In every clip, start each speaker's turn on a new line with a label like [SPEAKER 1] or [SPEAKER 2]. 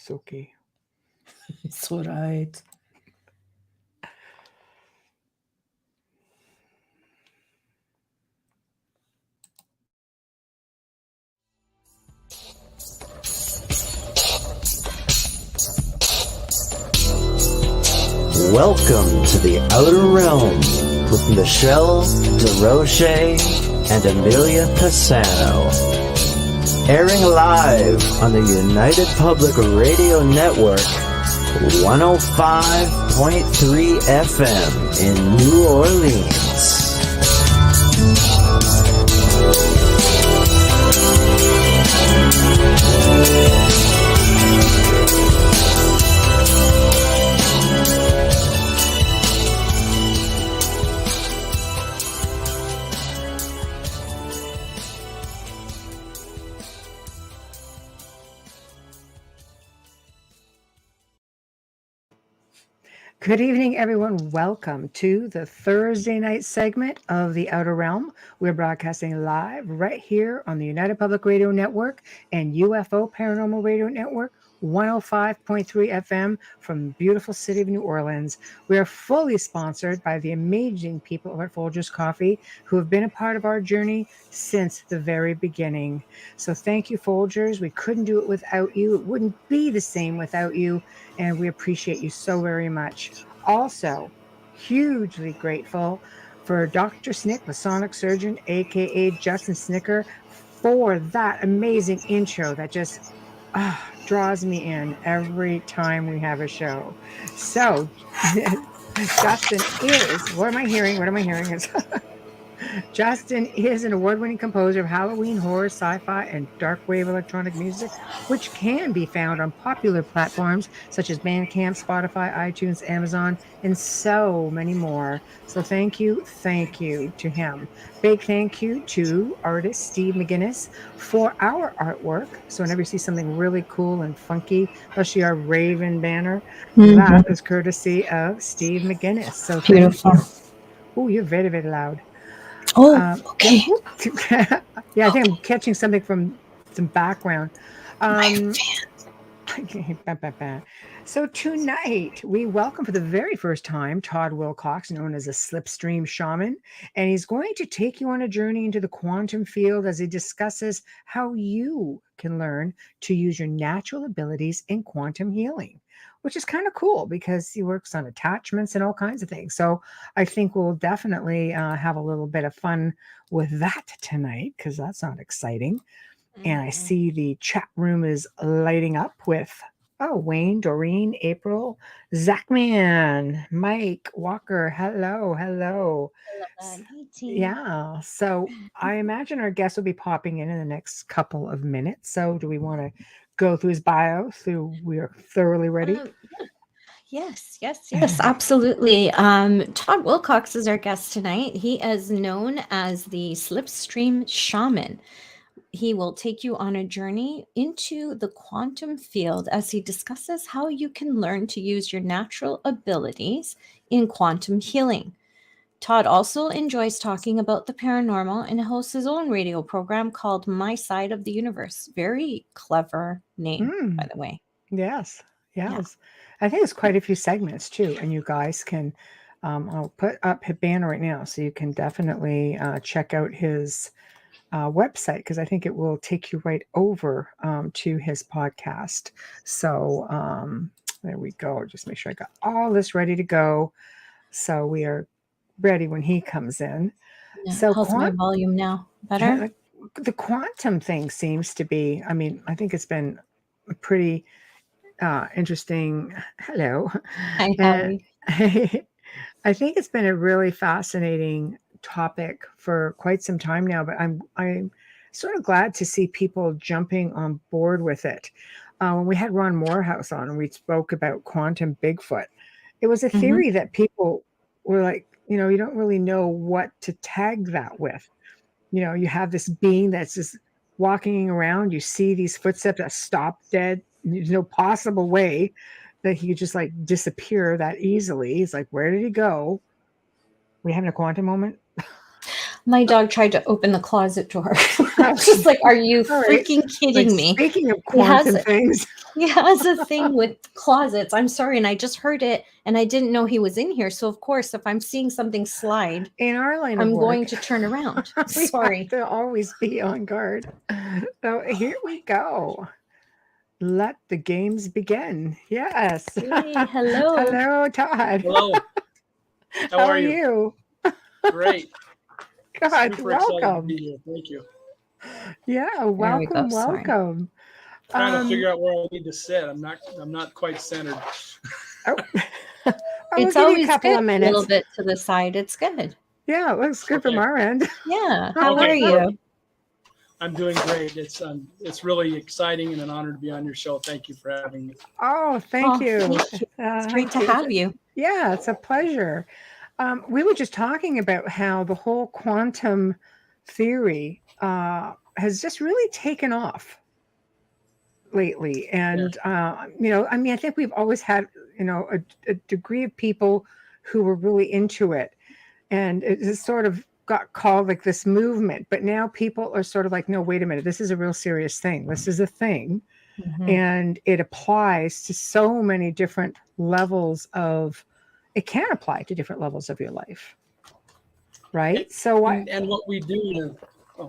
[SPEAKER 1] It's okay.
[SPEAKER 2] It's all right.
[SPEAKER 3] Welcome to the Outer Realm with Michelle DeRoche and Amelia Pisano. Airing live on the United Public Radio Network, 105.3 FM in New Orleans.
[SPEAKER 1] Good evening, everyone. Welcome to the Thursday night segment of The Outer Realm. We're broadcasting live right here on the United Public Radio Network and UFO Paranormal Radio Network, 105.3 FM from the beautiful city of New Orleans. We are fully sponsored by the amazing people at Folgers Coffee who have been a part of our journey since the very beginning. So thank you, Folgers. We couldn't do it without you. It wouldn't be the same without you. And we appreciate you so very much. Also, hugely grateful for Dr. Snick, the sonic surgeon, aka Justin Snicker, for that amazing intro that just draws me in every time we have a show. So, Justin is, what am I hearing? Justin is an award-winning composer of Halloween, horror, sci-fi, and dark wave electronic music, which can be found on popular platforms such as Bandcamp, Spotify, iTunes, Amazon, and so many more. So thank you to him. Big thank you to artist Steve McGinnis for our artwork. So whenever you see something really cool and funky, especially our Raven banner, that is courtesy of Steve McGinnis. So thank you. Oh, you're very, very loud.
[SPEAKER 2] Okay.
[SPEAKER 1] Yeah, I think I'm catching something from some background. So tonight we welcome for the very first time Todd Wilcox, known as a Slipstream Shaman, and he's going to take you on a journey into the quantum field as he discusses how you can learn to use your natural abilities in quantum healing, which is kind of cool because he works on attachments and all kinds of things. So I think we'll definitely have a little bit of fun with that tonight because that sounds exciting. And I see the chat room is lighting up with, Wayne, Doreen, April, Zachman, Mike, Walker. Hello. Yeah. So I imagine our guest will be popping in the next couple of minutes. So do we want to go through his bio so we are thoroughly ready?
[SPEAKER 4] Yes, absolutely. Todd Wilcox is our guest tonight. He is known as the Slipstream Shaman. He will take you on a journey into the quantum field as he discusses how you can learn to use your natural abilities in quantum healing. Todd also enjoys talking about the paranormal and hosts his own radio program called My Side of the Universe. Very clever name, by the way.
[SPEAKER 1] Yes. I think it's quite a few segments too, and you guys can. I'll put up his banner right now, so you can definitely check out his website because I think it will take you right over to his podcast. So there we go. Just make sure I got all this ready to go, so we are ready when he comes in.
[SPEAKER 4] Yeah, so how's my volume now? Better?
[SPEAKER 1] The quantum thing seems to be, I think it's been a pretty interesting. Hello.
[SPEAKER 4] Hi, Holly.
[SPEAKER 1] I think it's been a really fascinating topic for quite some time now, but I'm sort of glad to see people jumping on board with it. When we had Ron Morehouse on and we spoke about quantum Bigfoot, it was a theory that people were like, you don't really know what to tag that with. You have this being that's just walking around. You see these footsteps that stop dead. There's no possible way that he could just like disappear that easily. He's like, where did he go? We having a quantum moment?
[SPEAKER 4] My dog tried to open the closet door. I'm just like, are you
[SPEAKER 1] All right.
[SPEAKER 4] freaking kidding
[SPEAKER 1] Like,
[SPEAKER 4] me?
[SPEAKER 1] speaking of
[SPEAKER 4] He has
[SPEAKER 1] quantum
[SPEAKER 4] it.
[SPEAKER 1] things,
[SPEAKER 4] He has a thing with closets. I'm sorry. And I just heard it and I didn't know he was in here. So, of course, if I'm seeing something slide,
[SPEAKER 1] in our line of
[SPEAKER 4] I'm
[SPEAKER 1] work,
[SPEAKER 4] going to turn around.
[SPEAKER 1] we
[SPEAKER 4] Sorry.
[SPEAKER 1] have to always be on guard. So here we go. Let the games begin. Yes.
[SPEAKER 4] Hey, hello.
[SPEAKER 1] Hello, Todd.
[SPEAKER 5] Hello. How are you?
[SPEAKER 1] you?
[SPEAKER 5] Great.
[SPEAKER 1] God,
[SPEAKER 5] Super excited to
[SPEAKER 1] welcome.
[SPEAKER 5] be here. Thank you.
[SPEAKER 1] Yeah,
[SPEAKER 4] There we go.
[SPEAKER 1] welcome,
[SPEAKER 4] Sorry.
[SPEAKER 1] welcome.
[SPEAKER 5] Trying to figure out where I need to sit. I'm not quite centered.
[SPEAKER 1] Oh. We'll
[SPEAKER 4] It's
[SPEAKER 1] give you
[SPEAKER 4] always
[SPEAKER 1] a couple
[SPEAKER 4] good
[SPEAKER 1] of
[SPEAKER 4] a little
[SPEAKER 1] minutes.
[SPEAKER 4] bit to the side. It's good.
[SPEAKER 1] Yeah, it looks good from
[SPEAKER 5] Okay.
[SPEAKER 1] our end.
[SPEAKER 4] Yeah. How
[SPEAKER 5] Okay,
[SPEAKER 4] are you?
[SPEAKER 5] perfect. I'm doing great. It's really exciting and an honor to be on your show. Thank you for having me.
[SPEAKER 1] Oh, thank
[SPEAKER 4] Oh,
[SPEAKER 1] you.
[SPEAKER 4] thank you. It's great to have you.
[SPEAKER 1] Yeah, it's a pleasure. We were just talking about how the whole quantum theory has just really taken off lately. And, I mean, I think we've always had, a degree of people who were really into it. And it just sort of got called like this movement. But now people are sort of like, no, wait a minute, this is a real serious thing. This is a thing.
[SPEAKER 4] Mhm.
[SPEAKER 1] And it applies to so many different levels of, it can apply to different levels of your life. Right? So what?
[SPEAKER 5] And what we do I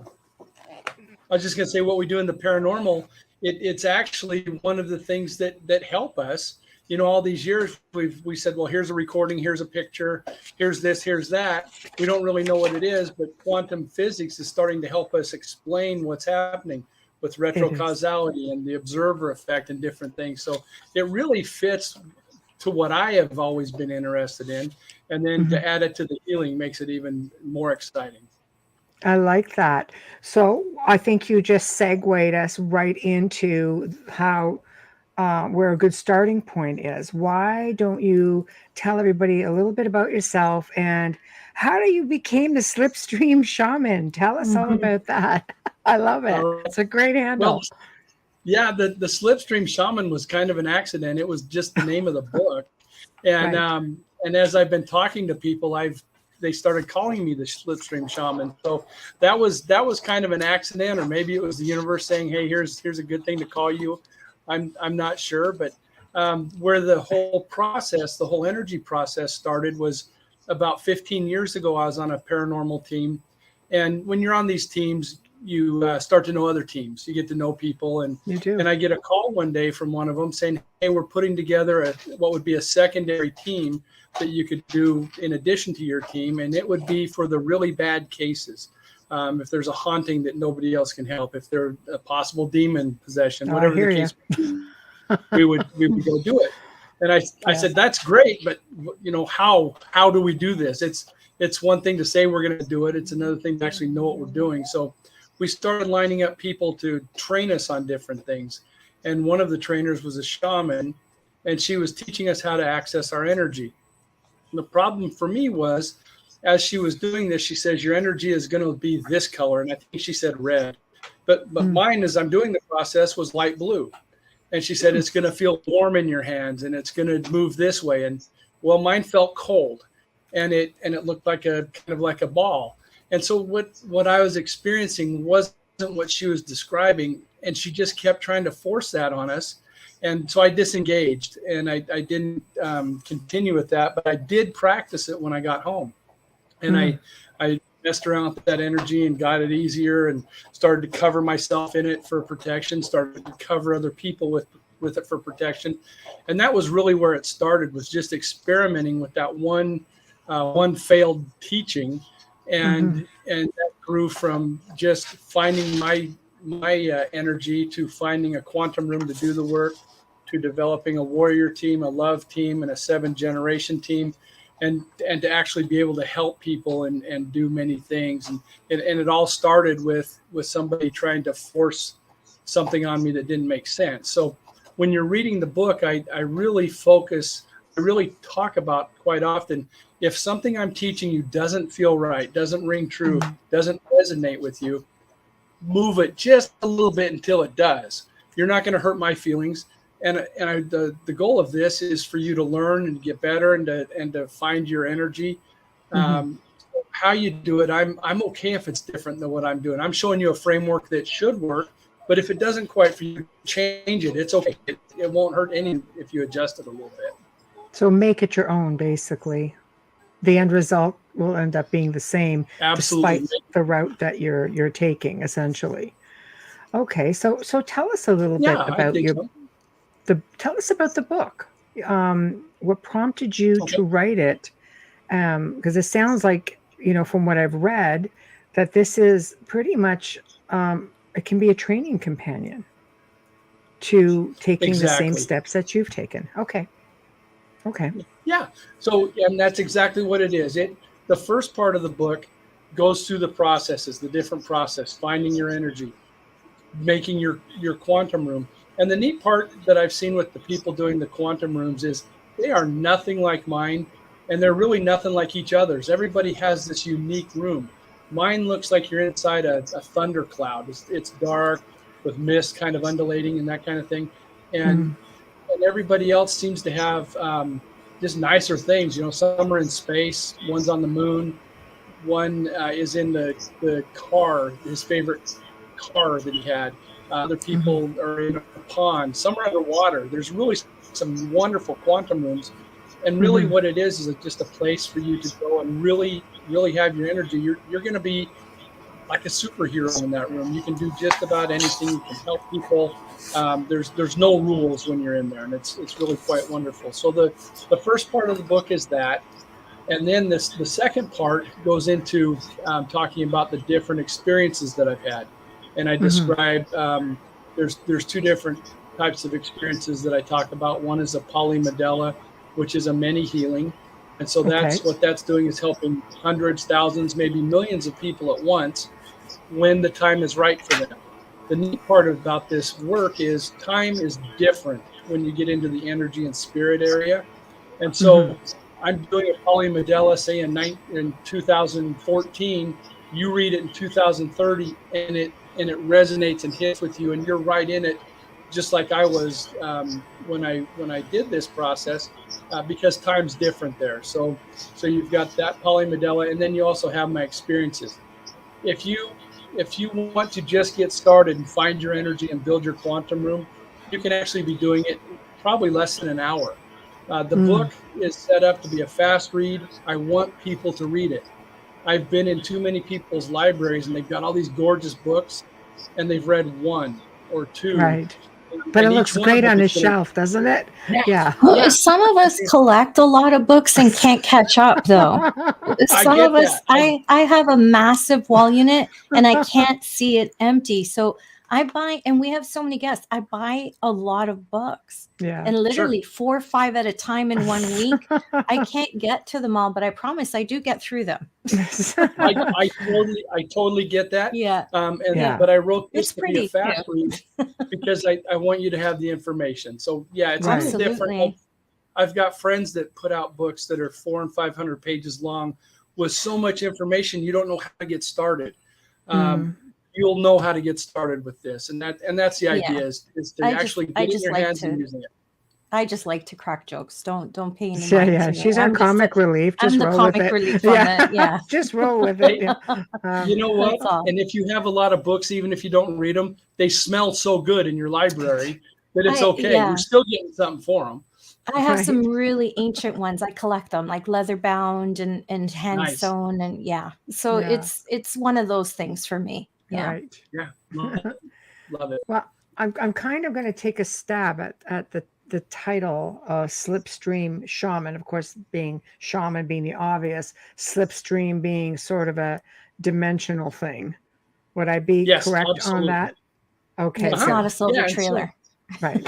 [SPEAKER 5] was just going to say what we do in the paranormal, it's actually one of the things that help us. You know, all these years we said, well, here's a recording, here's a picture, here's this, here's that. We don't really know what it is, but quantum physics is starting to help us explain what's happening with retrocausality and the observer effect and different things. So it really fits to what I have always been interested in. And then to add it to the healing makes it even more exciting.
[SPEAKER 1] I like that. So I think you just segued us right into how where a good starting point is. Why don't you tell everybody a little bit about yourself and how do you became the Slipstream Shaman? Tell us all about that. I love it. It's a great handle.
[SPEAKER 5] Well, yeah, the Slipstream Shaman was kind of an accident. It was just the name of the book. And
[SPEAKER 1] Right.
[SPEAKER 5] And as I've been talking to people, they started calling me the Slipstream Shaman. So that was kind of an accident, or maybe it was the universe saying, "Hey, here's a good thing to call you." I'm not sure, but where the whole process, the whole energy process started was about 15 years ago. I was on a paranormal team, and when you're on these teams, you start to know other teams. You get to know people, and
[SPEAKER 1] You do.
[SPEAKER 5] and I get a call one day from one of them saying, "Hey, we're putting together what would be a secondary team that you could do in addition to your team, and it would be for the really bad cases. If there's a haunting that nobody else can help, if there's a possible demon possession, whatever the case we would go do it." And I said, "That's great, but how do we do this? It's one thing to say we're going to do it. It's another thing to actually know what we're doing." So we started lining up people to train us on different things. And one of the trainers was a shaman, and she was teaching us how to access our energy. And the problem for me was, as she was doing this, she says, "Your energy is going to be this color." And I think she said red. But mine, as I'm doing the process, was light blue. And she said, "It's going to feel warm in your hands and it's going to move this way." And well, mine felt cold, and it looked like kind of like a ball. And so what I was experiencing wasn't what she was describing. And she just kept trying to force that on us. And so I disengaged, and I didn't continue with that, but I did practice it when I got home. And I messed around with that energy and got it easier, and started to cover myself in it for protection, started to cover other people with it for protection. And that was really where it started, was just experimenting with that one failed teaching. And that grew from just finding my energy to finding a quantum room to do the work, to developing a warrior team, a love team, and a 7th-generation team. And to actually be able to help people and do many things. And it all started with somebody trying to force something on me that didn't make sense. So when you're reading the book, I really talk about quite often, if something I'm teaching you doesn't feel right, doesn't ring true, doesn't resonate with you, move it just a little bit until it does. You're not going to hurt my feelings. And the goal of this is for you to learn and get better and to find your energy. how you do it, I'm okay if it's different than what I'm doing. I'm showing you a framework that should work, but if it doesn't quite for you, change it. It's okay. It won't hurt any if you adjust it a little bit.
[SPEAKER 1] So make it your own, basically. The end result will end up being the same,
[SPEAKER 5] Absolutely.
[SPEAKER 1] despite the route that you're taking, essentially. Okay, so tell us a little bit
[SPEAKER 5] Yeah, I
[SPEAKER 1] about
[SPEAKER 5] think so.
[SPEAKER 1] tell us about the book. What prompted you
[SPEAKER 5] Okay.
[SPEAKER 1] to write it? Because it sounds like, from what I've read, that this is pretty much it can be a training companion to taking the same
[SPEAKER 5] Exactly.
[SPEAKER 1] steps that you've taken. Okay.
[SPEAKER 5] Yeah. So, and that's exactly what it is. The first part of the book goes through the processes, the different process, finding your energy, making your quantum room. And the neat part that I've seen with the people doing the quantum rooms is they are nothing like mine, and they're really nothing like each other's. Everybody has this unique room. Mine looks like you're inside a thundercloud. It's dark with mist kind of undulating and that kind of thing. And everybody else seems to have just nicer things. Some are in space, one's on the moon, one is in the car, his favorite car that he had. Other people are in a pond, some are underwater. There's really some wonderful quantum rooms. And really what it is just a place for you to go and really, really have your energy. You're going to be like a superhero in that room. You can do just about anything. You can help people. There's no rules when you're in there, and it's really quite wonderful. So the first part of the book is that, and then the second part goes into talking about the different experiences that I've had, and I describe there's two different types of experiences that I talk about. One is a polymedella, which is a many healing, and so that's what that's doing is helping hundreds, thousands, maybe millions of people at once when the time is right for them. The neat part about this work is time is different when you get into the energy and spirit area. And so I'm doing a polymedella, say in 2014, you read it in 2030 and it resonates and hits with you and you're right in it, just like I was when I did this process, because time's different there. So you've got that polymedella, and then you also have my experiences. If you want to just get started and find your energy and build your quantum room, you can actually be doing it probably less than an hour. The book is set up to be a fast read. I want people to read it. I've been in too many people's libraries and they've got all these gorgeous books and they've read one or two.
[SPEAKER 1] Right. But it looks great on his shelf, doesn't it? Yeah.
[SPEAKER 4] Some of us collect a lot of books and can't catch up, though. Some of us, I have a massive wall unit and I can't see it empty. So I buy, and we have so many guests, I buy a lot of books.
[SPEAKER 1] Yeah.
[SPEAKER 4] And literally 4 or 5 at a time in 1 week. I can't get to them all, but I promise I do get through them.
[SPEAKER 5] I totally get that.
[SPEAKER 4] Yeah.
[SPEAKER 5] But I wrote this
[SPEAKER 4] It's
[SPEAKER 5] to be a fast read because I want you to have the information. So yeah, it's a little different. I've got friends that put out books that are 400 and 500 pages long with so much information you don't know how to get started. You'll know how to get started with this, and that's the idea is to actually get in your hands and using it.
[SPEAKER 4] I just like to crack jokes. Don't pay any mind
[SPEAKER 1] Yeah.
[SPEAKER 4] to
[SPEAKER 1] She's
[SPEAKER 4] me.
[SPEAKER 1] our comic relief. Just
[SPEAKER 4] I'm the
[SPEAKER 1] roll
[SPEAKER 4] comic
[SPEAKER 1] with it.
[SPEAKER 4] relief on it. Yeah.
[SPEAKER 1] Just roll with it.
[SPEAKER 5] You know what? And if you have a lot of books, even if you don't read them, they smell so good in your library that it's okay. You're still getting something for them.
[SPEAKER 4] I have some really ancient ones. I collect them, like leather bound and hand sewn, and So it's one of those things for me. Yeah.
[SPEAKER 1] Right.
[SPEAKER 5] Yeah. Love it.
[SPEAKER 1] Well, I'm kind of going to take a stab at the title, Slipstream Shaman. Of course, being shaman being the obvious, slipstream being sort of a dimensional thing. Would I be correct on that? Okay.
[SPEAKER 4] It's not a silver trailer.
[SPEAKER 1] Right.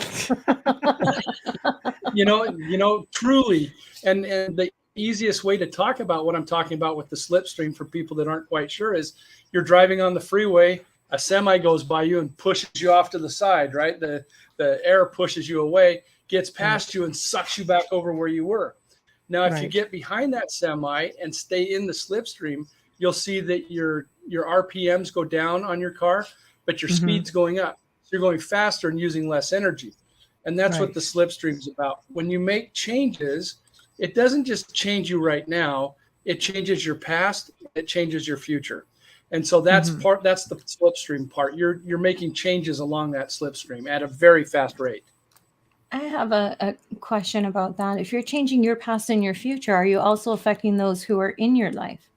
[SPEAKER 5] Truly, and the easiest way to talk about what I'm talking about with the slipstream for people that aren't quite sure is you're driving on the freeway, a semi goes by you and pushes you off to the side, right? The air pushes you away, gets past you and sucks you back over where you were. Now, if you get behind that semi and stay in the slipstream, you'll see that your RPMs go down on your car, but your speed's going up. So you're going faster and using less energy. And that's what the slipstream is about. When you make changes, it doesn't just change you right now. it changes your past, it changes your future. And so that's that's the slipstream part. You're making changes along that slipstream at a very fast rate.
[SPEAKER 4] I have a question about that. If you're changing your past and your future, are you also affecting those who are in your life?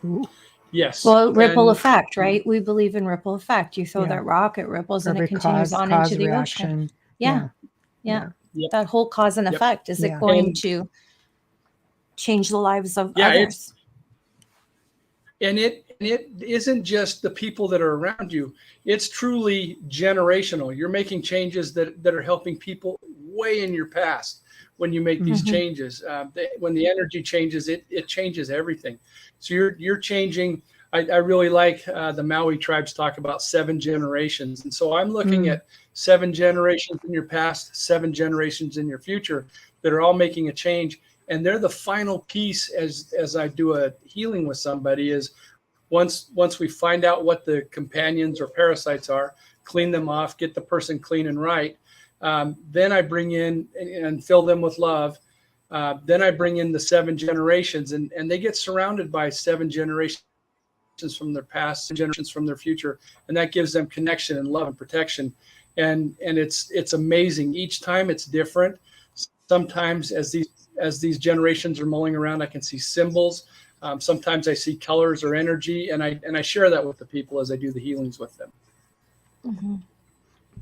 [SPEAKER 1] Ooh.
[SPEAKER 5] Yes.
[SPEAKER 4] Well, ripple effect, right? We believe in ripple effect. You throw
[SPEAKER 1] Yeah.
[SPEAKER 4] that rock, it ripples, and it
[SPEAKER 1] Every
[SPEAKER 4] continues on
[SPEAKER 1] cause
[SPEAKER 4] into the
[SPEAKER 1] reaction.
[SPEAKER 4] ocean. Yeah.
[SPEAKER 1] Yeah.
[SPEAKER 5] Yep.
[SPEAKER 4] That whole cause and effect. Is it
[SPEAKER 1] Yeah.
[SPEAKER 4] going to change the lives of
[SPEAKER 5] Yeah,
[SPEAKER 4] others?
[SPEAKER 5] And it isn't just the people that are around you. It's truly generational. You're making changes that are helping people way in your past. When you make these changes, when the energy changes, it changes everything. So you're changing. I really like the Maui tribes talk about 7 generations, and so I'm looking at 7 generations in your past, 7 generations in your future that are all making a change. And they're the final piece as I do a healing with somebody is once we find out what the companions or parasites are, clean them off, get the person clean and right. Then I bring in and fill them with love. Then I bring in the 7 generations and they get surrounded by 7 generations from their past, generations from their future. And that gives them connection and love and protection. And it's amazing. Each time it's different. Sometimes as these generations are mulling around, I can see symbols. Sometimes I see colors or energy, and I share that with the people as I do the healings with them.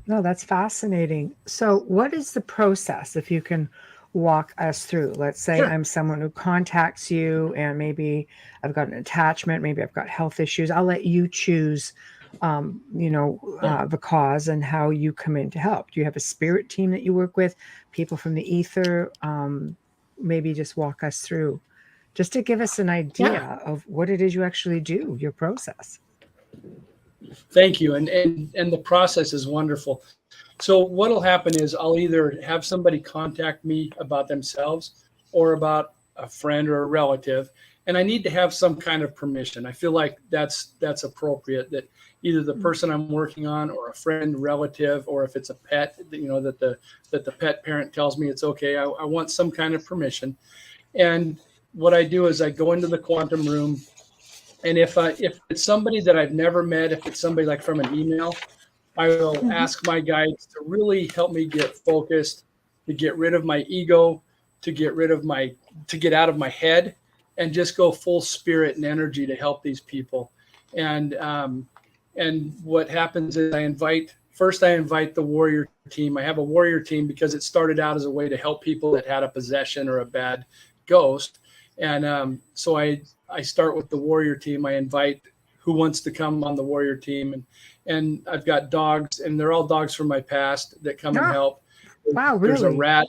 [SPEAKER 1] No, that's fascinating. So what is the process, if you can walk us through? Let's say
[SPEAKER 5] Sure.
[SPEAKER 1] I'm someone who contacts you and maybe I've got an attachment, maybe I've got health issues. I'll let you choose, the cause and how you come in to help. Do you have a spirit team that you work with, people from the ether? Maybe just walk us through, just to give us an idea of what it is you actually do, your process.
[SPEAKER 5] Thank you. And the process is wonderful. So what'll happen is I'll either have somebody contact me about themselves or about a friend or a relative, and I need to have some kind of permission. I feel like that's appropriate, that either the person I'm working on or a friend, relative, or if it's a pet, that the pet parent tells me it's okay. I want some kind of permission. And what I do is I go into the quantum room, and if it's somebody that I've never met, if it's somebody like from an email, I will ask my guides to really help me get focused, to get rid of my ego, to get out of my head, and just go full spirit and energy to help these people. And what happens is I invite the warrior team. I have a warrior team because it started out as a way to help people that had a possession or a bad ghost. And so I start with the warrior team. I invite who wants to come on the warrior team. And I've got dogs, and they're all dogs from my past that come and help.
[SPEAKER 1] Wow,
[SPEAKER 5] There's a
[SPEAKER 1] really?
[SPEAKER 5] rat,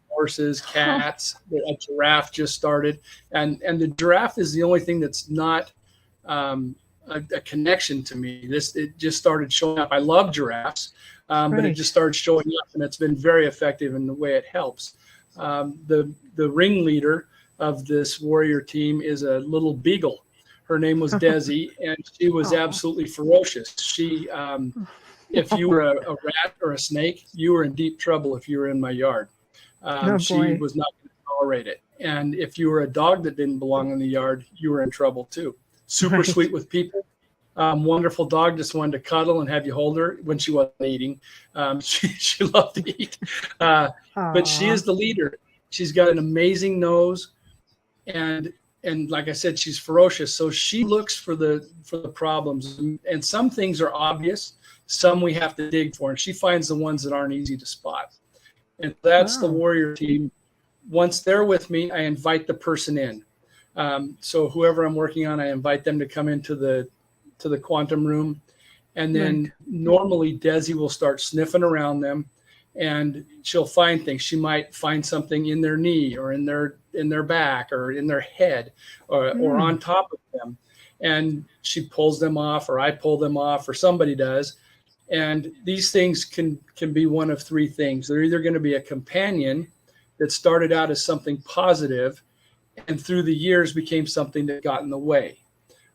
[SPEAKER 5] horses, cats. A giraffe just started. And the giraffe is the only thing that's not a connection to me. It just started showing up. I love giraffes, but it just started showing up, and it's been very effective in the way it helps. The ringleader of this warrior team is a little beagle. Her name was Desi, and she was absolutely ferocious. She, if you were a rat or a snake, you were in deep trouble if you were in my yard. She was not going to tolerate it. And if you were a dog that didn't belong in the yard, you were in trouble too. Super sweet with people. Wonderful dog, just wanted to cuddle and have you hold her when she wasn't eating. She loved to eat. But she is the leader. She's got an amazing nose. And like I said, she's ferocious. So she looks for the problems. And some things are obvious. Some we have to dig for. And she finds the ones that aren't easy to spot. And that's the warrior team. Once they're with me, I invite the person in. So whoever I'm working on, I invite them to come into the quantum room. And then normally Desi will start sniffing around them, and she'll find things. She might find something in their knee or in their back or in their head or on top of them. And she pulls them off, or I pull them off, or somebody does. And these things can be one of 3 things. They're either going to be a companion that started out as something positive and through the years became something that got in the way.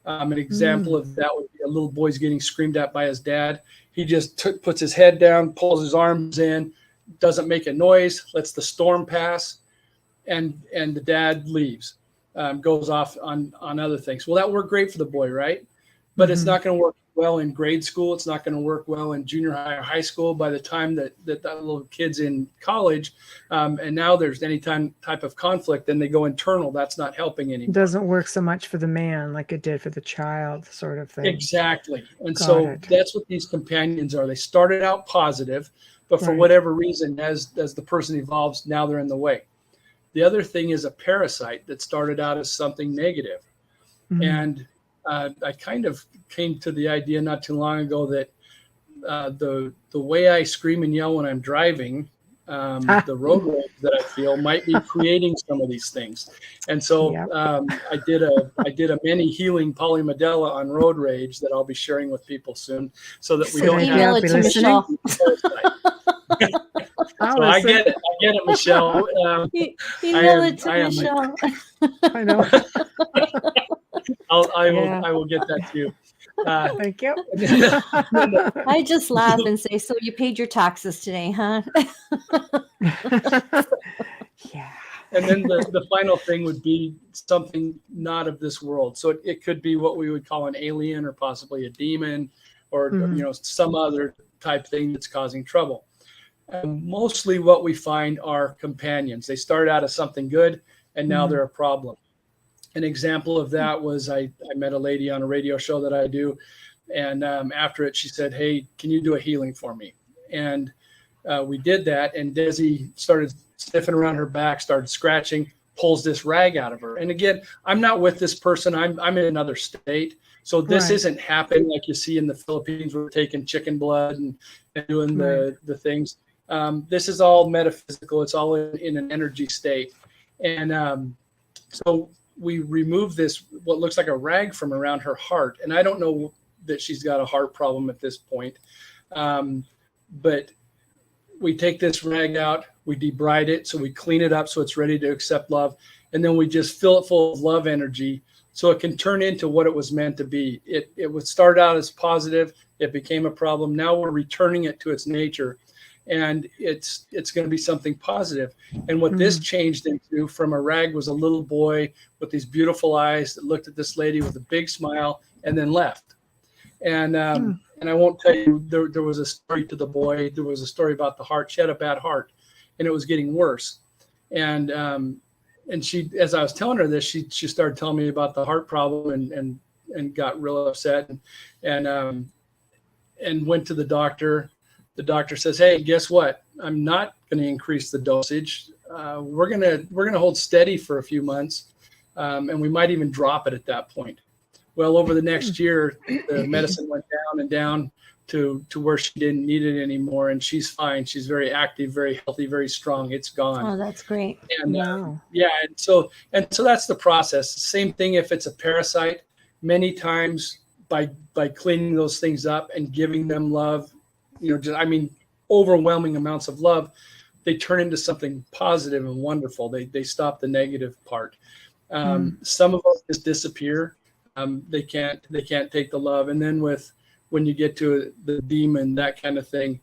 [SPEAKER 5] An example of that would be a little boy's getting screamed at by his dad. He just puts his head down, pulls his arms in, doesn't make a noise, lets the storm pass, and the dad leaves. goes off on other things. Well, that worked great for the boy, right? But it's not going to work well in grade school. It's not going to work well in junior high or high school by the time that little kid's in college. And now there's any type of conflict, then they go internal. That's not helping anymore.
[SPEAKER 1] It doesn't work so much for the man like it did for the child, sort of thing.
[SPEAKER 5] Exactly. And
[SPEAKER 1] Got
[SPEAKER 5] so
[SPEAKER 1] it.
[SPEAKER 5] that's what these companions are. They started out positive, but for
[SPEAKER 1] Right.
[SPEAKER 5] whatever reason, as the person evolves, now they're in the way. The other thing is a parasite that started out as something negative.
[SPEAKER 1] Mhm.
[SPEAKER 5] And I kind of came to the idea not too long ago that the way I scream and yell when I'm driving, the road rage that I feel might be creating some of these things. And so
[SPEAKER 1] Yep.
[SPEAKER 5] I did a mini healing polymedella on road rage that I'll be sharing with people soon, so that we
[SPEAKER 1] Good
[SPEAKER 5] don't
[SPEAKER 1] idea.
[SPEAKER 4] Email
[SPEAKER 5] have
[SPEAKER 4] it
[SPEAKER 1] Be
[SPEAKER 4] to
[SPEAKER 1] listening.
[SPEAKER 4] Michelle.
[SPEAKER 1] I'll
[SPEAKER 5] So I
[SPEAKER 1] listen.
[SPEAKER 5] get it, Michelle.
[SPEAKER 4] Email it to
[SPEAKER 5] I am-
[SPEAKER 4] Michelle.
[SPEAKER 1] I know.
[SPEAKER 5] I will get that to you.
[SPEAKER 1] Thank you.
[SPEAKER 4] I just laugh and say, "So you paid your taxes today, huh?"
[SPEAKER 1] Yeah.
[SPEAKER 5] And then the final thing would be something not of this world. So it could be what we would call an alien, or possibly a demon, or
[SPEAKER 1] Mhm.
[SPEAKER 5] some other type thing that's causing trouble. And mostly what we find are companions. They start out as something good, and now they're a problem. An example of that was I met a lady on a radio show that I do, and after it, she said, "Hey, can you do a healing for me?" And we did that, and Desi started sniffing around her back, started scratching, pulls this rag out of her. And again, I'm not with this person. I'm in another state. So this
[SPEAKER 1] Right.
[SPEAKER 5] isn't happening like you see in the Philippines. We're taking chicken blood and doing the things. This is all metaphysical. It's all in an energy state. And so we remove this, what looks like a rag, from around her heart. And I don't know that she's got a heart problem at this point. But we take this rag out, we debride it, so we clean it up so it's ready to accept love. And then we just fill it full of love energy so it can turn into what it was meant to be. It would start out as positive. It became a problem. Now we're returning it to its nature. And it's going to be something positive. And what this changed into from a rag was a little boy with these beautiful eyes that looked at this lady with a big smile and then left. And I won't tell you, there was a story to the boy. There was a story about the heart. She had a bad heart, and it was getting worse. And she, as I was telling her this, she started telling me about the heart problem and got real upset and went to the doctor. The doctor says, "Hey, guess what? I'm not going to increase the dosage. We're gonna hold steady for a few months, and we might even drop it at that point." Well, over the next year, the medicine went down and down to where she didn't need it anymore, and she's fine. She's very active, very healthy, very strong. It's gone.
[SPEAKER 4] Oh, that's great.
[SPEAKER 5] And
[SPEAKER 1] Wow.
[SPEAKER 5] yeah, and so that's the process. Same thing if it's a parasite. Many times by cleaning those things up and giving them love, overwhelming amounts of love, they turn into something positive and wonderful. They stop the negative part. Some of them just disappear. They can't take the love. And then when you get to the demon, that kind of thing,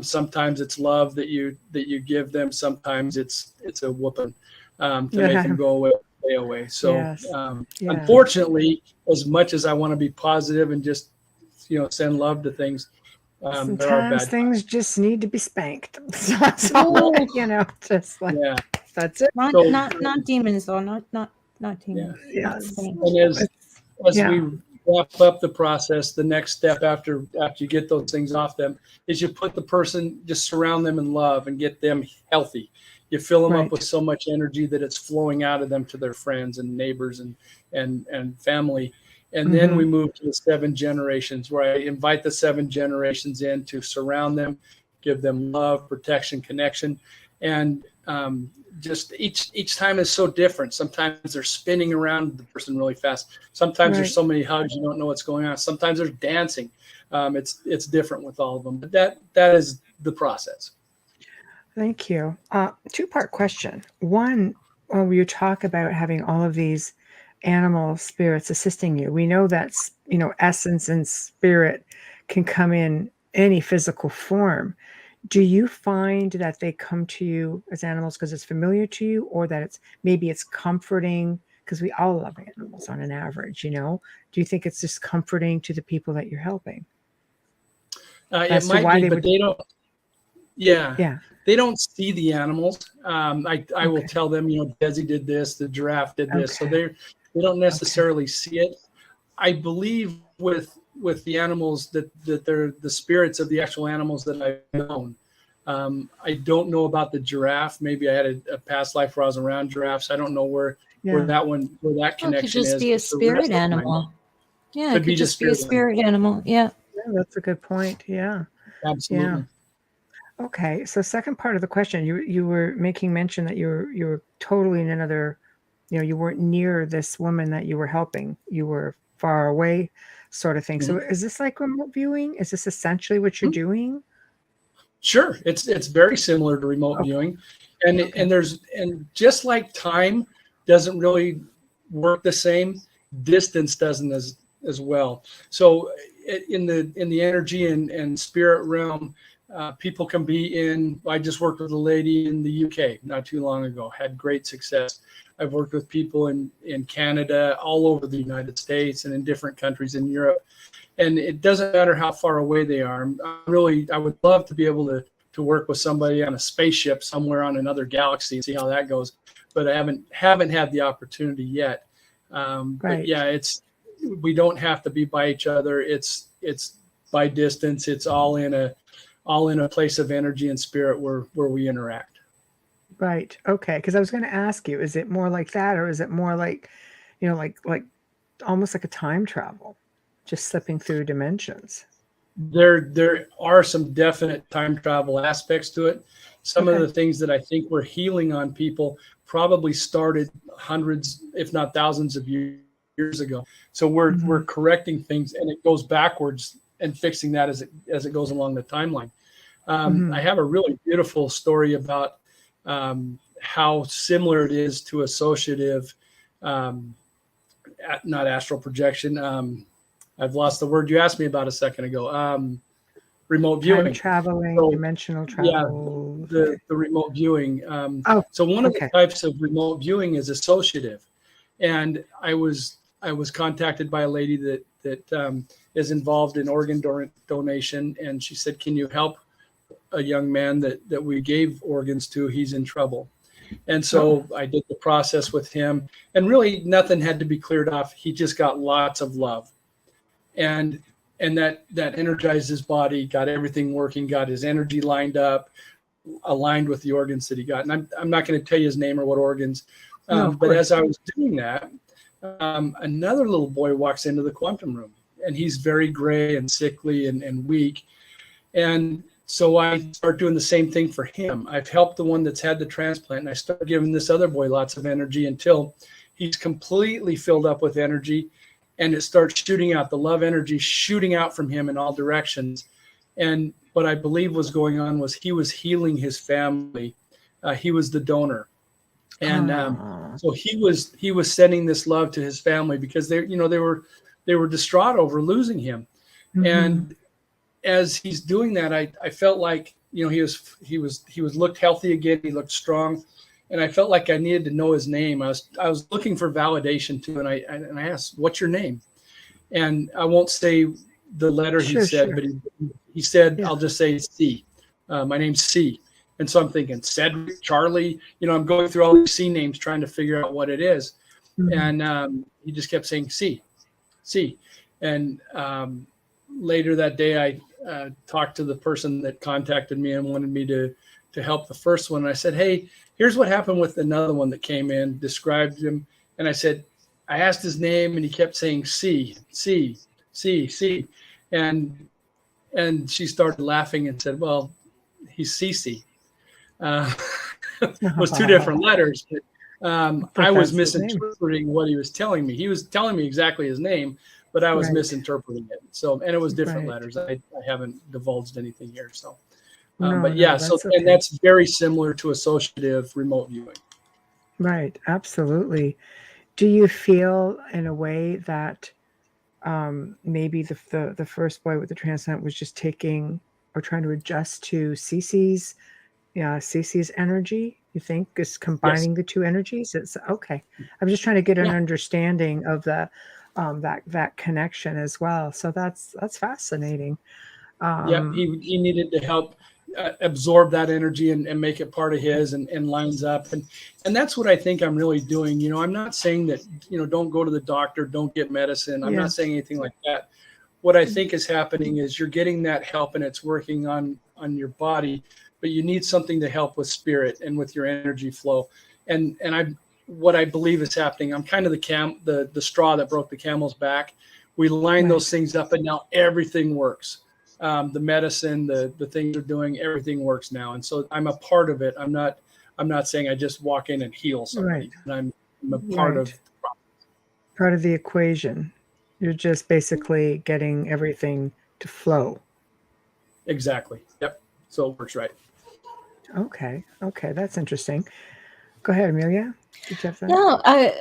[SPEAKER 5] sometimes it's love that you give them. Sometimes it's a whooping to make them go away, stay away. So
[SPEAKER 1] Yes. Yeah.
[SPEAKER 5] unfortunately, as much as I want to be positive and just send love to things, there are
[SPEAKER 1] Sometimes
[SPEAKER 5] bad
[SPEAKER 1] things just need to be spanked. So that's all, just like,
[SPEAKER 5] Yeah.
[SPEAKER 1] that's it.
[SPEAKER 4] Not
[SPEAKER 5] So-
[SPEAKER 4] not demons though. Not demons.
[SPEAKER 1] Yeah.
[SPEAKER 4] Not saints.
[SPEAKER 5] And as
[SPEAKER 1] Yeah.
[SPEAKER 5] we wrap up the process, the next step after you get those things off them is you put the person, just surround them in love and get them healthy. You fill them
[SPEAKER 1] Right.
[SPEAKER 5] up with so much energy that it's flowing out of them to their friends and neighbors and family. And then we move to the 7 generations, where I invite the 7 generations in to surround them, give them love, protection, connection. And just each time is so different. Sometimes they're spinning around the person really fast. Sometimes there's so many hugs, you don't know what's going on. Sometimes there's dancing. It's different with all of them. But that is the process.
[SPEAKER 1] Thank you. 2-part question. One, when you talk about having all of these animal spirits assisting you, we know that essence and spirit can come in any physical form. Do you find that they come to you as animals because it's familiar to you, or that it's comforting because we all love animals on an average, you know. Do you think it's just comforting to the people that you're helping
[SPEAKER 5] It
[SPEAKER 1] as to
[SPEAKER 5] might
[SPEAKER 1] why
[SPEAKER 5] be,
[SPEAKER 1] they
[SPEAKER 5] but
[SPEAKER 1] would?
[SPEAKER 5] they don't. Yeah,
[SPEAKER 1] Yeah.
[SPEAKER 5] they don't see the animals. I will
[SPEAKER 1] Okay.
[SPEAKER 5] tell them, Desi did this, the giraffe did this, so
[SPEAKER 1] Okay.
[SPEAKER 5] they don't
[SPEAKER 1] Okay.
[SPEAKER 5] necessarily see it. I believe with the animals that they're the spirits of the actual animals that I've known. I don't know about the giraffe. Maybe I had a past life where I was around giraffes. I don't know where
[SPEAKER 1] Yeah.
[SPEAKER 5] that
[SPEAKER 4] Oh, it could
[SPEAKER 5] connection
[SPEAKER 4] just
[SPEAKER 5] is.
[SPEAKER 4] be a
[SPEAKER 5] But the rest
[SPEAKER 4] spirit
[SPEAKER 5] of them I know.
[SPEAKER 4] animal. Yeah, it
[SPEAKER 5] Could
[SPEAKER 4] could
[SPEAKER 5] be just
[SPEAKER 4] just be a
[SPEAKER 5] spirit animal.
[SPEAKER 4] spirit animal. Yeah.
[SPEAKER 1] Yeah, that's a good point. Yeah. Yeah.
[SPEAKER 5] Absolutely.
[SPEAKER 1] Okay. So second part of the question, you were making mention that you were totally in another, you weren't near this woman that you were helping. You were far away, sort of thing. So
[SPEAKER 5] Mhm.
[SPEAKER 1] is this like remote viewing? Is this essentially what you're doing?
[SPEAKER 5] Sure, it's very similar to remote
[SPEAKER 1] Okay.
[SPEAKER 5] viewing, and
[SPEAKER 1] Okay.
[SPEAKER 5] and just like time doesn't really work the same, distance doesn't as well. So in the energy and spirit realm, people can be in. I just worked with a lady in the UK not too long ago, had great success. I've worked with people in Canada, all over the United States, and in different countries in Europe. And it doesn't matter how far away they are. I would love to be able to work with somebody on a spaceship somewhere on another galaxy and see how that goes, but I haven't had the opportunity yet. But
[SPEAKER 1] Right.
[SPEAKER 5] yeah, we don't have to be by each other. It's by distance. It's all in a place of energy and spirit where we interact.
[SPEAKER 1] Right. Okay. Because I was going to ask you, is it more like that, or is it more like, like almost like a time travel, just slipping through dimensions?
[SPEAKER 5] There are some definite time travel aspects to it. Some of
[SPEAKER 1] Okay.
[SPEAKER 5] the things that I think we're healing on people probably started hundreds, if not thousands of years ago. So we're
[SPEAKER 1] Mhm.
[SPEAKER 5] correcting things, and it goes backwards and fixing that as it goes along the timeline. I
[SPEAKER 1] Mhm.
[SPEAKER 5] have a really beautiful story about how similar it is to associative, um, not astral projection. I've lost the word you asked me about a second ago. Remote
[SPEAKER 1] Time
[SPEAKER 5] viewing.
[SPEAKER 1] traveling,
[SPEAKER 5] So
[SPEAKER 1] dimensional
[SPEAKER 5] yeah,
[SPEAKER 1] travel.
[SPEAKER 5] the remote viewing.
[SPEAKER 1] Oh,
[SPEAKER 5] So one of the
[SPEAKER 1] okay.
[SPEAKER 5] types of remote viewing is associative, and I was contacted by a lady that is involved in organ donation, and she said, "Can you help a young man that we gave organs to? He's in trouble." And
[SPEAKER 1] Oh,
[SPEAKER 5] so I did the process with him, and really nothing had to be cleared off. He just got lots of love, and that energized his body, got everything working, got his energy lined up, aligned with the organs that he got. And I'm not going to tell you his name or what organs,
[SPEAKER 1] no, of
[SPEAKER 5] but as
[SPEAKER 1] course.
[SPEAKER 5] I was doing that, another little boy walks into the quantum room, and he's very gray and sickly and weak. And so I start doing the same thing for him. I've helped the one that's had the transplant, and I start giving this other boy lots of energy until he's completely filled up with energy, and it starts shooting out, the love energy shooting out from him in all directions. And what I believe was going on was he was healing his family. He was the donor, and
[SPEAKER 1] Oh.
[SPEAKER 5] so he was sending this love to his family because they were distraught over losing him.
[SPEAKER 1] Mhm.
[SPEAKER 5] And as he's doing that, I felt like he was looked healthy again. He looked strong, and I felt like I needed to know his name. I was looking for validation too, and I asked, "What's your name?" And I won't say the letter he
[SPEAKER 1] Sure,
[SPEAKER 5] said,
[SPEAKER 1] sure.
[SPEAKER 5] but he said,
[SPEAKER 1] Yeah.
[SPEAKER 5] "I'll just say C. My name's C." And so I'm thinking Cedric, Charlie. I'm going through all these C names trying to figure out what it is,
[SPEAKER 1] Mhm.
[SPEAKER 5] and he just kept saying C, C, and later that day, I talked to the person that contacted me and wanted me to help the first one. And I said, "Hey, here's what happened with another one that came in." Described him, and I said, I asked his name, and he kept saying C, C, C, C, and she started laughing and said, "Well, he's Cece." Uh, was two different letters, but I
[SPEAKER 1] But
[SPEAKER 5] was
[SPEAKER 1] that's his name.
[SPEAKER 5] misinterpreting what he was telling me. He was telling me exactly his name, but I was
[SPEAKER 1] Right.
[SPEAKER 5] misinterpreting it. So, and it was different
[SPEAKER 1] Right.
[SPEAKER 5] letters. I haven't divulged anything here. So,
[SPEAKER 1] No,
[SPEAKER 5] but yeah,
[SPEAKER 1] no,
[SPEAKER 5] so,
[SPEAKER 1] that's
[SPEAKER 5] and
[SPEAKER 1] okay.
[SPEAKER 5] that's very similar to associative remote viewing.
[SPEAKER 1] Right. Absolutely. Do you feel in a way that maybe the first boy with the transplant was just taking or trying to adjust to Cece's, yeah, Cece's energy? You think is combining the two energies? It's okay. I'm just trying to get an
[SPEAKER 5] Yeah.
[SPEAKER 1] understanding of the that connection as well. So that's fascinating.
[SPEAKER 5] Yeah, he needed to help absorb that energy and make it part of his and lines up and that's what I think I'm really doing. I'm not saying that don't go to the doctor, don't get medicine. I'm
[SPEAKER 1] Yeah.
[SPEAKER 5] not saying anything like that. What I think is happening is you're getting that help and it's working on your body, but you need something to help with spirit and with your energy flow. And what I believe is happening, I'm kind of the straw that broke the camel's back. We line those things up and now everything works. The medicine, the things they're doing, everything works now. And so I'm a part of it. I'm not saying I just walk in and heal somebody.
[SPEAKER 1] Right.
[SPEAKER 5] I'm a part of
[SPEAKER 1] the equation. You're just basically getting everything to flow.
[SPEAKER 5] Exactly. Yep. So it works right.
[SPEAKER 1] Okay. That's interesting. Go ahead, Amelia. Did you have that?
[SPEAKER 4] No,
[SPEAKER 1] I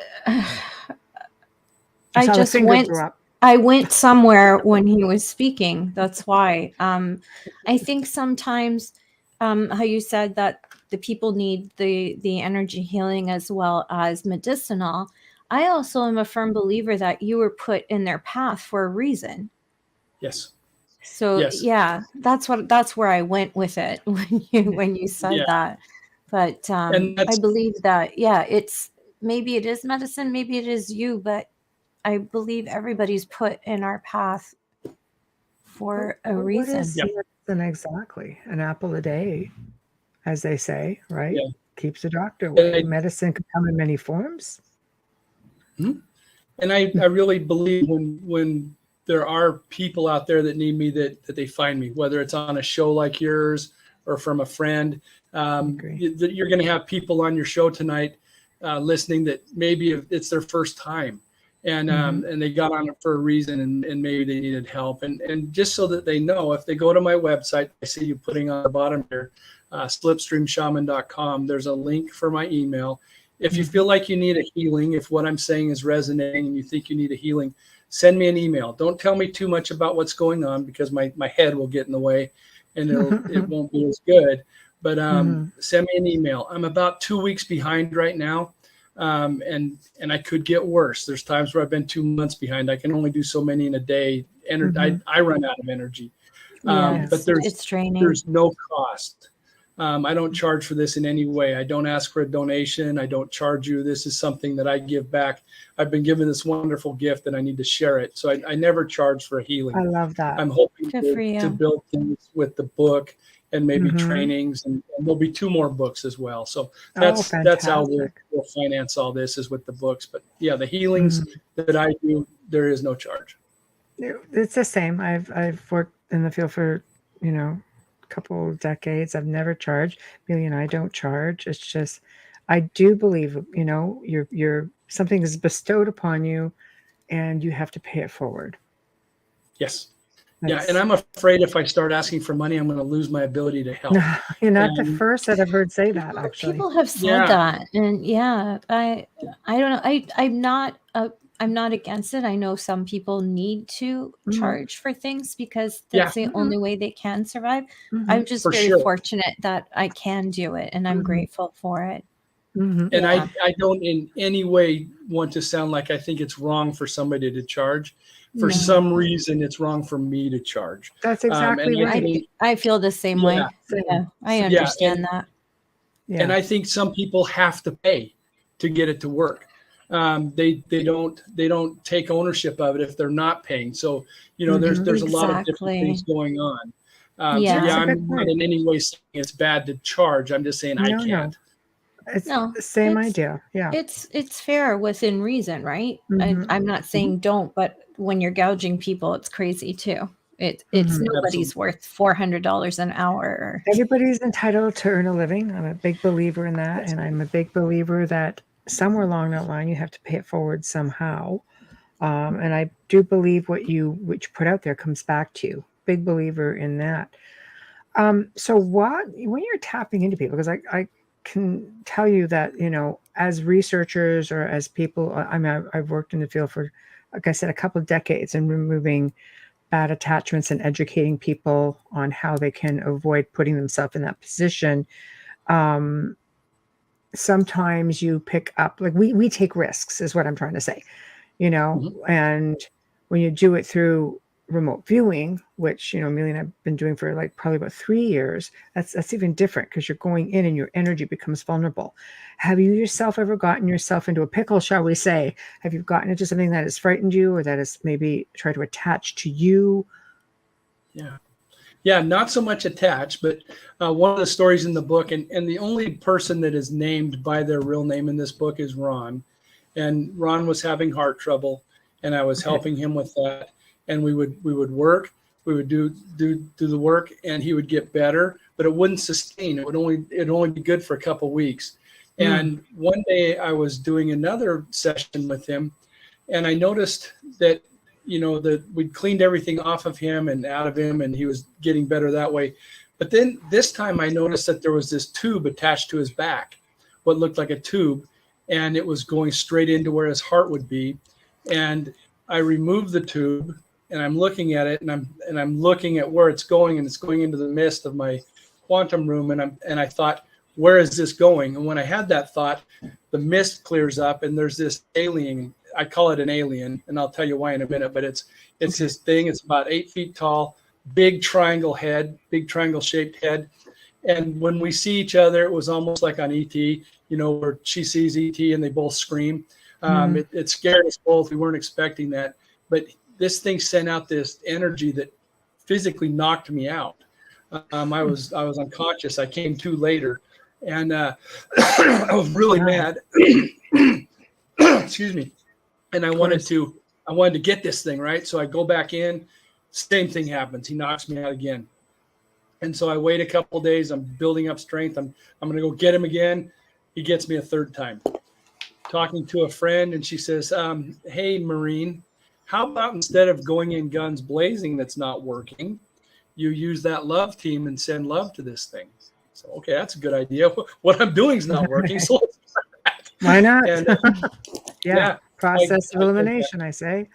[SPEAKER 1] saw the
[SPEAKER 4] just
[SPEAKER 1] finger
[SPEAKER 4] went.
[SPEAKER 1] go up.
[SPEAKER 4] I went somewhere when he was speaking. That's why. I think sometimes, how you said that the people need the energy healing as well as medicinal. I also am a firm believer that you were put in their path for a reason.
[SPEAKER 5] Yes.
[SPEAKER 4] So
[SPEAKER 5] Yes.
[SPEAKER 4] yeah, that's where I went with it when you said that. But
[SPEAKER 5] And
[SPEAKER 4] I believe that it's maybe it is medicine, maybe it is you, but I believe everybody's put in our path for a reason.
[SPEAKER 1] What is medicine exactly? An apple a day, as they say, right?
[SPEAKER 5] Yeah.
[SPEAKER 1] Keeps the doctor away.
[SPEAKER 5] And
[SPEAKER 1] Medicine can come in many forms.
[SPEAKER 5] And I really believe when there are people out there that need me that they find me, whether it's on a show like yours or from a friend. You're going to have people on your show tonight listening that maybe it's their first time and they got on it for a reason and maybe they needed help. And just so that they know, if they go to my website, I see you putting on the bottom here, slipstreamshaman.com, there's a link for my email. If you feel like you need a healing, if what I'm saying is resonating and you think you need a healing, send me an email. Don't tell me too much about what's going on because my head will get in the way and it won't be as good. But send me an email. I'm about 2 weeks behind right now. And I could get worse. There's times where I've been 2 months behind. I can only do so many in a day. I run out of energy. But
[SPEAKER 4] it's draining.
[SPEAKER 5] There's no cost. I don't charge for this in any way. I don't ask for a donation. I don't charge you. This is something that I give back. I've been given this wonderful gift and I need to share it. So I never charge for healing.
[SPEAKER 1] I love that.
[SPEAKER 5] I'm hoping
[SPEAKER 4] Good for you.
[SPEAKER 5] to build things with the book and maybe trainings, and there'll be 2 more books as well. So that's how we'll finance all this, is with the books. But yeah, the healings that I do, there is no charge.
[SPEAKER 1] It's the same. I've worked in the field for a couple of decades. I've never charged. Amelia and I don't charge. It's just I do believe you're something is bestowed upon you, and you have to pay it forward.
[SPEAKER 5] Yes. Yeah, and I'm afraid if I start asking for money, I'm going to lose my ability to help.
[SPEAKER 1] No, you're not the first that I've heard say that. Actually,
[SPEAKER 4] People have said that, and I don't know. I'm not against it. I know some people need to charge for things because that's the only way they can survive. I'm just very fortunate that I can do it, and I'm grateful for it.
[SPEAKER 5] And I don't in any way want to sound like I think it's wrong for somebody to charge. For some reason, it's wrong for me to charge.
[SPEAKER 1] That's exactly right.
[SPEAKER 4] I feel the same way. Yeah, I understand that.
[SPEAKER 1] Yeah.
[SPEAKER 5] And I think some people have to pay to get it to work. They don't take ownership of it if they're not paying. So there's a lot of different things going on. I'm not in any way saying it's bad to charge. I'm just saying I can't.
[SPEAKER 1] It's the same idea. Yeah.
[SPEAKER 4] It's fair within reason, right? I'm not saying don't, but when you're gouging people, it's crazy too. It's nobody's worth $400 an hour.
[SPEAKER 1] Everybody's entitled to earn a living. I'm a big believer in that. And I'm a big believer that somewhere along that line, you have to pay it forward somehow. And I do believe what you put out there comes back to you. Big believer in that. So when you're tapping into people, because I can tell you that, as researchers or as people, I've worked in the field for, like I said, a couple of decades and removing bad attachments and educating people on how they can avoid putting themselves in that position. sometimes you pick up, like we take risks is what I'm trying to say, and when you do it through remote viewing, which, Amelia and I've been doing for like probably about 3 years, that's even different because you're going in and your energy becomes vulnerable. Have you yourself ever gotten yourself into a pickle, shall we say? Have you gotten into something that has frightened you or that has maybe tried to attach to you?
[SPEAKER 5] Yeah, not so much attached, but one of the stories in the book, and the only person that is named by their real name in this book is Ron. And Ron was having heart trouble, and I was helping him with that. And we would work, we would do the work, and he would get better, but it wouldn't sustain. It'd only be good for a couple weeks. And one day I was doing another session with him, and I noticed that that we'd cleaned everything off of him and out of him, and he was getting better that way. But then this time I noticed that there was this tube attached to his back, what looked like a tube, and it was going straight into where his heart would be. And I removed the tube, and I'm looking at it, and I'm looking at where it's going, and it's going into the mist of my quantum room. And I thought, where is this going? And when I had that thought, the mist clears up, and there's this alien. I call it an alien, and I'll tell you why in a minute, but it's this thing. It's about 8 feet tall, big triangle shaped head. And when we see each other, it was almost like on ET, where she sees ET and they both scream. It scared us both. We weren't expecting that, but this thing sent out this energy that physically knocked me out. I was unconscious. I came to later, and I was really mad. Excuse me. And I wanted to get this thing, right? So I go back in, same thing happens. He knocks me out again. And so I wait a couple of days. I'm building up strength. I'm going to go get him again. He gets me a third time. Talking to a friend, and she says, hey, Marine, how about instead of going in guns blazing that's not working, you use that love team and send love to this thing? So, okay, that's a good idea. What I'm doing is not working. So let's try that.
[SPEAKER 1] Why not?
[SPEAKER 5] And,
[SPEAKER 1] yeah. Process of elimination, I say.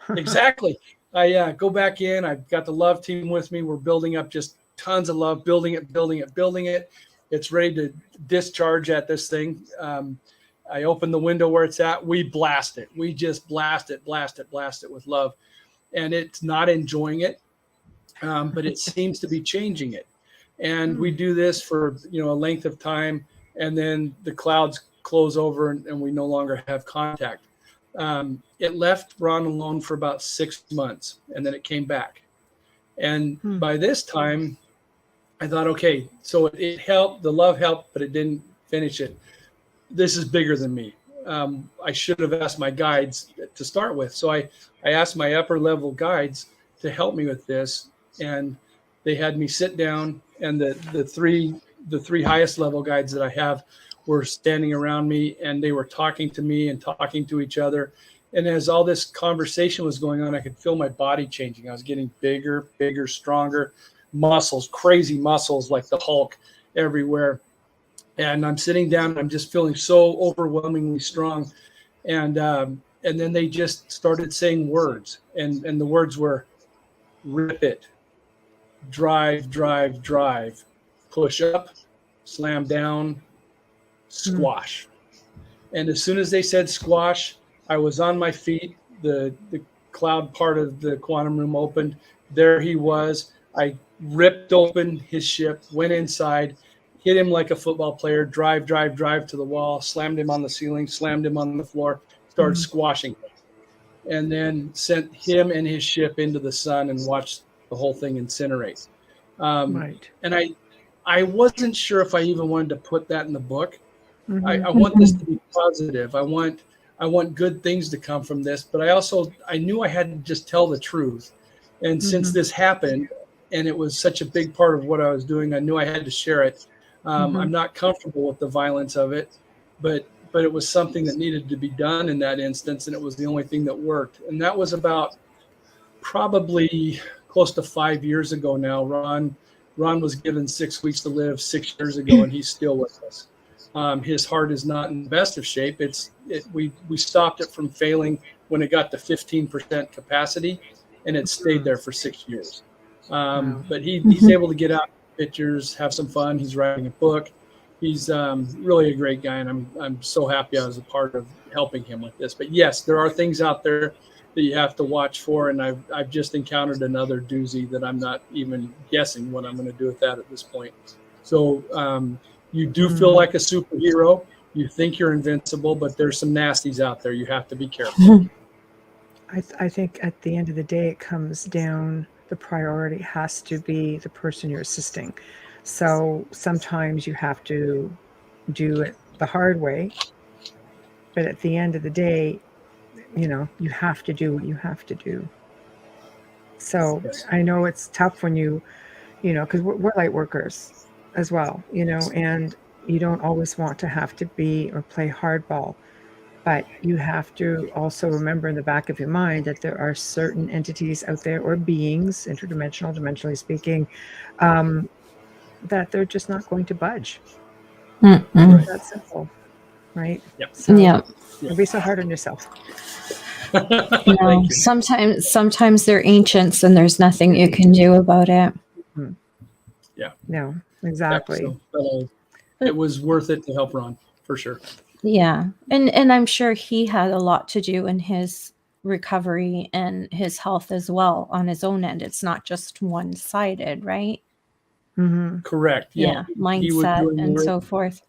[SPEAKER 5] Exactly. I go back in. I've got the love team with me. We're building up just tons of love, building it. It's ready to discharge at this thing. I open the window where it's at. We blast it. We just blast it with love. And it's not enjoying it, but it seems to be changing it. And we do this for, a length of time, and then the clouds close over and we no longer have contact. It left Ron alone for about 6 months, and then it came back. And by this time, I thought, okay, so it helped, the love helped, but it didn't finish it. This is bigger than me. I should have asked my guides to start with. So I asked my upper level guides to help me with this, and they had me sit down, and the three highest level guides that I have were standing around me, and they were talking to me and talking to each other. And as all this conversation was going on, I could feel my body changing. I was getting bigger, stronger, muscles, crazy muscles like the Hulk everywhere. And I'm sitting down and I'm just feeling so overwhelmingly strong. And then they just started saying words, and the words were rip it, drive, push up, slam down, squash. And as soon as they said squash, I was on my feet. The cloud part of the quantum room opened. There he was. I ripped open his ship, went inside, hit him like a football player, drive to the wall, slammed him on the ceiling, slammed him on the floor, started squashing him, and then sent him and his ship into the sun and watched the whole thing incinerate.
[SPEAKER 1] Right.
[SPEAKER 5] And I wasn't sure if I even wanted to put that in the book. I want this to be positive. I want good things to come from this, but I knew I had to just tell the truth. And since this happened, and it was such a big part of what I was doing, I knew I had to share it. I'm not comfortable with the violence of it, but it was something that needed to be done in that instance, and it was the only thing that worked. And that was about probably close to 5 years ago now. Ron was given 6 weeks to live 6 years ago, and he's still with us. His heart is not in the best of shape. We stopped it from failing when it got to 15% capacity, and it stayed there for 6 years. But he's able to get out pictures, have some fun. He's writing a book, he's really a great guy, and I'm so happy I was a part of helping him with this. But yes, there are things out there that you have to watch for, and I've just encountered another doozy that I'm not even guessing what I'm going to do with that at this point. So you do feel like a superhero. You think you're invincible, but there's some nasties out there. You have to be careful.
[SPEAKER 1] I think at the end of the day, it comes down, the priority has to be the person you're assisting. So sometimes you have to do it the hard way, but at the end of the day, you have to do what you have to do. So
[SPEAKER 5] Yes.
[SPEAKER 1] I know it's tough when because we're light workers as well, and you don't always want to have to be or play hardball. But you have to also remember in the back of your mind that there are certain entities out there, or beings, interdimensional, dimensionally speaking, that they're just not going to budge.
[SPEAKER 4] Mm-mm.
[SPEAKER 1] That's simple, right?
[SPEAKER 5] Yep.
[SPEAKER 1] So
[SPEAKER 4] Yeah.
[SPEAKER 1] don't be so hard on yourself.
[SPEAKER 4] No,
[SPEAKER 5] Thank you.
[SPEAKER 4] sometimes they're ancients and there's nothing you can do about it.
[SPEAKER 1] No, exactly.
[SPEAKER 5] So, it was worth it to help Ron, for sure.
[SPEAKER 4] Yeah. And I'm sure he had a lot to do in his recovery and his health as well on his own end. It's not just one-sided, right?
[SPEAKER 1] Mm-hmm.
[SPEAKER 5] Correct.
[SPEAKER 4] Yeah.
[SPEAKER 5] He was
[SPEAKER 4] Mindset
[SPEAKER 5] doing
[SPEAKER 4] and
[SPEAKER 5] more-
[SPEAKER 4] so forth.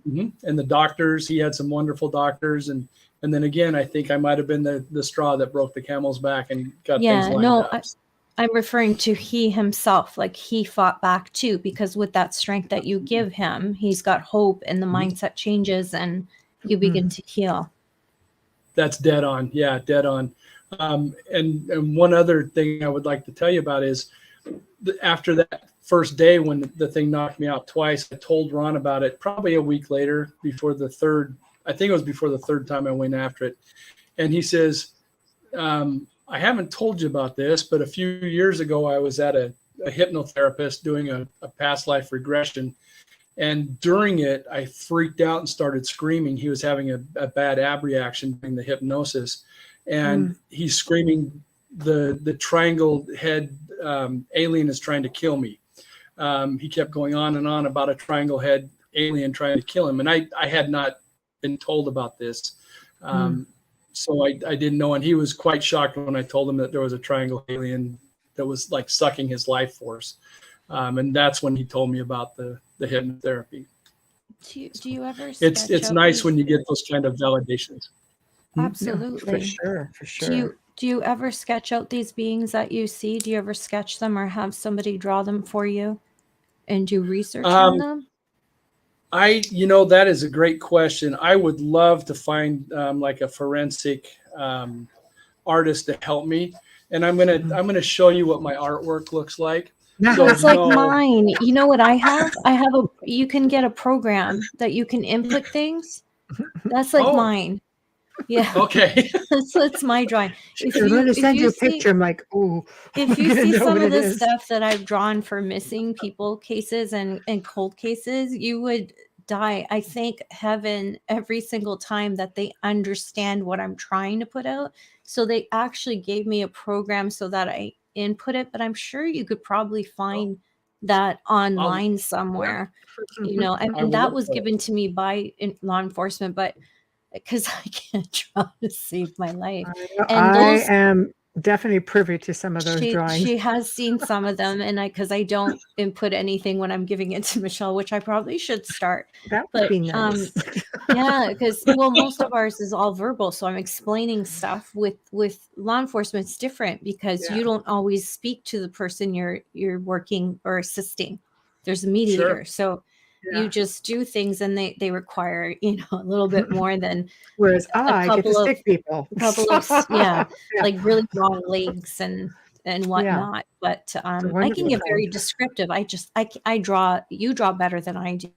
[SPEAKER 5] And the doctors, he had some wonderful doctors, and then again, I think I might have been the straw that broke the camel's back and got
[SPEAKER 4] Yeah,
[SPEAKER 5] things lined
[SPEAKER 4] no,
[SPEAKER 5] up.
[SPEAKER 4] I'm referring to he himself, like he fought back too, because with that strength that you give him, he's got hope and the mindset changes and you begin to heal.
[SPEAKER 5] That's dead on. Yeah, dead on. And one other thing I would like to tell you about is after that first day when the thing knocked me out twice, I told Ron about it probably a week later, before the third time I went after it. And he says, I haven't told you about this, but a few years ago, I was at a hypnotherapist doing a past life regression. And during it, I freaked out and started screaming. He was having a bad ab reaction during the hypnosis. And he's screaming, the triangle head alien is trying to kill me. He kept going on and on about a triangle head alien trying to kill him. And I had not been told about this. So I didn't know. And he was quite shocked when I told him that there was a triangle alien that was like sucking his life force. And that's when he told me about the hypnotherapy.
[SPEAKER 4] Do you ever?
[SPEAKER 5] It's nice when you get those kind of validations.
[SPEAKER 4] Absolutely.
[SPEAKER 1] For sure.
[SPEAKER 4] Do you ever sketch out these beings that you see? Do you ever sketch them or have somebody draw them for you and do research on them?
[SPEAKER 5] That is a great question. I would love to find like a forensic artist to help me. And I'm gonna show you what my artwork looks like. So,
[SPEAKER 4] it's like mine. You know what I have? You can get a program that you can input things. That's like mine. Yeah.
[SPEAKER 5] Okay.
[SPEAKER 4] That's my drawing.
[SPEAKER 1] If you send you a picture, I'm like, ooh.
[SPEAKER 4] If you see some of the stuff that I've drawn for missing people cases and cold cases, you would die. I thank heaven every single time that they understand what I'm trying to put out. So they actually gave me a program so that I input it, but I'm sure you could probably find that online somewhere, and that was given to me by law enforcement, but because I can't draw to save my life.
[SPEAKER 1] I am definitely privy to some of those drawings.
[SPEAKER 4] She has seen some of them, and because I don't input anything when I'm giving it to Michelle, which I probably should start.
[SPEAKER 1] That would be nice.
[SPEAKER 4] Yeah, because most of ours is all verbal, so I'm explaining stuff. With law enforcement, it's different because you don't always speak to the person you're working or assisting. There's a mediator, so you just do things, and they require a little bit more than.
[SPEAKER 1] Whereas I get to stick people.
[SPEAKER 4] A couple of like really long legs and whatnot. But I can get very descriptive. I draw. You draw better than I do.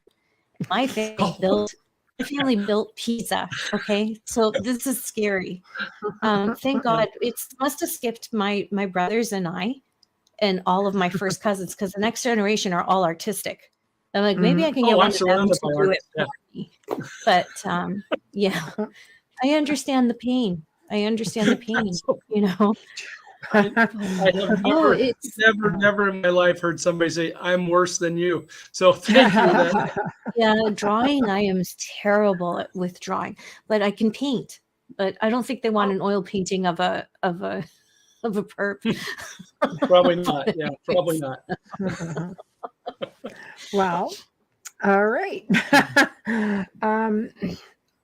[SPEAKER 4] My family built pizza. Okay, so this is scary. Thank God it must have skipped my brothers and I, and all of my first cousins, because the next generation are all artistic. I'm like, maybe I can get one of them to do it for me. But I understand the pain.
[SPEAKER 5] I have
[SPEAKER 4] Oh,
[SPEAKER 5] never,
[SPEAKER 4] it's
[SPEAKER 5] never in my life heard somebody say, I'm worse than you. So thank you.
[SPEAKER 4] yeah, drawing. I am terrible with drawing, but I can paint. But I don't think they want an oil painting of a perp.
[SPEAKER 5] Probably not. Yeah, probably not.
[SPEAKER 1] Well, all right.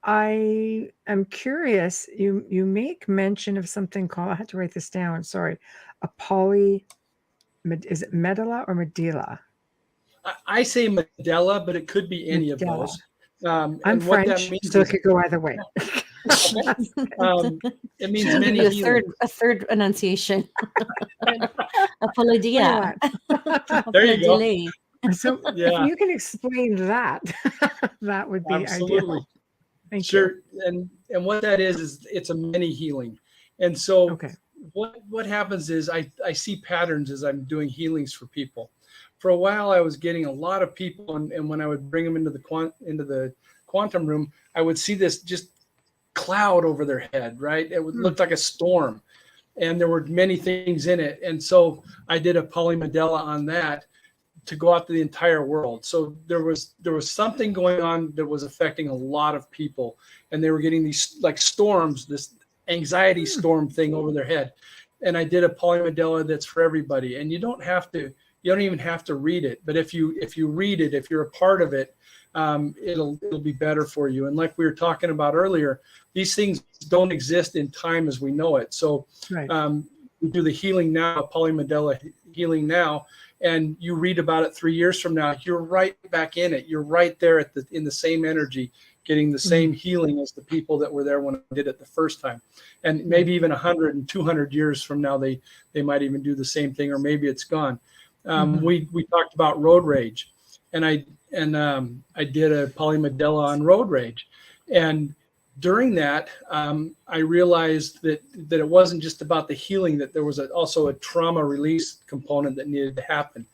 [SPEAKER 1] I am curious. You make mention of something called, I had to write this down. Sorry, a is it medulla or medulla?
[SPEAKER 5] I say Medela, but it could be any of
[SPEAKER 1] Medulla.
[SPEAKER 5] those.
[SPEAKER 1] I'm
[SPEAKER 5] And what that
[SPEAKER 1] French,
[SPEAKER 5] means
[SPEAKER 1] so it
[SPEAKER 5] is
[SPEAKER 1] could go either way.
[SPEAKER 5] it means
[SPEAKER 4] I'll give
[SPEAKER 5] many
[SPEAKER 4] you
[SPEAKER 5] healings.
[SPEAKER 4] a third enunciation.
[SPEAKER 1] You
[SPEAKER 4] Apologia.
[SPEAKER 1] know what?
[SPEAKER 5] There you go.
[SPEAKER 4] Apologia.
[SPEAKER 1] So
[SPEAKER 5] Yeah.
[SPEAKER 1] if you can explain that, that would be
[SPEAKER 5] Absolutely.
[SPEAKER 1] ideal. Thank
[SPEAKER 5] Sure. And what that is it's a many healing. And so
[SPEAKER 1] you. Okay.
[SPEAKER 5] what happens is I see patterns as I'm doing healings for people. For a while, I was getting a lot of people, and when I would bring them into the quantum room, I would see this just cloud over their head, right? It would look like a storm, and there were many things in it. And so I did a polymedella on that to go out to the entire world. So there was something going on that was affecting a lot of people, and they were getting these like storms, this anxiety storm thing over their head. And I did a polymedella that's for everybody, and you don't even have to read it, but if you read it, if you're a part of it, it'll be better for you. And like we were talking about earlier, these things don't exist in time as we know it. So
[SPEAKER 1] Right.
[SPEAKER 5] we do the healing now, polymedella healing now, and you read about it 3 years from now, you're right back in it. You're right there in the same energy, getting the same healing as the people that were there when I did it the first time. And maybe even 100 and 200 years from now, they might even do the same thing, or maybe it's gone. We talked about road rage, and I did a polymedella on road rage. And during that, I realized that it wasn't just about the healing, that there was also a trauma release component that needed to happen.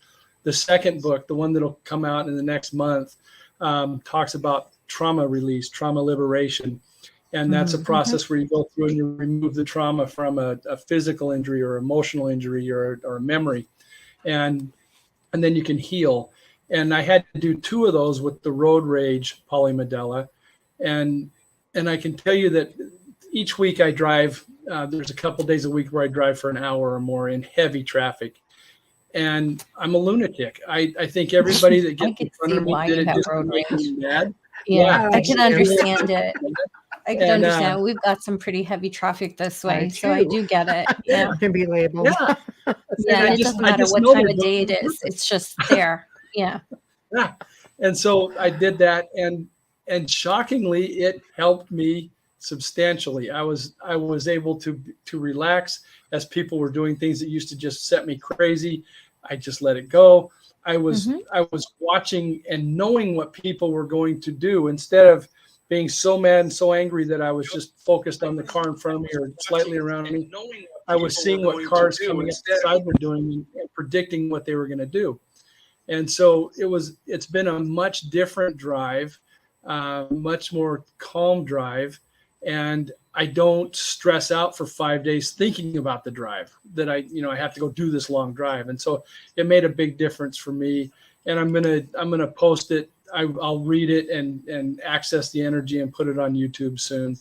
[SPEAKER 5] The second book, the one that'll come out in the next month, talks about trauma release, trauma liberation. And that's a process where you go through and you remove the trauma from a physical injury or emotional injury or a memory. And then you can heal. And I had to do 2 of those with the road rage polymedella. And I can tell you that each week I drive, there's a couple days a week where I drive for an hour or more in heavy traffic. And I'm a lunatic. I think everybody that gets in front of me did it just to make me mad.
[SPEAKER 4] Yeah, I can
[SPEAKER 1] Yeah.
[SPEAKER 4] understand it. I can
[SPEAKER 5] And,
[SPEAKER 4] understand. We've got some pretty heavy traffic this way,
[SPEAKER 1] I
[SPEAKER 4] so I
[SPEAKER 1] too.
[SPEAKER 4] do get it. Yeah,
[SPEAKER 1] It can be labeled.
[SPEAKER 5] Yeah.
[SPEAKER 4] yeah.
[SPEAKER 5] I
[SPEAKER 4] It
[SPEAKER 5] just-
[SPEAKER 4] doesn't
[SPEAKER 5] I
[SPEAKER 4] matter
[SPEAKER 5] just
[SPEAKER 4] what
[SPEAKER 5] know
[SPEAKER 4] time
[SPEAKER 5] they're
[SPEAKER 4] of day it
[SPEAKER 5] doing
[SPEAKER 4] is. It's just there. Yeah.
[SPEAKER 5] Yeah. And so I did that, and shockingly, it helped me substantially. I was able to relax as people were doing things that used to just set me crazy. I just let it go. I was watching and knowing what people were going to do, instead of being so mad and so angry that I was just focused on the car in front of me or slightly around me. I was seeing what cars coming up the side were doing and predicting what they were going to do. And so it's been a much different drive, much more calm drive. And I don't stress out for 5 days thinking about the drive, that I have to go do this long drive. And so it made a big difference for me. And I'm going to post it. I'll read it and access the energy and put it on YouTube soon.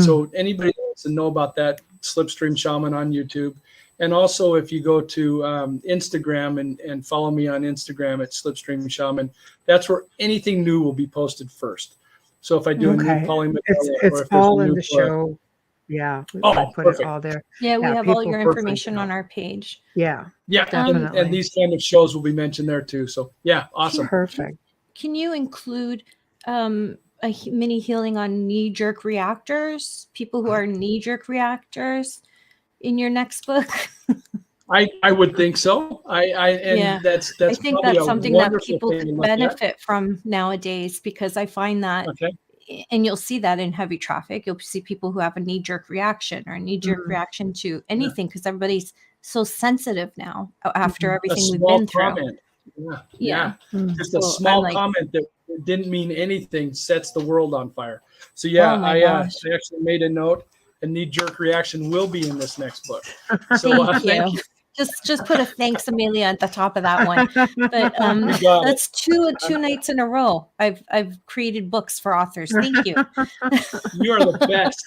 [SPEAKER 5] So anybody that wants to know about that, Slipstream Shaman on YouTube. And also, if you go to Instagram and follow me on Instagram at Slipstream Shaman, that's where anything new will be posted first. So if I do a new polymedalla,
[SPEAKER 1] It's all in the show. Yeah, I put
[SPEAKER 5] perfect.
[SPEAKER 1] it all there.
[SPEAKER 4] Yeah, we have all
[SPEAKER 1] people
[SPEAKER 4] your information on our page.
[SPEAKER 1] Yeah,
[SPEAKER 5] Yeah,
[SPEAKER 1] definitely.
[SPEAKER 5] and these kind of shows will be mentioned there too. So yeah, awesome.
[SPEAKER 1] Perfect.
[SPEAKER 4] Can you include mini healing on knee-jerk reactors? People who are knee-jerk reactors in your next book?
[SPEAKER 5] I would think so. That's
[SPEAKER 4] I think
[SPEAKER 5] probably
[SPEAKER 4] that's
[SPEAKER 5] a
[SPEAKER 4] something that
[SPEAKER 5] wonderful
[SPEAKER 4] people
[SPEAKER 5] thing to
[SPEAKER 4] could
[SPEAKER 5] look at.
[SPEAKER 4] benefit from nowadays, because I find that,
[SPEAKER 5] Okay.
[SPEAKER 4] and you'll see that in heavy traffic, you'll see people who have a knee-jerk reaction or a knee-jerk reaction to anything, because everybody's so sensitive now after everything we've been through.
[SPEAKER 5] Comment.
[SPEAKER 4] Yeah.
[SPEAKER 5] Just a
[SPEAKER 4] So
[SPEAKER 5] small
[SPEAKER 4] I'm like,
[SPEAKER 5] comment that didn't mean anything sets the world on fire. So
[SPEAKER 4] Oh my
[SPEAKER 5] I
[SPEAKER 4] gosh.
[SPEAKER 5] actually made a note. a knee-jerk reaction will be in this next book. So
[SPEAKER 4] Thank you. Just put a thanks, Amelia, at the top of that one. But
[SPEAKER 5] You got
[SPEAKER 4] that's two nights in a row. I've created books for authors. Thank you.
[SPEAKER 5] You are the best.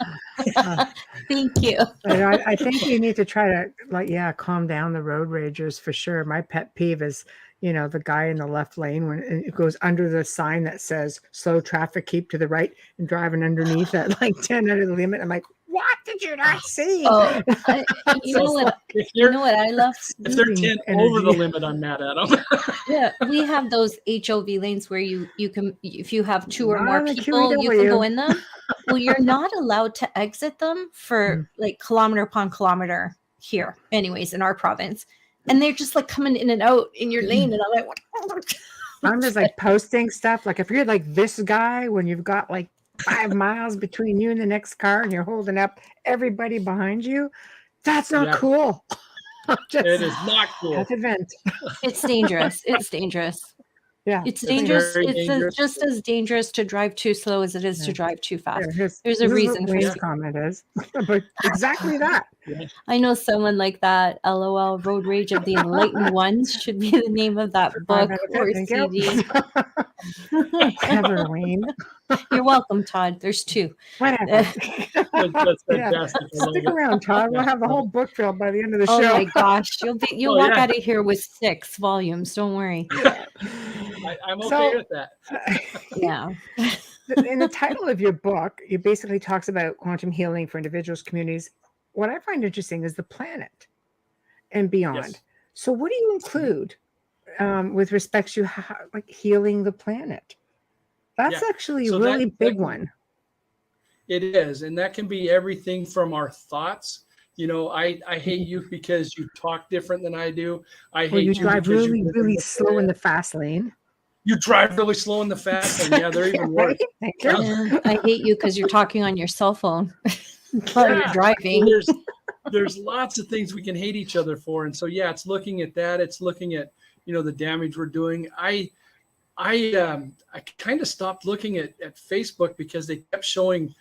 [SPEAKER 4] Thank you.
[SPEAKER 1] I think you need to try to calm down the road ragers for sure. My pet peeve is, the guy in the left lane when it goes under the sign that says slow traffic, keep to the right, and driving underneath at like 10 under the limit. I'm like, what did you not see?
[SPEAKER 4] Oh, you know what? You know what I love?
[SPEAKER 5] If they're 10 over the limit, I'm mad at them.
[SPEAKER 4] Yeah, we have those HOV lanes where you can, if you have two or
[SPEAKER 1] Not
[SPEAKER 4] more
[SPEAKER 1] on the
[SPEAKER 4] people, you can go
[SPEAKER 1] QEW.
[SPEAKER 4] in them. Well, you're not allowed to exit them for like kilometer upon kilometer here, anyways, in our province. And they're just like coming in and out in your lane, and I'm like, what?
[SPEAKER 1] I'm just like posting stuff. Like if you're like this guy, when you've got like 5 miles between you and the next car, and you're holding up everybody behind you, that's not cool.
[SPEAKER 5] It is not cool.
[SPEAKER 1] That's a vent.
[SPEAKER 4] It's dangerous. It's dangerous.
[SPEAKER 1] Yeah,
[SPEAKER 4] It's dangerous.
[SPEAKER 5] very
[SPEAKER 4] It's
[SPEAKER 5] dangerous.
[SPEAKER 4] just as dangerous to drive too slow as it is to drive too fast. There's a
[SPEAKER 1] this is
[SPEAKER 4] reason
[SPEAKER 1] what
[SPEAKER 4] for
[SPEAKER 1] Wayne's
[SPEAKER 4] it.
[SPEAKER 1] comment is, but exactly that.
[SPEAKER 4] I know someone like that. LOL, Road Rage of the Enlightened Ones should be the name of that book or
[SPEAKER 1] Thank you.
[SPEAKER 4] CD.
[SPEAKER 1] Whatever, Wayne.
[SPEAKER 4] You're welcome, Todd. There's 2.
[SPEAKER 1] Whatever.
[SPEAKER 5] That's fantastic. I love
[SPEAKER 1] Stick
[SPEAKER 5] it.
[SPEAKER 1] around, Todd. We'll have the whole book filled by the end of the
[SPEAKER 4] Oh
[SPEAKER 1] show.
[SPEAKER 4] my gosh, you'll
[SPEAKER 5] Oh,
[SPEAKER 4] walk
[SPEAKER 5] yeah.
[SPEAKER 4] out of here with 6 volumes. Don't worry.
[SPEAKER 5] I'm okay
[SPEAKER 1] So-
[SPEAKER 5] with that.
[SPEAKER 4] Yeah.
[SPEAKER 1] In the title of your book, it basically talks about quantum healing for individuals, communities. What I find interesting is the planet and beyond.
[SPEAKER 5] Yes.
[SPEAKER 1] So, what do you include with respect to like healing the planet? That's
[SPEAKER 5] Yeah.
[SPEAKER 1] actually
[SPEAKER 5] So
[SPEAKER 1] a really
[SPEAKER 5] that
[SPEAKER 1] big
[SPEAKER 5] can-
[SPEAKER 1] one.
[SPEAKER 5] It is, and that can be everything from our thoughts. I hate you because you talk different than I do. I hate
[SPEAKER 1] Or you
[SPEAKER 5] you
[SPEAKER 1] drive
[SPEAKER 5] because
[SPEAKER 1] really,
[SPEAKER 5] you live
[SPEAKER 1] really
[SPEAKER 5] the
[SPEAKER 1] slow in
[SPEAKER 5] area.
[SPEAKER 1] the fast lane.
[SPEAKER 5] You drive really slow in the fast lane. Yeah, they're even worse.
[SPEAKER 1] Right? Thank you.
[SPEAKER 4] Yeah, I hate you because you're talking on your cell phone while you're
[SPEAKER 5] Yeah.
[SPEAKER 4] driving.
[SPEAKER 5] There's lots of things we can hate each other for, and so it's looking at that. It's looking at the damage we're doing. I kind of stopped looking at Facebook because they kept showing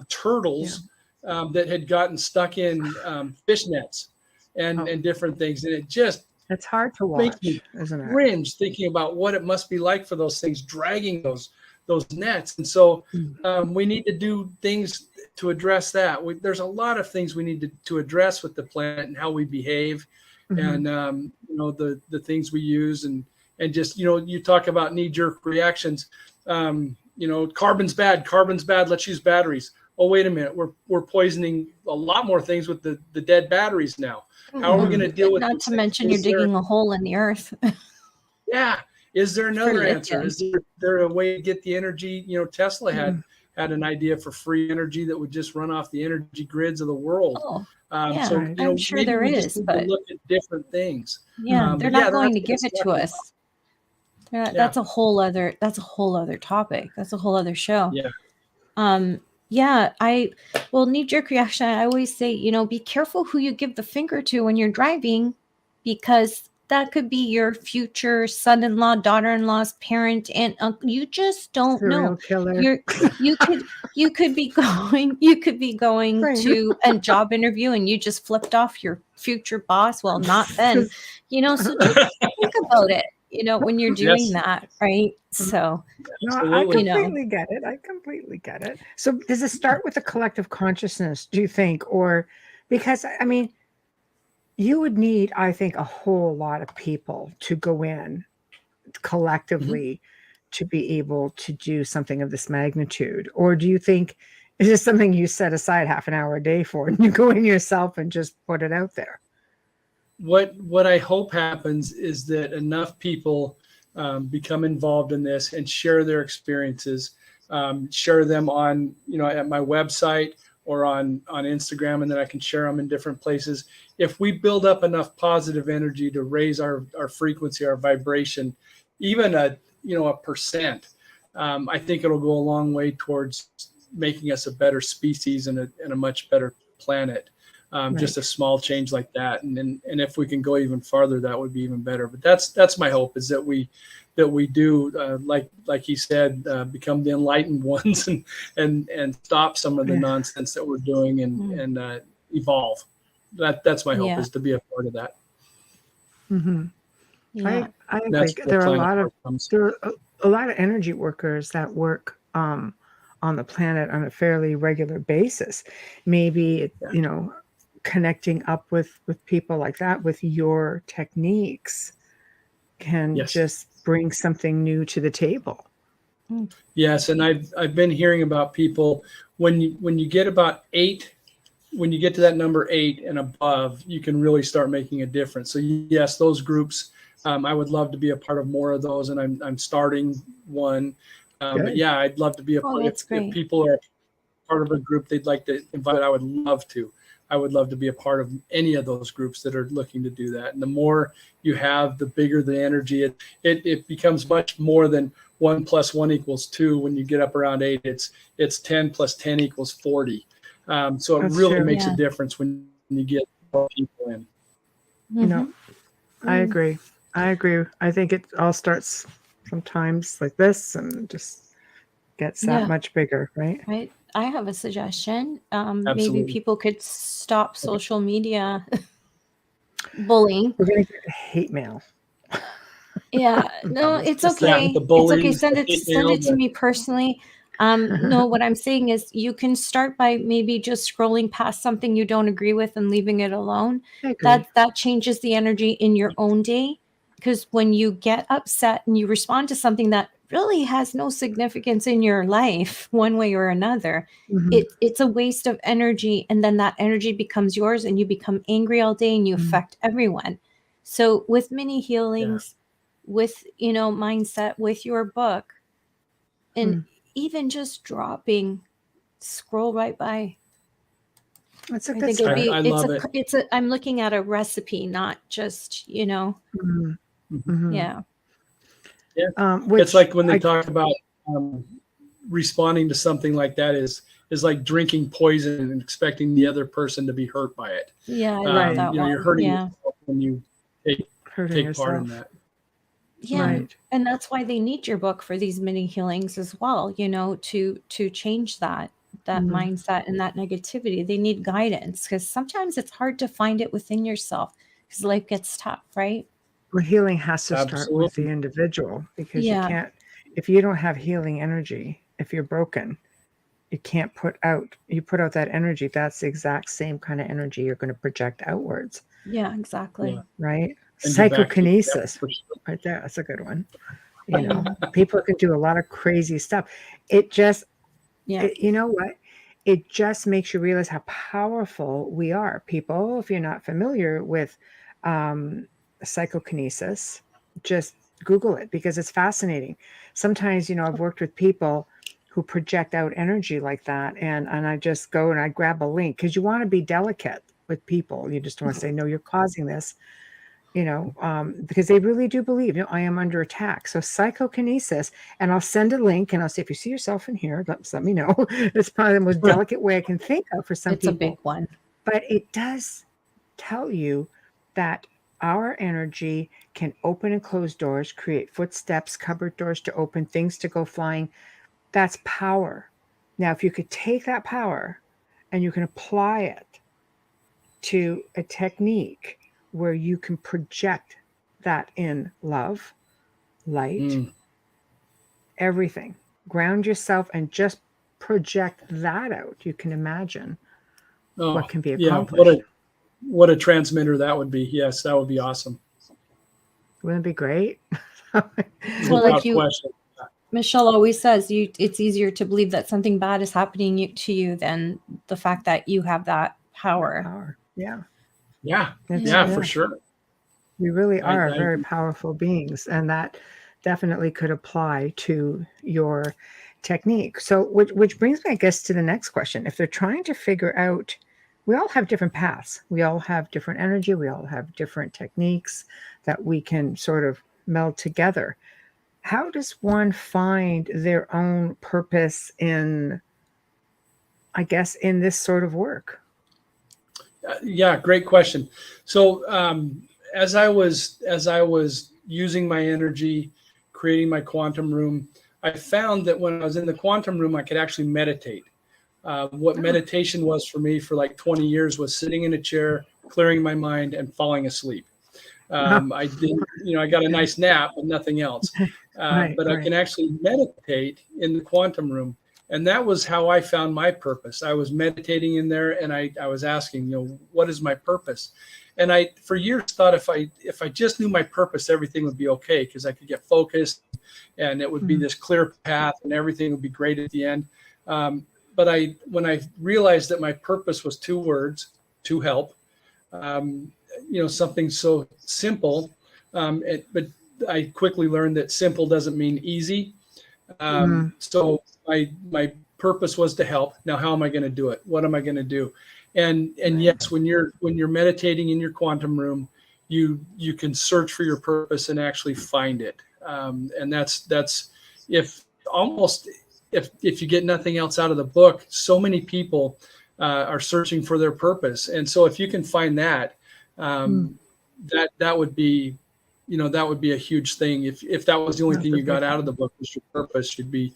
[SPEAKER 5] turtles that had gotten stuck in fish nets and different things, and it just
[SPEAKER 1] It's hard to
[SPEAKER 5] makes
[SPEAKER 1] watch,
[SPEAKER 5] me
[SPEAKER 1] isn't it?
[SPEAKER 5] cringe thinking about what it must be like for those things dragging those nets. And so we need to do things to address that. There's a lot of things we need to address with the planet and how we behave, and the things we use, and just you talk about knee-jerk reactions. Carbon's bad. Let's use batteries. Oh, wait a minute. We're poisoning a lot more things with the dead batteries now. How are we going to deal with
[SPEAKER 4] Not
[SPEAKER 5] these
[SPEAKER 4] to
[SPEAKER 5] things?
[SPEAKER 4] mention you're digging a hole in the earth.
[SPEAKER 5] Yeah. Is there another answer?
[SPEAKER 4] lithium.
[SPEAKER 5] Is there a way to get the energy? Tesla had an idea for free energy that would just run off the energy grids of the world.
[SPEAKER 4] Oh,
[SPEAKER 5] So
[SPEAKER 4] I'm sure
[SPEAKER 5] maybe
[SPEAKER 4] there
[SPEAKER 5] we
[SPEAKER 4] is,
[SPEAKER 5] just need
[SPEAKER 4] but
[SPEAKER 5] to look at different things.
[SPEAKER 4] yeah, they're not going to give
[SPEAKER 5] that's
[SPEAKER 4] it to us. That's a whole other topic. That's a whole other show.
[SPEAKER 5] Yeah.
[SPEAKER 4] Knee-jerk reaction, I always say, be careful who you give the finger to when you're driving, because that could be your future son-in-law, daughter-in-law's parent, and uncle. You just don't
[SPEAKER 1] Serial
[SPEAKER 4] know.
[SPEAKER 1] killer.
[SPEAKER 4] You could be going
[SPEAKER 1] Right.
[SPEAKER 4] to a job interview and you just flipped off your future boss. Well, not then, so just think about it, when you're doing
[SPEAKER 5] Yes.
[SPEAKER 4] that, right? So
[SPEAKER 1] No, I
[SPEAKER 5] Absolutely.
[SPEAKER 1] completely get it. I completely get it. So does it start with the collective consciousness, do you think? Or because, you would need, I think, a whole lot of people to go in collectively to be able to do something of this magnitude. Or do you think, is this something you set aside half an hour a day for and you go in yourself and just put it out there?
[SPEAKER 5] What I hope happens is that enough people become involved in this and share their experiences, share them on, at my website or on Instagram, and then I can share them in different places. If we build up enough positive energy to raise our frequency, our vibration, even a percent, I think it'll go a long way towards making us a better species and a much better planet. Just a small change like that, and if we can go even farther, that would be even better. But that's my hope, is that we do like he said, become the enlightened ones and stop some of the nonsense that we're doing and evolve. That's my hope,
[SPEAKER 4] Yeah.
[SPEAKER 5] is to be a part of that.
[SPEAKER 1] Mm-hmm.
[SPEAKER 4] Yeah.
[SPEAKER 1] I agree.
[SPEAKER 5] That's where
[SPEAKER 1] There are a lot of energy workers that work on the planet on a fairly regular basis. Maybe connecting up with people like that with your techniques can just bring something new to the table.
[SPEAKER 5] Yes, and I've been hearing about people when you get about 8, when you get to that number 8 and above, you can really start making a difference. So yes, those groups, I would love to be a part of more of those, and I'm starting one. But yeah, I'd love to be a part. If people are part of a group they'd like to invite, I would love to. I would love to be a part of any of those groups that are looking to do that. And the more you have, the bigger the energy. It becomes much more than 1 + 1 = 2. When you get up around 8, it's 10 + 10 = 40. So it really makes a difference when you get more people in.
[SPEAKER 1] I agree. I think it all starts sometimes like this and just gets that much bigger, right?
[SPEAKER 4] Right. I have a suggestion. Maybe
[SPEAKER 5] Absolutely.
[SPEAKER 4] people could stop social media bullying.
[SPEAKER 1] We're going to get hate mail.
[SPEAKER 4] Yeah, no, it's
[SPEAKER 5] Just
[SPEAKER 4] okay.
[SPEAKER 5] the
[SPEAKER 4] It's
[SPEAKER 5] bullying,
[SPEAKER 4] okay. Send
[SPEAKER 5] the
[SPEAKER 4] it
[SPEAKER 5] hate mail,
[SPEAKER 4] to me personally. No, what I'm saying is you can start by maybe just scrolling past something you don't agree with and leaving it alone. That changes the energy in your own day, because when you get upset and you respond to something that really has no significance in your life one way or another, it's a waste of energy, and then that energy becomes yours and you become angry all day and you affect everyone. So with mini healings, with mindset, with your book, and even just dropping, scroll right by.
[SPEAKER 1] That's a
[SPEAKER 4] I
[SPEAKER 1] good
[SPEAKER 4] think
[SPEAKER 1] start.
[SPEAKER 5] I love it.
[SPEAKER 4] I'm looking at a recipe, not just yeah.
[SPEAKER 5] It's like when they talk about responding to something like that is like drinking poison and expecting the other person to be hurt by it.
[SPEAKER 4] Yeah, I love that one.
[SPEAKER 5] You're hurting yourself when you take part in that.
[SPEAKER 4] Yeah, and that's why they need your book for these mini healings as well. To change that mindset and that negativity. They need guidance, because sometimes it's hard to find it within yourself because life gets tough, right?
[SPEAKER 1] Well, healing has to start with the individual, because you can't, if you don't have healing energy, if you're broken, you can't put out that energy. That's the exact same kind of energy you're going to project outwards.
[SPEAKER 4] Yeah, exactly.
[SPEAKER 1] Right. Psychokinesis right there. That's a good one. People can do a lot of crazy stuff. It just, you know what? It just makes you realize how powerful we are. People, if you're not familiar with psychokinesis, just Google it, because it's fascinating. Sometimes, I've worked with people who project out energy like that, and I just go and I grab a link, because you want to be delicate with people. You just want to say, no, you're causing this, because they really do believe, I am under attack. So psychokinesis, and I'll send a link and I'll say, if you see yourself in here, let me know. It's probably the most delicate way I can think of for some people.
[SPEAKER 4] It's a big one.
[SPEAKER 1] But it does tell you that our energy can open and close doors, create footsteps, cupboard doors to open, things to go flying. That's power. Now, if you could take that power and you can apply it to a technique where you can project that in love, light, everything, ground yourself and just project that out, you can imagine what can be accomplished.
[SPEAKER 5] What a transmitter that would be. Yes, that would be awesome.
[SPEAKER 1] Wouldn't it be great?
[SPEAKER 4] Well, like Michelle always says, it's easier to believe that something bad is happening to you than the fact that you have that power.
[SPEAKER 1] Yeah,
[SPEAKER 5] for sure.
[SPEAKER 1] We really are very powerful beings, and that definitely could apply to your technique. So, which brings me, I guess, to the next question. If they're trying to figure out, we all have different paths. We all have different energy. We all have different techniques that we can sort of meld together. How does one find their own purpose in, I guess, in this sort of work?
[SPEAKER 5] Yeah, great question. So as I was using my energy, creating my quantum room, I found that when I was in the quantum room, I could actually meditate. What meditation was for me for like 20 years was sitting in a chair, clearing my mind, and falling asleep. I didn't, I got a nice nap, but nothing else.
[SPEAKER 1] Right,
[SPEAKER 5] But I
[SPEAKER 1] right.
[SPEAKER 5] can actually meditate in the quantum room. And that was how I found my purpose. I was meditating in there, and I was asking, what is my purpose? And I, for years, thought if I just knew my purpose, everything would be okay, because I could get focused, and it would be this clear path, and everything would be great at the end. But when I realized that my purpose was two words: to help. Something so simple, but I quickly learned that simple doesn't mean easy. So my purpose was to help. Now, how am I going to do it? What am I going to do? And yes, when you're meditating in your quantum room, you can search for your purpose and actually find it. And that's if you get nothing else out of the book, so many people are searching for their purpose. And so if you can find that, that would be, that would be a huge thing. If that was the only thing you got out of the book was your purpose, you'd be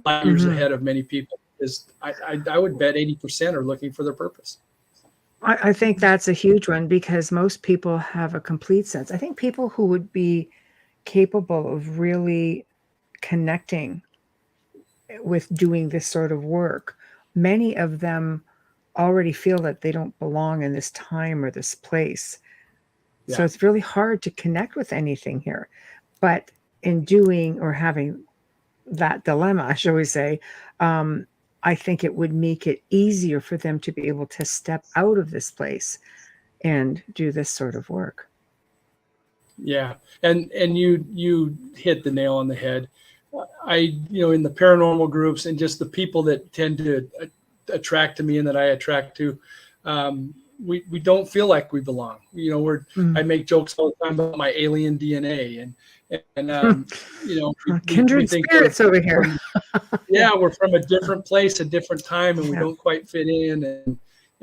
[SPEAKER 5] 5 years ahead of many people. Because I would bet 80% are looking for their purpose.
[SPEAKER 1] I think that's a huge one, because most people have a complete sense. I think people who would be capable of really connecting with doing this sort of work, many of them already feel that they don't belong in this time or this place.
[SPEAKER 5] Yeah.
[SPEAKER 1] So it's really hard to connect with anything here. But in doing or having that dilemma, shall we say, I think it would make it easier for them to be able to step out of this place and do this sort of work.
[SPEAKER 5] Yeah, and you hit the nail on the head. In the paranormal groups and just the people that tend to attract to me and that I attract to, we don't feel like we belong. I make jokes all the time about my alien DNA and
[SPEAKER 1] kindred
[SPEAKER 5] we think
[SPEAKER 1] spirits over here.
[SPEAKER 5] We're from a different place, a different time, and we don't quite fit in.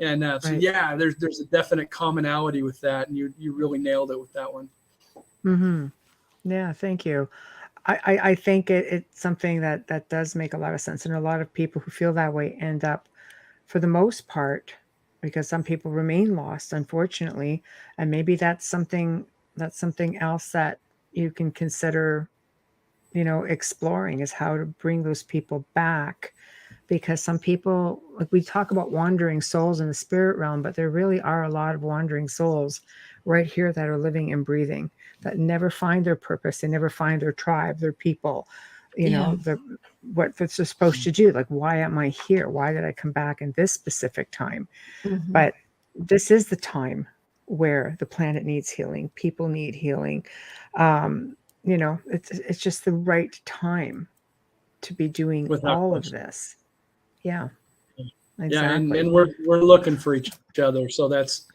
[SPEAKER 5] So
[SPEAKER 1] Right.
[SPEAKER 5] there's a definite commonality with that, and you really nailed it with that one.
[SPEAKER 1] Yeah, thank you. I think it's something that does make a lot of sense. And a lot of people who feel that way end up, for the most part, because some people remain lost, unfortunately. And maybe that's something else that you can consider, exploring, is how to bring those people back. Because some people, like, we talk about wandering souls in the spirit realm, but there really are a lot of wandering souls right here that are living and breathing, that never find their purpose. They never find their tribe, their people, what they're supposed to do. Like, why am I here? Why did I come back in this specific time? But this is the time where the planet needs healing. People need healing. It's just the right time to be doing all of this. Yeah, exactly.
[SPEAKER 5] and we're looking for each other, so that's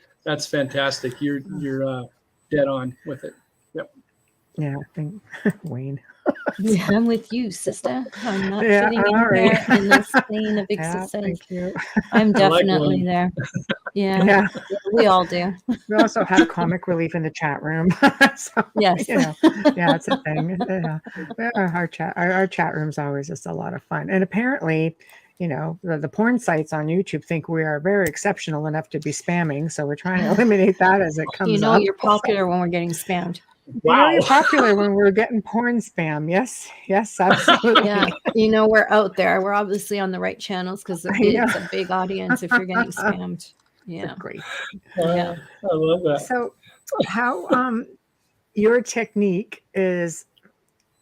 [SPEAKER 5] fantastic. You're dead on with it. Yep.
[SPEAKER 1] Yeah, I think Wayne.
[SPEAKER 4] Yeah, I'm with you, sister. I'm not
[SPEAKER 1] Yeah,
[SPEAKER 4] fitting in
[SPEAKER 1] all right.
[SPEAKER 4] here in this plane of
[SPEAKER 1] Yeah,
[SPEAKER 4] existence.
[SPEAKER 1] thank you.
[SPEAKER 4] I'm
[SPEAKER 5] I like
[SPEAKER 4] definitely
[SPEAKER 5] Wayne.
[SPEAKER 4] there. Yeah,
[SPEAKER 1] Yeah,
[SPEAKER 4] we all do.
[SPEAKER 1] we also have comic relief in the chat room. So,
[SPEAKER 4] Yes.
[SPEAKER 1] yeah, it's a thing. Yeah. Our chat room's always just a lot of fun. And apparently, the porn sites on YouTube think we are very exceptional enough to be spamming. So we're trying to eliminate that as it comes up.
[SPEAKER 4] You're popular when we're getting spammed.
[SPEAKER 5] Wow.
[SPEAKER 1] You're popular when we're getting porn spam. Yes, absolutely.
[SPEAKER 4] Yeah, we're out there. We're obviously on the right channels because it's a big audience if you're getting spammed. Yeah.
[SPEAKER 1] Great.
[SPEAKER 4] Yeah.
[SPEAKER 5] I love that.
[SPEAKER 1] So how your technique is,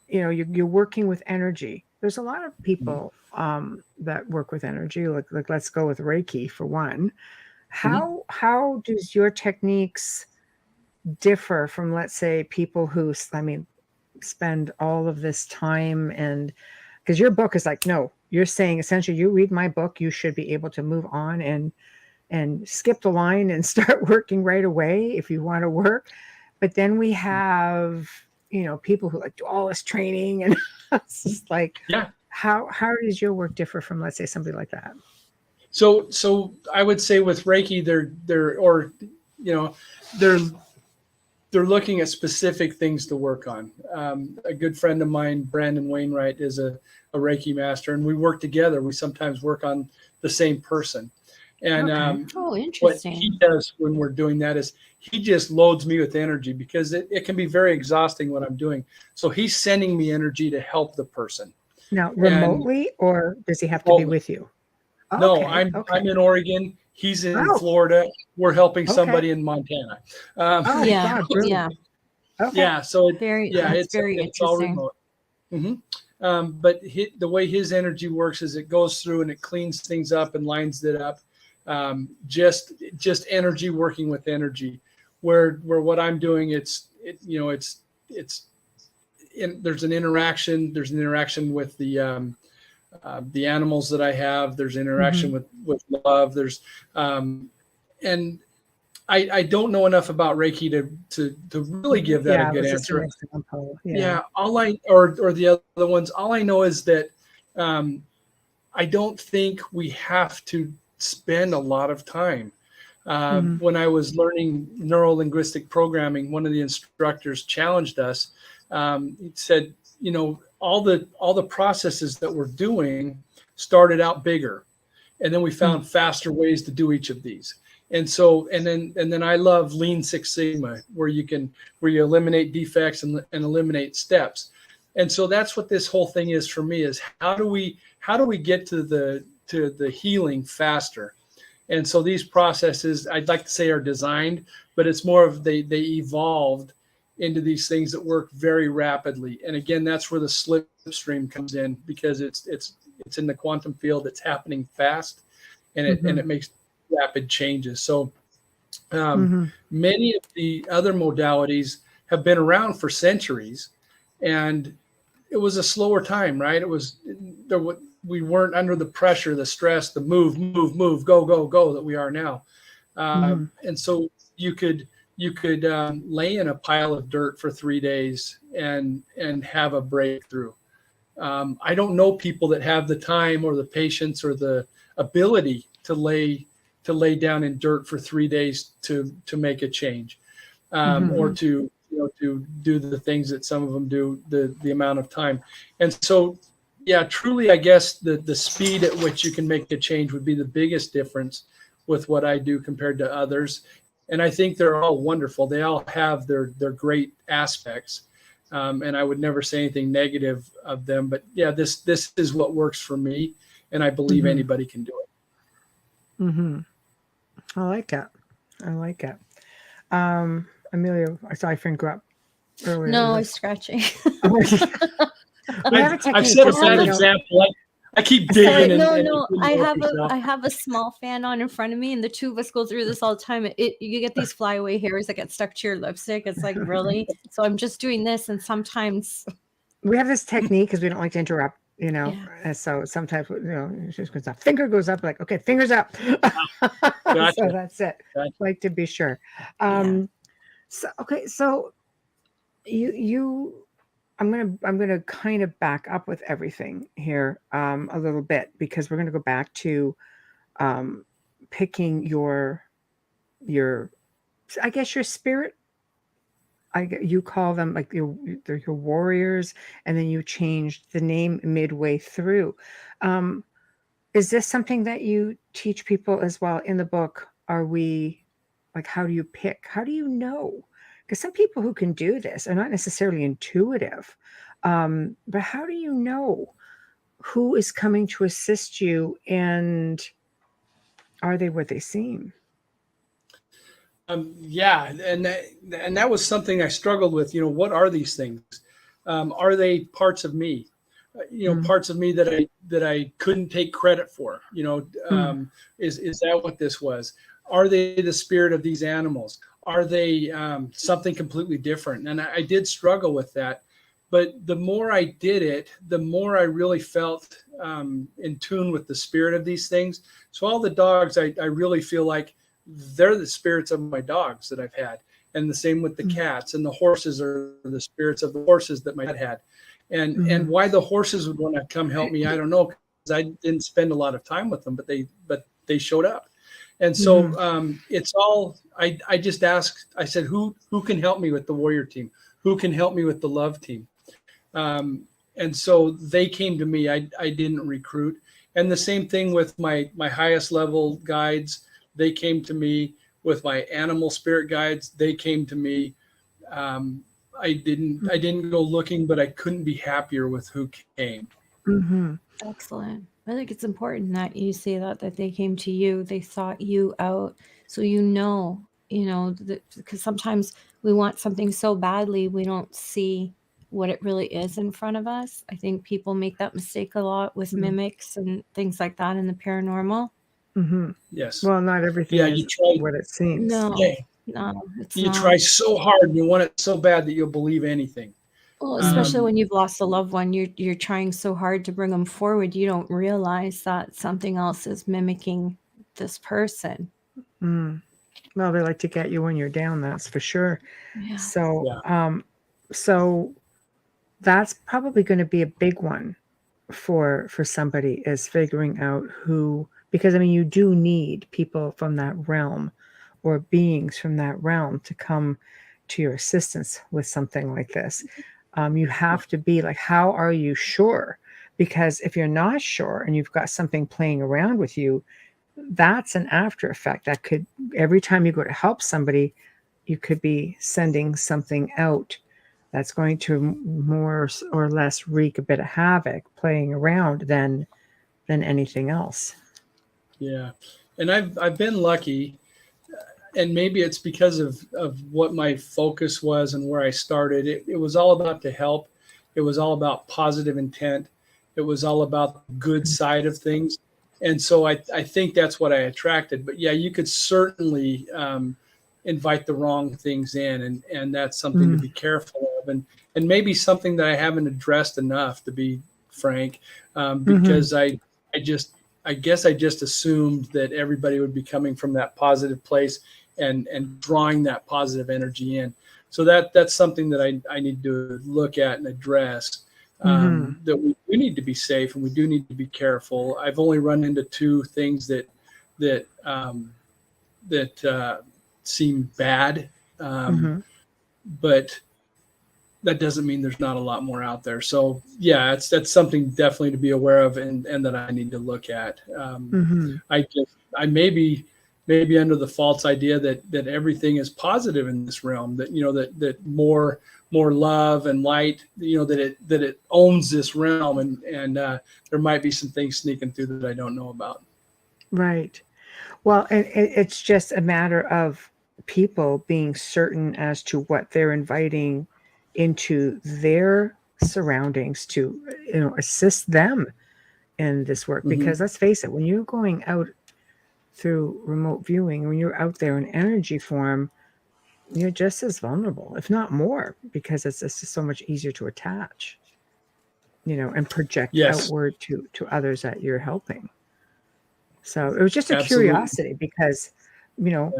[SPEAKER 1] you're working with energy. There's a lot of people that work with energy, like let's go with Reiki for one. How does your techniques differ from, let's say, people who, spend all of this time? And because your book is like, no, you're saying essentially, you read my book, you should be able to move on and skip the line and start working right away if you want to work. But then we have, people who do all this training, and it's just like, how does your work differ from, let's say, somebody like that?
[SPEAKER 5] So I would say with Reiki, they're they're looking at specific things to work on. A good friend of mine, Brandon Wainwright, is a Reiki master, and we work together. We sometimes work on the same person. And
[SPEAKER 4] Oh,
[SPEAKER 5] what
[SPEAKER 4] interesting.
[SPEAKER 5] he does when we're doing that is he just loads me with energy, because it can be very exhausting what I'm doing. So he's sending me energy to help the person.
[SPEAKER 1] Now,
[SPEAKER 5] And
[SPEAKER 1] remotely, or does he have to be
[SPEAKER 5] remotely.
[SPEAKER 1] with you?
[SPEAKER 5] No,
[SPEAKER 1] Okay,
[SPEAKER 5] I'm in Oregon. He's in
[SPEAKER 1] Oh.
[SPEAKER 5] Florida. We're helping
[SPEAKER 1] Okay.
[SPEAKER 5] somebody in Montana.
[SPEAKER 1] Oh,
[SPEAKER 4] Yeah,
[SPEAKER 1] God, brilliant.
[SPEAKER 4] yeah,
[SPEAKER 1] Okay.
[SPEAKER 5] Yeah, so
[SPEAKER 4] that's very
[SPEAKER 5] it's all
[SPEAKER 4] interesting.
[SPEAKER 5] remote. But the way his energy works is it goes through and it cleans things up and lines it up. Just energy working with energy. Where what I'm doing, there's an interaction. There's an interaction with the animals that I have. There's interaction with love. There's and I don't know enough about Reiki to really give that a
[SPEAKER 1] Yeah, it
[SPEAKER 5] good
[SPEAKER 1] was just an
[SPEAKER 5] answer.
[SPEAKER 1] example.
[SPEAKER 5] Yeah, or the other ones, all I know is that I don't think we have to spend a lot of time. When I was learning neuro-linguistic programming, one of the instructors challenged us. He said, all the processes that we're doing started out bigger, and then we found faster ways to do each of these. And so, and then I love Lean Six Sigma, where you eliminate defects and eliminate steps. And so that's what this whole thing is for me: is how do we get to the healing faster? And so these processes, I'd like to say, are designed, but it's more of they evolved into these things that work very rapidly. And again, that's where the slipstream comes in, because it's in the quantum field. It's happening fast, and it makes rapid changes. So many of the other modalities have been around for centuries, and it was a slower time, right? We weren't under the pressure, the stress, the move, go that we are now. And so you could lay in a pile of dirt for 3 days and have a breakthrough. I don't know people that have the time or the patience or the ability to lay down in dirt for 3 days to make a change, or to do the things that some of them do, the amount of time. And so, yeah, truly, I guess the speed at which you can make a change would be the biggest difference with what I do compared to others. And I think they're all wonderful. They all have their great aspects. And I would never say anything negative of them. But yeah, this is what works for me. And I believe anybody can do it.
[SPEAKER 1] I like that. Amelia, I saw your finger up earlier.
[SPEAKER 4] No, I was scratching.
[SPEAKER 1] We have a technique.
[SPEAKER 5] I've set a
[SPEAKER 1] just so
[SPEAKER 5] bad
[SPEAKER 1] you know.
[SPEAKER 5] example. I keep
[SPEAKER 4] Sorry,
[SPEAKER 5] digging.
[SPEAKER 4] no. I have a small fan on in front of me, and the two of us go through this all the time. You get these flyaway hairs that get stuck to your lipstick. It's like, really? So I'm just doing this, and sometimes
[SPEAKER 1] We have this technique because we don't like to interrupt,
[SPEAKER 4] Yeah.
[SPEAKER 1] and so sometimes, it just goes up. Finger goes up, like, okay, fingers up.
[SPEAKER 5] Gotcha.
[SPEAKER 1] So that's it.
[SPEAKER 5] Gotcha.
[SPEAKER 1] Like to be sure. So you I'm gonna kind of back up with everything here a little bit, because we're gonna go back to picking your I guess your spirit. You call them like they're your warriors, and then you changed the name midway through. Is this something that you teach people as well in the book? Are we like, how do you pick? How do you know? Because some people who can do this are not necessarily intuitive, but how do you know who is coming to assist you, and are they what they seem?
[SPEAKER 5] Yeah, and that was something I struggled with. What are these things? Are they parts of me? Parts of me that I couldn't take credit for. Is that what this was? Are they the spirit of these animals? Are they something completely different? And I did struggle with that, but the more I did it, the more I really felt in tune with the spirit of these things. So all the dogs, I really feel like they're the spirits of my dogs that I've had. And the same with the cats, and the horses are the spirits of the horses that my dad had. And why the horses would want to come help me, I don't know, because I didn't spend a lot of time with them, but they they showed up. And so it's all, I just asked, I said, who can help me with the warrior team? Who can help me with the love team? And so they came to me. I didn't recruit. And the same thing with my highest level guides. They came to me. With my animal spirit guides, they came to me. I didn't go looking, but I couldn't be happier with who came.
[SPEAKER 1] Mm-hmm.
[SPEAKER 4] Excellent. I think it's important that you say that they came to you, they sought you out, so because sometimes we want something so badly we don't see what it really is in front of us. I think people make that mistake a lot with mimics and things like that in the paranormal.
[SPEAKER 1] Mm-hmm.
[SPEAKER 5] Yes.
[SPEAKER 1] Well, not everything
[SPEAKER 5] Yeah,
[SPEAKER 1] is what it seems.
[SPEAKER 4] No,
[SPEAKER 5] Yeah.
[SPEAKER 4] no, it's
[SPEAKER 5] You
[SPEAKER 4] not.
[SPEAKER 5] try so hard and you want it so bad that you'll believe anything.
[SPEAKER 4] Well, especially when you've lost a loved one, you're trying so hard to bring them forward, you don't realize that something else is mimicking this person.
[SPEAKER 1] Mm. Well, they like to get you when you're down, that's for sure.
[SPEAKER 4] Yeah.
[SPEAKER 1] So, so that's probably going to be a big one for somebody, is figuring out who, because I mean, you do need people from that realm or beings from that realm to come to your assistance with something like this. You have to be like, how are you sure? Because if you're not sure and you've got something playing around with you, that's an after effect that could, every time you go to help somebody, you could be sending something out that's going to more or less wreak a bit of havoc playing around than anything else.
[SPEAKER 5] Yeah. And I've been lucky, and maybe it's because of what my focus was and where I started. It was all about the help. It was all about positive intent. It was all about the good side of things. And so I think that's what I attracted. But yeah, you could certainly invite the wrong things in, and that's something to be careful of, and maybe something that I haven't addressed enough, to be frank, because I guess I just assumed that everybody would be coming from that positive place and drawing that positive energy in. So that's something that I need to look at and address. That we need to be safe and we do need to be careful. I've only run into two things that seem bad, but that doesn't mean there's not a lot more out there. So yeah, that's something definitely to be aware of and that I need to look at. I may be under the false idea that everything is positive in this realm, that that more love and light, that it owns this realm, and there might be some things sneaking through that I don't know about.
[SPEAKER 1] Right. Well, and it's just a matter of people being certain as to what they're inviting into their surroundings to, assist them in this work. Because let's face it, when you're going out through remote viewing, when you're out there in energy form, you're just as vulnerable, if not more, because it's just so much easier to attach, and project outward to others that you're helping. So it was just a curiosity, because, you're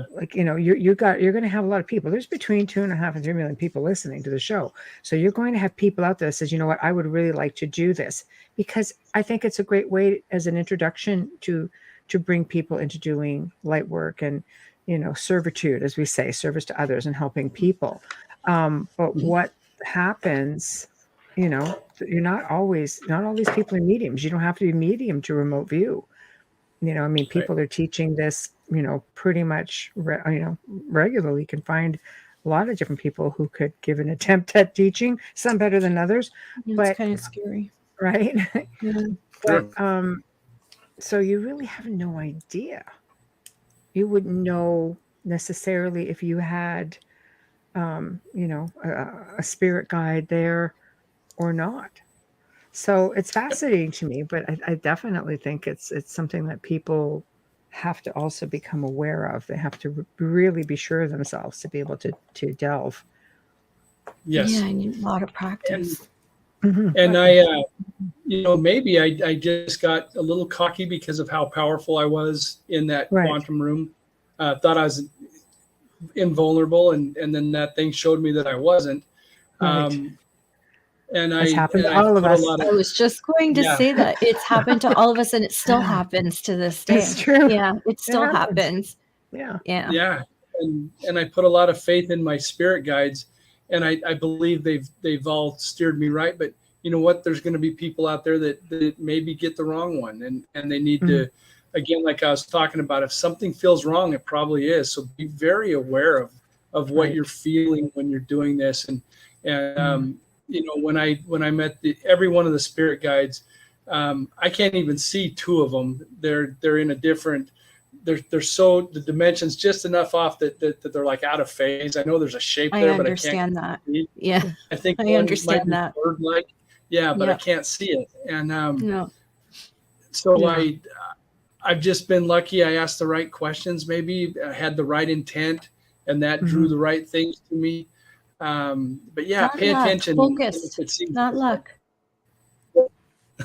[SPEAKER 1] going to have a lot of people. There's between 2.5 and 3 million people listening to the show. So you're going to have people out there that says, you know what, I would really like to do this, because I think it's a great way as an introduction to bring people into doing light work and, servitude, as we say, service to others and helping people. But what happens, you're not all these people are mediums. You don't have to be medium to remote view. People are teaching this, pretty much, regularly. You can find a lot of different people who could give an attempt at teaching, some better than others. But
[SPEAKER 4] it's kind of scary.
[SPEAKER 1] Right.
[SPEAKER 4] Yeah.
[SPEAKER 1] But, so you really have no idea. You wouldn't know necessarily if you had, a spirit guide there or not. So it's fascinating to me, but I definitely think it's something that people have to also become aware of. They have to really be sure of themselves to be able to delve.
[SPEAKER 5] Yes.
[SPEAKER 4] Yeah, I need a lot of practice.
[SPEAKER 5] And I, maybe I just got a little cocky because of how powerful I was in that quantum room. Thought I was invulnerable, and then that thing showed me that I wasn't.
[SPEAKER 1] Right.
[SPEAKER 5] And
[SPEAKER 1] It's happened to
[SPEAKER 5] I
[SPEAKER 1] all of
[SPEAKER 5] put a
[SPEAKER 1] us.
[SPEAKER 5] lot
[SPEAKER 4] I
[SPEAKER 5] of,
[SPEAKER 4] was just going to
[SPEAKER 5] yeah,
[SPEAKER 4] say that it's happened to all of us, and it still happens to this day.
[SPEAKER 1] It's true.
[SPEAKER 4] Yeah, it still
[SPEAKER 1] happens.
[SPEAKER 4] happens.
[SPEAKER 1] Yeah.
[SPEAKER 4] Yeah.
[SPEAKER 5] yeah. And I put a lot of faith in my spirit guides, and I believe they've all steered me right. But you know what? There's going to be people out there that maybe get the wrong one, and they need to, again, like I was talking about, if something feels wrong, it probably is. So be very aware of what
[SPEAKER 1] Right.
[SPEAKER 5] you're feeling when you're doing this. And you know, when I met every one of the spirit guides, I can't even see two of them. They're in a different. They're so, the dimensions just enough off that they're like out of phase. I know there's a shape
[SPEAKER 4] I
[SPEAKER 5] there, but I
[SPEAKER 4] understand
[SPEAKER 5] can't
[SPEAKER 4] that.
[SPEAKER 5] see.
[SPEAKER 4] Yeah,
[SPEAKER 5] I think
[SPEAKER 4] I
[SPEAKER 5] one might
[SPEAKER 4] understand
[SPEAKER 5] be
[SPEAKER 4] that.
[SPEAKER 5] bird-like. Yeah, but I
[SPEAKER 4] Yep.
[SPEAKER 5] can't see it. And
[SPEAKER 4] No.
[SPEAKER 5] so
[SPEAKER 1] Yeah.
[SPEAKER 5] I've just been lucky. I asked the right questions. Maybe I had the right intent, and that drew the right things to me. But yeah,
[SPEAKER 4] Not
[SPEAKER 5] pay
[SPEAKER 4] luck.
[SPEAKER 5] attention.
[SPEAKER 4] Focused.
[SPEAKER 5] If it seems
[SPEAKER 4] Not luck.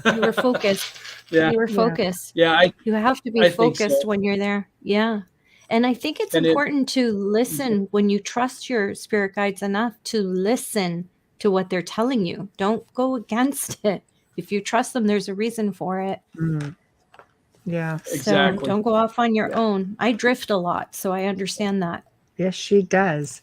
[SPEAKER 4] You were focused.
[SPEAKER 5] yeah,
[SPEAKER 4] You were
[SPEAKER 1] Yeah.
[SPEAKER 4] focused.
[SPEAKER 5] yeah,
[SPEAKER 4] You have to be
[SPEAKER 5] I think
[SPEAKER 4] focused
[SPEAKER 5] so.
[SPEAKER 4] when you're there. Yeah. And I think it's
[SPEAKER 5] And it,
[SPEAKER 4] important to listen when you trust your spirit guides enough to listen to what they're telling you. Don't go against it. If you trust them, there's a reason for it.
[SPEAKER 1] Yeah.
[SPEAKER 4] So
[SPEAKER 5] Exactly.
[SPEAKER 4] don't go off on your
[SPEAKER 5] Yeah.
[SPEAKER 4] own. I drift a lot, so I understand that.
[SPEAKER 1] Yes, she does.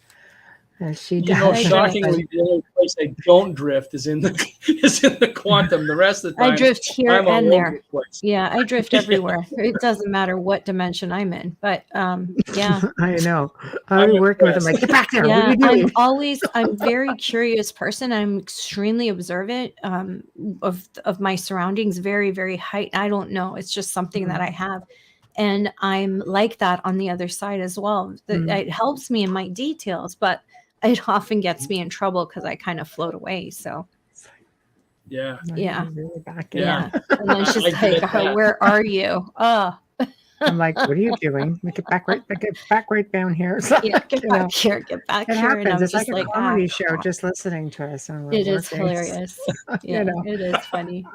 [SPEAKER 1] Yes, she
[SPEAKER 5] you know,
[SPEAKER 1] does.
[SPEAKER 5] shockingly, the only place I don't drift is in the quantum. The rest of the
[SPEAKER 4] I
[SPEAKER 5] time,
[SPEAKER 4] drift here
[SPEAKER 5] I'm all
[SPEAKER 4] and
[SPEAKER 5] over
[SPEAKER 4] there.
[SPEAKER 5] the place.
[SPEAKER 4] Yeah, I drift everywhere. It doesn't matter what dimension I'm in. But yeah.
[SPEAKER 1] I know. I'll
[SPEAKER 5] I'm
[SPEAKER 1] be working with them
[SPEAKER 5] impressed.
[SPEAKER 1] like, get back there. What are
[SPEAKER 4] Yeah,
[SPEAKER 1] you doing?
[SPEAKER 4] I'm very curious person. I'm extremely observant of my surroundings, very, very heightened. I don't know. It's just something that I have. And I'm like that on the other side as well. It helps me in my details, but it often gets me in trouble because I kind of float away. So
[SPEAKER 5] Yeah.
[SPEAKER 4] yeah.
[SPEAKER 1] Really back
[SPEAKER 5] Yeah.
[SPEAKER 4] And then she's
[SPEAKER 5] I
[SPEAKER 4] like,
[SPEAKER 5] get that.
[SPEAKER 4] where are you? Oh,
[SPEAKER 1] I'm like, what are you doing? Get back right down here. It's like,
[SPEAKER 4] yeah, get
[SPEAKER 1] you
[SPEAKER 4] back
[SPEAKER 1] know,
[SPEAKER 4] here, get back
[SPEAKER 1] it
[SPEAKER 4] here. And
[SPEAKER 1] happens.
[SPEAKER 4] I'm
[SPEAKER 1] It's like
[SPEAKER 4] just
[SPEAKER 1] a
[SPEAKER 4] like,
[SPEAKER 1] comedy show just listening to us. And we're
[SPEAKER 4] it is
[SPEAKER 1] working.
[SPEAKER 4] hilarious. Yeah,
[SPEAKER 1] You know.
[SPEAKER 4] it is funny.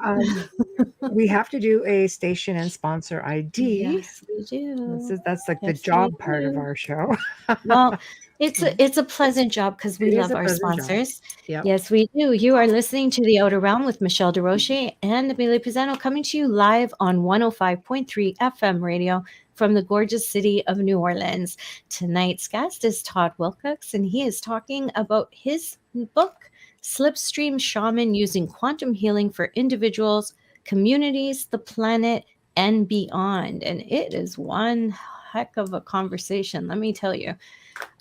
[SPEAKER 1] We have to do a station and sponsor ID.
[SPEAKER 4] Yes, we do.
[SPEAKER 1] That's like the
[SPEAKER 4] Yes, we
[SPEAKER 1] job part of
[SPEAKER 4] do.
[SPEAKER 1] our show.
[SPEAKER 4] Well, it's a pleasant job because we
[SPEAKER 1] It is
[SPEAKER 4] love
[SPEAKER 1] a
[SPEAKER 4] our
[SPEAKER 1] pleasant job.
[SPEAKER 4] sponsors.
[SPEAKER 1] Yep.
[SPEAKER 4] Yes, we do. You are listening to The Outer Realm with Michelle DeRoche and Amelia Pisano, coming to you live on 105.3 FM radio from the gorgeous city of New Orleans. Tonight's guest is Todd Wilcox, and he is talking about his book, Slipstream Shaman, using quantum healing for individuals, communities, the planet, and beyond. And it is one heck of a conversation, let me tell you.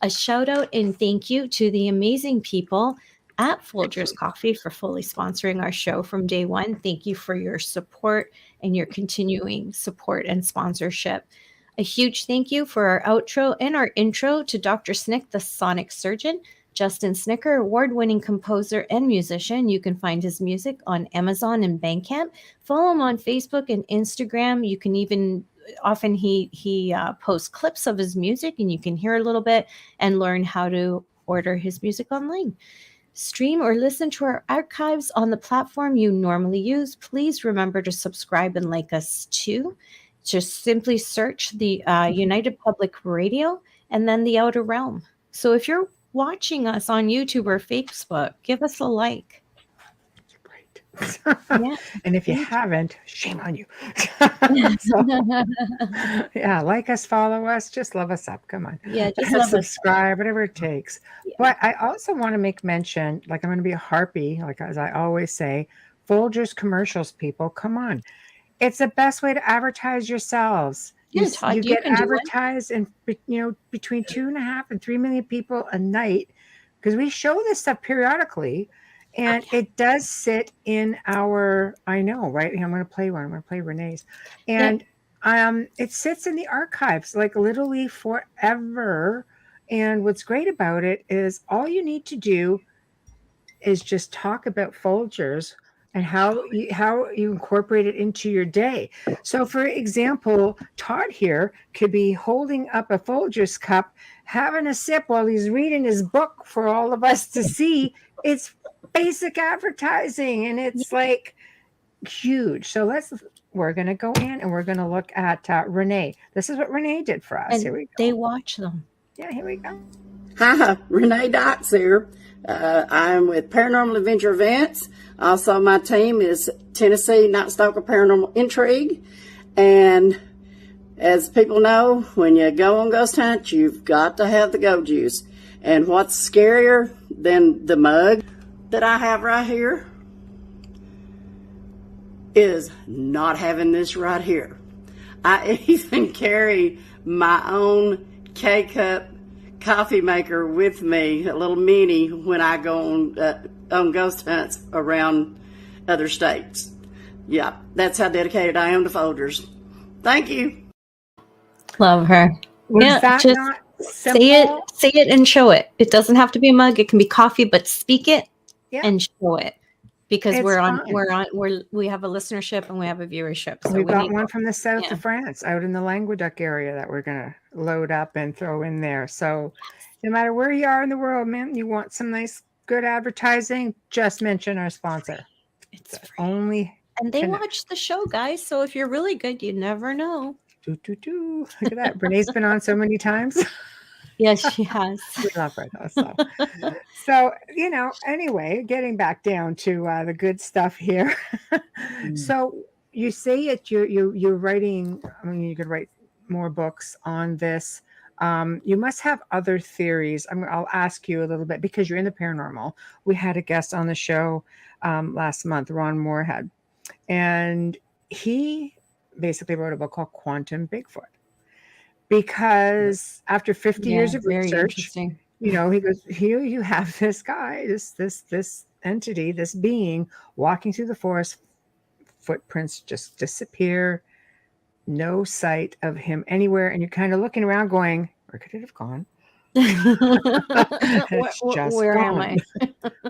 [SPEAKER 4] A shout out and thank you to the amazing people at Folgers Coffee for fully sponsoring our show from day one. Thank you for your support and your continuing support and sponsorship. A huge thank you for our outro and our intro to Dr. Snick, the sonic surgeon. Justin Snicker, award-winning composer and musician. You can find his music on Amazon and Bandcamp. Follow him on Facebook and Instagram. You can even often he posts clips of his music, and you can hear a little bit and learn how to order his music online. Stream or listen to our archives on the platform you normally use. Please remember to subscribe and like us too. Just simply search the United Public Radio and then The Outer Realm. So if you're watching us on YouTube or Facebook, give us a like.
[SPEAKER 1] Yeah. And if you haven't, shame on you. Yeah, like us, follow us, just love us up. Come on.
[SPEAKER 4] Yeah, just love us.
[SPEAKER 1] Subscribe, whatever it takes. Yeah. But I also want to make mention, like I'm going to be a harpy, like as I always say, Folgers commercials, people, come on. It's the best way to advertise yourselves.
[SPEAKER 4] Yeah, Todd,
[SPEAKER 1] you get advertised in, between 2.5 and 3 million people a night, because we show this stuff periodically. And it does sit in our, I know, right? I'm going to play one. I'm going to play Renee's. And it sits in the archives, like literally forever. And what's great about it is all you need to do is just talk about Folgers and how you incorporate it into your day. So, for example, Todd here could be holding up a Folgers cup, having a sip while he's reading his book for all of us to see. It's basic advertising, and it's like huge. So we're going to go in and we're going to look at Renee. This is what Renee did for us.
[SPEAKER 4] And
[SPEAKER 1] here we go.
[SPEAKER 4] They watch them.
[SPEAKER 1] Yeah, here we go.
[SPEAKER 6] Hi, Renee Dykes here. I'm with Paranormal Adventure Events. Also, my team is Tennessee Night Stalker Paranormal Intrigue. And as people know, when you go on ghost hunt, you've got to have the go juice. And what's scarier than the mug that I have right here is not having this right here. I even carry my own K-cup coffee maker with me, a little mini, when I go on ghost hunts around other states. Yeah, that's how dedicated I am to Folgers. Thank you.
[SPEAKER 4] Love her.
[SPEAKER 1] Was
[SPEAKER 4] Yeah,
[SPEAKER 1] that
[SPEAKER 4] just
[SPEAKER 1] not simple?
[SPEAKER 4] say it and show it. It doesn't have to be a mug. It can be coffee, but speak it
[SPEAKER 1] Yeah.
[SPEAKER 4] and show it. Because
[SPEAKER 1] It's fine.
[SPEAKER 4] we have a listenership and we have a viewership. So
[SPEAKER 1] We've
[SPEAKER 4] we
[SPEAKER 1] got
[SPEAKER 4] need
[SPEAKER 1] one from the south
[SPEAKER 4] yeah.
[SPEAKER 1] of France, out in the Languedoc area, that we're going to load up and throw in there. So no matter where you are in the world, man, you want some nice, good advertising, just mention our sponsor.
[SPEAKER 4] It's free.
[SPEAKER 1] Only
[SPEAKER 4] And they
[SPEAKER 1] connect.
[SPEAKER 4] watch the show, guys. So if you're really good, you never know.
[SPEAKER 1] Look at that. Brené's been on so many times.
[SPEAKER 4] Yes, she has.
[SPEAKER 1] We love her though. So, anyway, getting back down to the good stuff here. So you say it, you're writing, I mean, you could write more books on this. You must have other theories. I'll ask you a little bit because you're in the paranormal. We had a guest on the show last month, Ron Moorhead, and he basically wrote a book called Quantum Bigfoot. Because after 50 years of
[SPEAKER 4] very
[SPEAKER 1] research,
[SPEAKER 4] interesting.
[SPEAKER 1] he goes, here you have this guy, this entity, this being walking through the forest, footprints just disappear, no sight of him anywhere. And you're kind of looking around going, where could it have gone?
[SPEAKER 4] Where am I?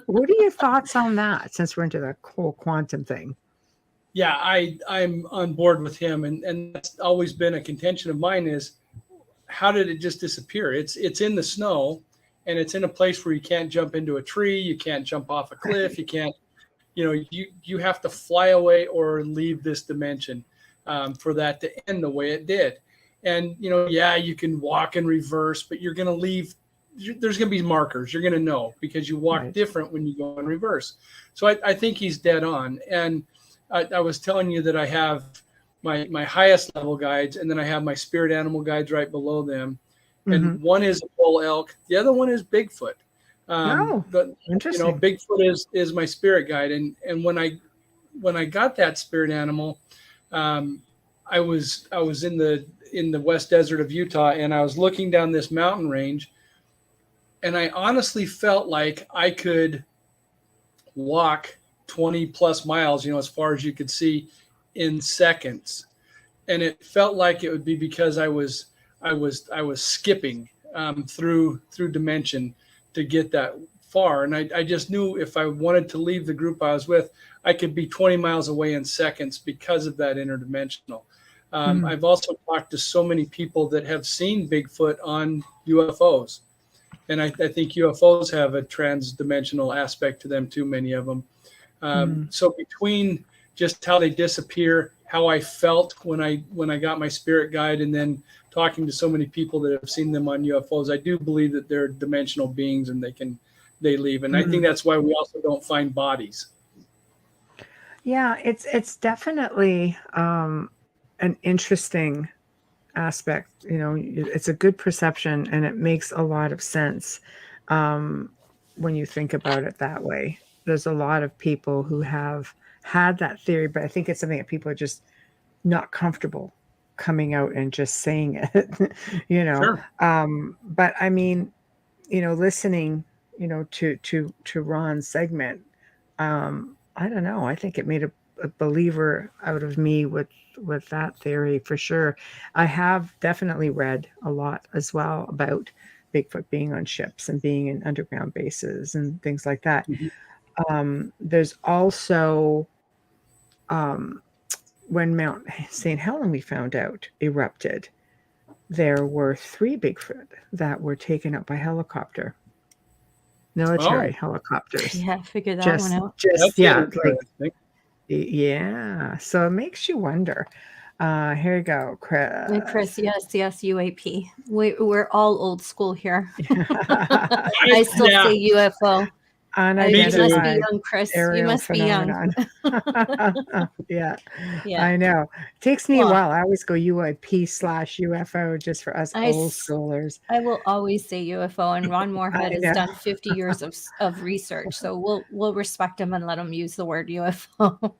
[SPEAKER 1] What are your thoughts on that, since we're into the whole quantum thing?
[SPEAKER 5] Yeah, I'm on board with him, and that's always been a contention of mine is, how did it just disappear? It's in the snow, and it's in a place where you can't jump into a tree, you can't jump off a cliff, you can't, you have to fly away or leave this dimension for that to end the way it did. And you can walk in reverse, but you're going to leave. There's going to be markers. You're going to know because you walk different when you go in reverse. So I think he's dead on. And I was telling you that I have my highest level guides, and then I have my spirit animal guides right below them. And one is a bull elk. The other one is Bigfoot. But
[SPEAKER 1] interesting.
[SPEAKER 5] Bigfoot is my spirit guide. And when I got that spirit animal, I was in the West Desert of Utah, and I was looking down this mountain range, and I honestly felt like I could walk 20 plus miles, as far as you could see, in seconds. And it felt like it would be because I was skipping through dimension to get that far. And I just knew if I wanted to leave the group I was with, I could be 20 miles away in seconds because of that interdimensional. I've also talked to so many people that have seen Bigfoot on UFOs. And I think UFOs have a trans-dimensional aspect to them too, many of them. So between just how they disappear, how I felt when I got my spirit guide, and then talking to so many people that have seen them on UFOs, I do believe that they're dimensional beings and they leave. And I think that's why we also don't find bodies.
[SPEAKER 1] Yeah, it's definitely an interesting aspect. It's a good perception, and it makes a lot of sense when you think about it that way. There's a lot of people who have had that theory, but I think it's something that people are just not comfortable coming out and just saying it,
[SPEAKER 5] Sure.
[SPEAKER 1] But I mean, listening, to Ron's segment, I don't know. I think it made a believer out of me with that theory for sure. I have definitely read a lot as well about Bigfoot being on ships and being in underground bases and things like that. There's also when Mount St. Helens, we found out, erupted, there were 3 Bigfoot that were taken up by helicopter. Military helicopters.
[SPEAKER 4] Yeah, figure that one out.
[SPEAKER 1] Yeah. So it makes you wonder. Here you go, Chris.
[SPEAKER 4] And Chris, yes, UAP. We're all old school here. I still say UFO. You must be
[SPEAKER 1] unidentified
[SPEAKER 4] young, Chris. You
[SPEAKER 1] aerial
[SPEAKER 4] must be young.
[SPEAKER 1] phenomenon. Yeah,
[SPEAKER 4] Yeah.
[SPEAKER 1] I know. Takes me a
[SPEAKER 4] Well,
[SPEAKER 1] while. I always go UAP/UFO just for us
[SPEAKER 4] I,
[SPEAKER 1] old
[SPEAKER 4] s-
[SPEAKER 1] schoolers.
[SPEAKER 4] I will always say UFO, and Ron
[SPEAKER 1] I
[SPEAKER 4] Moorhead has
[SPEAKER 1] know.
[SPEAKER 4] done 50 years of research, so we'll respect him and let him use the word UFO.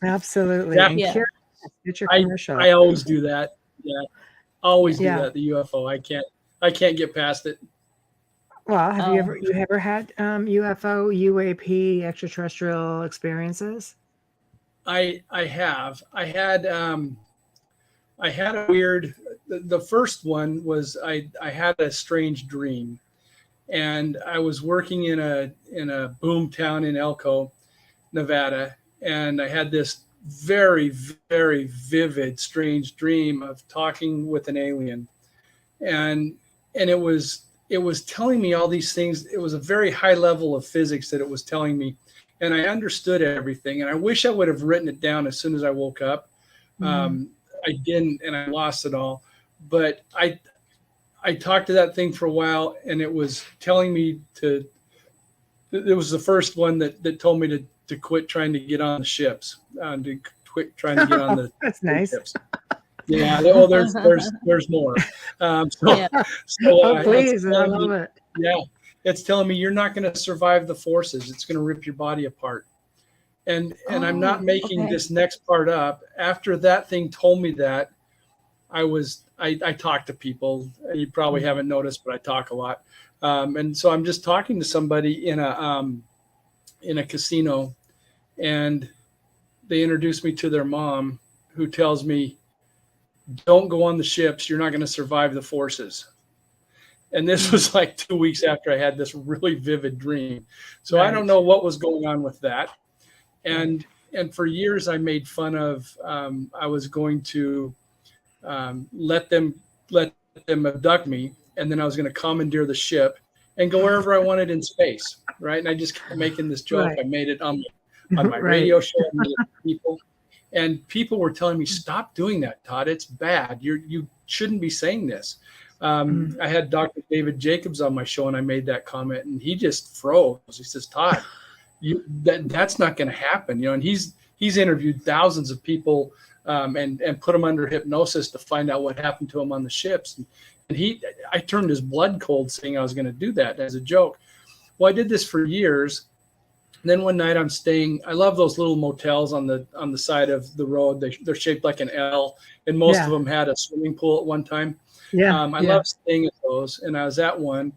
[SPEAKER 1] Absolutely.
[SPEAKER 5] Yeah,
[SPEAKER 1] And
[SPEAKER 4] Yeah.
[SPEAKER 1] curious, get your
[SPEAKER 5] I
[SPEAKER 1] commercial.
[SPEAKER 5] I always do that. Yeah, always do
[SPEAKER 1] Yeah.
[SPEAKER 5] that. The UFO. I can't get past it.
[SPEAKER 1] Well, have
[SPEAKER 4] Oh,
[SPEAKER 1] you ever had UFO, UAP, extraterrestrial experiences?
[SPEAKER 5] I have. I had a weird. The first one was I had a strange dream, and I was working in a boom town in Elko, Nevada, and I had this very very vivid strange dream of talking with an alien, and it was telling me all these things. It was a very high level of physics that it was telling me, and I understood everything. And I wish I would have written it down as soon as I woke up.
[SPEAKER 1] Mm.
[SPEAKER 5] I didn't, and I lost it all. But I talked to that thing for a while, and it was telling me to. It was the first one that told me to quit trying to get on the ships, to quit trying to get on the
[SPEAKER 1] That's nice.
[SPEAKER 5] ships. Yeah, well, there's more. So,
[SPEAKER 4] yeah.
[SPEAKER 1] Oh,
[SPEAKER 5] it's
[SPEAKER 1] please. I
[SPEAKER 5] telling
[SPEAKER 1] love
[SPEAKER 5] me,
[SPEAKER 1] it.
[SPEAKER 5] yeah, it's telling me you're not going to survive the forces. It's going to rip your body apart. And I'm not
[SPEAKER 4] Oh,
[SPEAKER 5] making
[SPEAKER 4] okay.
[SPEAKER 5] this next part up. After that thing told me that, I talk to people. You probably haven't noticed, but I talk a lot. And so I'm just talking to somebody in a casino, and they introduce me to their mom, who tells me, "Don't go on the ships. You're not going to survive the forces." And this was like 2 weeks after I had this really vivid dream. So I don't
[SPEAKER 1] Right.
[SPEAKER 5] know what was going on with that. And for years I made fun of. I was going to let them abduct me, and then I was going to commandeer the ship and go wherever I wanted in space, right? And I just kept making this joke.
[SPEAKER 1] Right.
[SPEAKER 5] I made it on my
[SPEAKER 1] Right.
[SPEAKER 5] radio show. I made it to people, and people were telling me, "Stop doing that, Todd. It's bad. You shouldn't be saying this."
[SPEAKER 1] Mm.
[SPEAKER 5] I had Dr. David Jacobs on my show, and I made that comment, and he just froze. He says, "Todd, that's not going to happen," And he's interviewed thousands of people, and put them under hypnosis to find out what happened to them on the ships. And I turned his blood cold saying I was going to do that as a joke. Well, I did this for years. And then one night I'm staying. I love those little motels on the side of the road. They're shaped like an L, and most
[SPEAKER 1] Yeah.
[SPEAKER 5] of them had a swimming pool at one time.
[SPEAKER 1] Yeah.
[SPEAKER 5] I
[SPEAKER 1] Yeah.
[SPEAKER 5] love staying at those, and I was at one,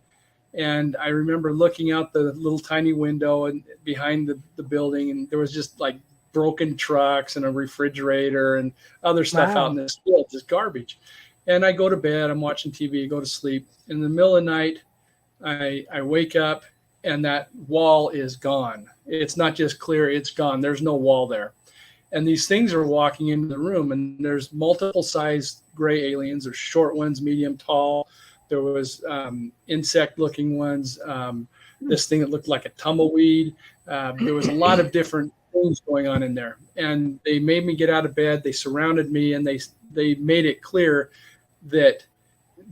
[SPEAKER 5] and I remember looking out the little tiny window and behind the building, and there was just like broken trucks and a refrigerator and other stuff out in
[SPEAKER 1] Wow.
[SPEAKER 5] this field, just garbage. And I go to bed. I'm watching TV. Go to sleep. In the middle of the night, I wake up, and that wall is gone. It's not just clear; it's gone. There's no wall there. And these things are walking into the room, and there's multiple sized gray aliens. There's short ones, medium, tall. There was insect looking ones. This thing that looked like a tumbleweed. There was a lot of different things going on in there, and they made me get out of bed. They surrounded me, and they made it clear that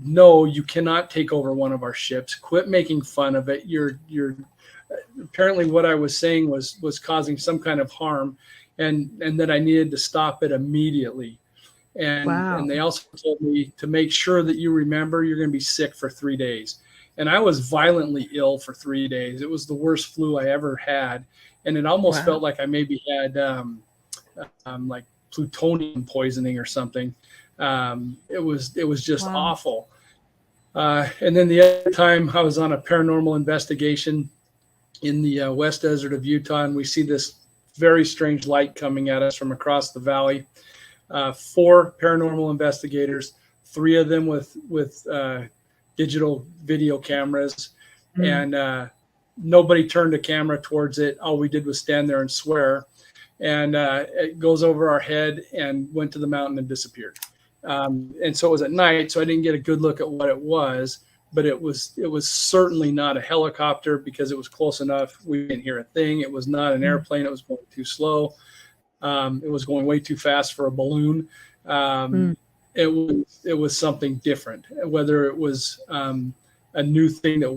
[SPEAKER 5] no, you cannot take over one of our ships. Quit making fun of it. You're apparently what I was saying was causing some kind of harm, and that I needed to stop it immediately.
[SPEAKER 1] Wow.
[SPEAKER 5] And they also told me to make sure that you remember you're going to be sick for 3 days. And I was violently ill for 3 days. It was the worst flu I ever had, and it almost
[SPEAKER 1] Wow.
[SPEAKER 5] felt like I maybe had like plutonium poisoning or something. It was just
[SPEAKER 4] Wow.
[SPEAKER 5] awful. And then the other time I was on a paranormal investigation in the West Desert of Utah, and we see this very strange light coming at us from across the valley. 4 paranormal investigators, 3 of them with digital video cameras,
[SPEAKER 1] Mm.
[SPEAKER 5] and nobody turned a camera towards it. All we did was stand there and swear. And it goes over our head and went to the mountain and disappeared. And so it was at night, so I didn't get a good look at what it was, but it was certainly not a helicopter because it was close enough. We didn't hear a thing. It was not an airplane. It was going too slow. It was going way too fast for a balloon. It was something different. Whether it was a new thing that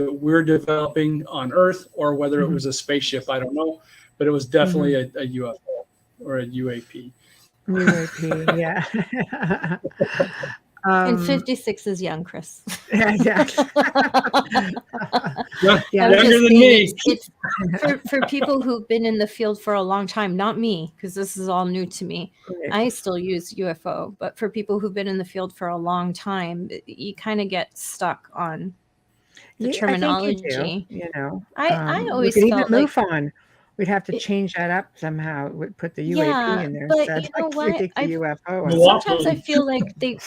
[SPEAKER 5] that we're developing on Earth, or whether it
[SPEAKER 1] Mhm.
[SPEAKER 5] was a spaceship. I don't know, but it was definitely a UFO or a UAP.
[SPEAKER 1] UAP, yeah.
[SPEAKER 4] And
[SPEAKER 1] um,
[SPEAKER 4] 56 is young, Chris.
[SPEAKER 1] yeah, exactly. Yeah,
[SPEAKER 4] I'm
[SPEAKER 5] Younger
[SPEAKER 4] just
[SPEAKER 5] than
[SPEAKER 4] saying
[SPEAKER 5] me.
[SPEAKER 4] it's for people who've been in the field for a long time, not me, because this is all new to me.
[SPEAKER 1] right.
[SPEAKER 4] I still use UFO, but for people who've been in the field for a long time, you kind of get stuck on the
[SPEAKER 1] Yeah, I think you do.
[SPEAKER 4] terminology.
[SPEAKER 1] You know,
[SPEAKER 4] I
[SPEAKER 1] we
[SPEAKER 4] always
[SPEAKER 1] could even
[SPEAKER 4] felt like
[SPEAKER 1] MUFON. We'd have to
[SPEAKER 4] it,
[SPEAKER 1] change that up somehow. We'd put the UAP
[SPEAKER 4] yeah,
[SPEAKER 1] in there
[SPEAKER 4] but
[SPEAKER 1] instead.
[SPEAKER 4] you know
[SPEAKER 1] Like we
[SPEAKER 4] what?
[SPEAKER 1] take the UFO and
[SPEAKER 4] Sometimes I
[SPEAKER 5] Milwaukee.
[SPEAKER 4] feel like they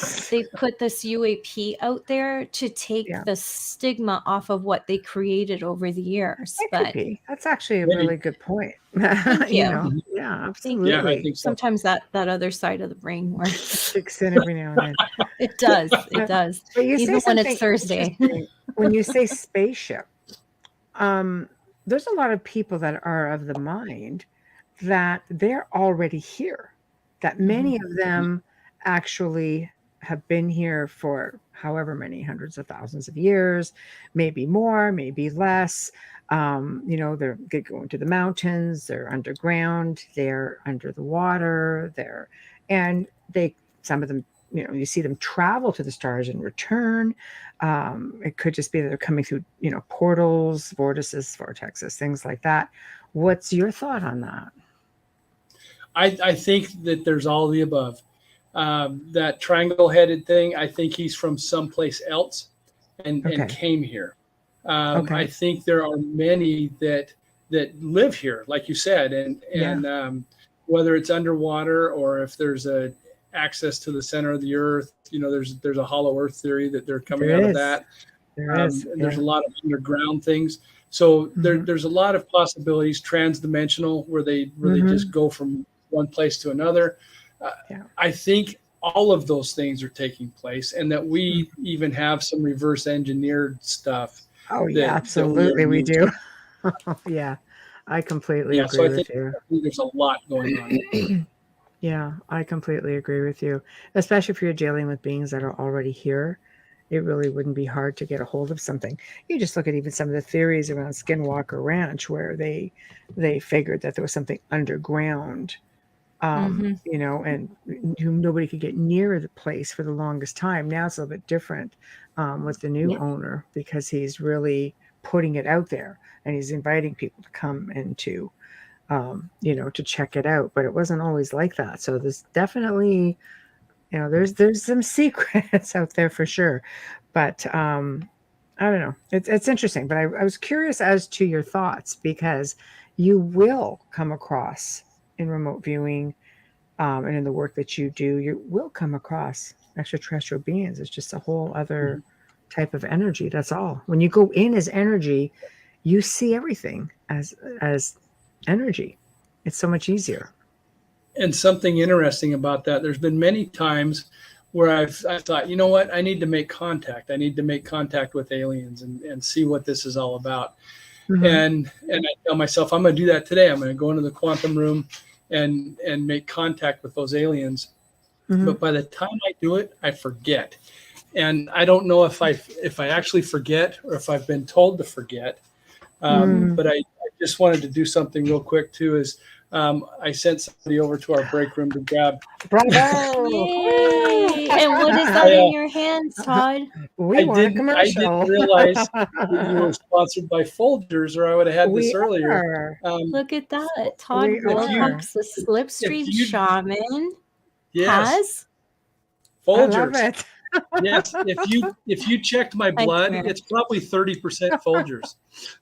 [SPEAKER 4] put this UAP out there to take
[SPEAKER 1] yeah,
[SPEAKER 4] the stigma off of what they created over the years.
[SPEAKER 1] it could
[SPEAKER 4] But
[SPEAKER 1] be. That's actually a
[SPEAKER 5] Maybe.
[SPEAKER 1] really good point.
[SPEAKER 4] thank
[SPEAKER 1] You
[SPEAKER 4] you.
[SPEAKER 1] know,
[SPEAKER 5] Mhm.
[SPEAKER 1] yeah,
[SPEAKER 4] Thank you.
[SPEAKER 5] Yeah, I
[SPEAKER 1] absolutely.
[SPEAKER 5] think so.
[SPEAKER 4] Sometimes that other side of the brain works.
[SPEAKER 1] Kicks in every now and then.
[SPEAKER 4] It does. It
[SPEAKER 1] But,
[SPEAKER 4] does.
[SPEAKER 1] but you say
[SPEAKER 4] Even when it's
[SPEAKER 1] something
[SPEAKER 4] Thursday.
[SPEAKER 1] interesting when you say spaceship. There's a lot of people that are of the mind that they're already here, that many of them actually have been here for however many hundreds of thousands of years, maybe more, maybe less. They go into the mountains, they're underground, they're under the water, and some of them, you see them travel to the stars and return. It could just be that they're coming through, portals, vortices, vortexes, things like that. What's your thought on that?
[SPEAKER 5] I think that there's all the above. That triangle-headed thing, I think he's from someplace else and
[SPEAKER 1] Okay.
[SPEAKER 5] came here.
[SPEAKER 1] Okay.
[SPEAKER 5] I think there are many that live here, like you said, and whether it's underwater or if there's a access to the center of the earth, there's a hollow earth theory that they're coming
[SPEAKER 1] There
[SPEAKER 5] out of
[SPEAKER 1] is.
[SPEAKER 5] that.
[SPEAKER 1] There is.
[SPEAKER 5] And there's
[SPEAKER 1] Yeah.
[SPEAKER 5] a lot of underground things. So
[SPEAKER 1] Mhm.
[SPEAKER 5] there's a lot of possibilities, transdimensional, where they
[SPEAKER 1] Mhm.
[SPEAKER 5] just go from one place to another.
[SPEAKER 1] Yeah.
[SPEAKER 5] I think all of those things are taking place, and that we even have some reverse engineered stuff.
[SPEAKER 1] Oh, yeah,
[SPEAKER 5] that
[SPEAKER 1] absolutely, we
[SPEAKER 5] using.
[SPEAKER 1] do. Yeah, I completely
[SPEAKER 5] Yeah, so
[SPEAKER 1] agree
[SPEAKER 5] I think
[SPEAKER 1] with you.
[SPEAKER 5] there's a lot going on.
[SPEAKER 1] Yeah, I completely agree with you. Especially if you're dealing with beings that are already here, it really wouldn't be hard to get a hold of something. You just look at even some of the theories around Skinwalker Ranch, where they figured that there was something underground,
[SPEAKER 4] Mhm.
[SPEAKER 1] and nobody could get near the place for the longest time. Now it's a little bit different with the new
[SPEAKER 4] Yeah.
[SPEAKER 1] owner, because he's really putting it out there and he's inviting people to come and to check it out. But it wasn't always like that. So there's definitely, there's some secrets out there for sure. But I don't know. It's interesting. But I was curious as to your thoughts, because you will come across in remote viewing and in the work that you do, you will come across extraterrestrial beings. It's just a whole other type of energy. That's all. When you go in as energy, you see everything as energy. It's so much easier.
[SPEAKER 5] And something interesting about that, there's been many times where I've thought, you know what, I need to make contact. I need to make contact with aliens and see what this is all about.
[SPEAKER 1] Mhm.
[SPEAKER 5] And I tell myself, I'm going to do that today. I'm going to go into the quantum room and make contact with those aliens.
[SPEAKER 1] Mhm.
[SPEAKER 5] But by the time I do it, I forget. And I don't know if I actually forget or if I've been told to forget. But I just wanted to do something real quick too. Is I sent somebody over to our break room to grab.
[SPEAKER 1] Bravo!
[SPEAKER 4] Yay! And what is that in your hands, Todd?
[SPEAKER 1] We want a commercial.
[SPEAKER 5] I didn't realize that you were sponsored by Folgers, or I would have had this
[SPEAKER 1] We
[SPEAKER 5] earlier.
[SPEAKER 1] are.
[SPEAKER 4] Look at that. Todd
[SPEAKER 1] We
[SPEAKER 4] Wilcox, the Slipstream
[SPEAKER 5] if you-
[SPEAKER 4] Shaman,
[SPEAKER 5] Yes,
[SPEAKER 4] has.
[SPEAKER 1] I love
[SPEAKER 5] Folgers.
[SPEAKER 1] it.
[SPEAKER 5] Yes, if you checked my blood,
[SPEAKER 4] swear.
[SPEAKER 5] it's probably 30% Folgers.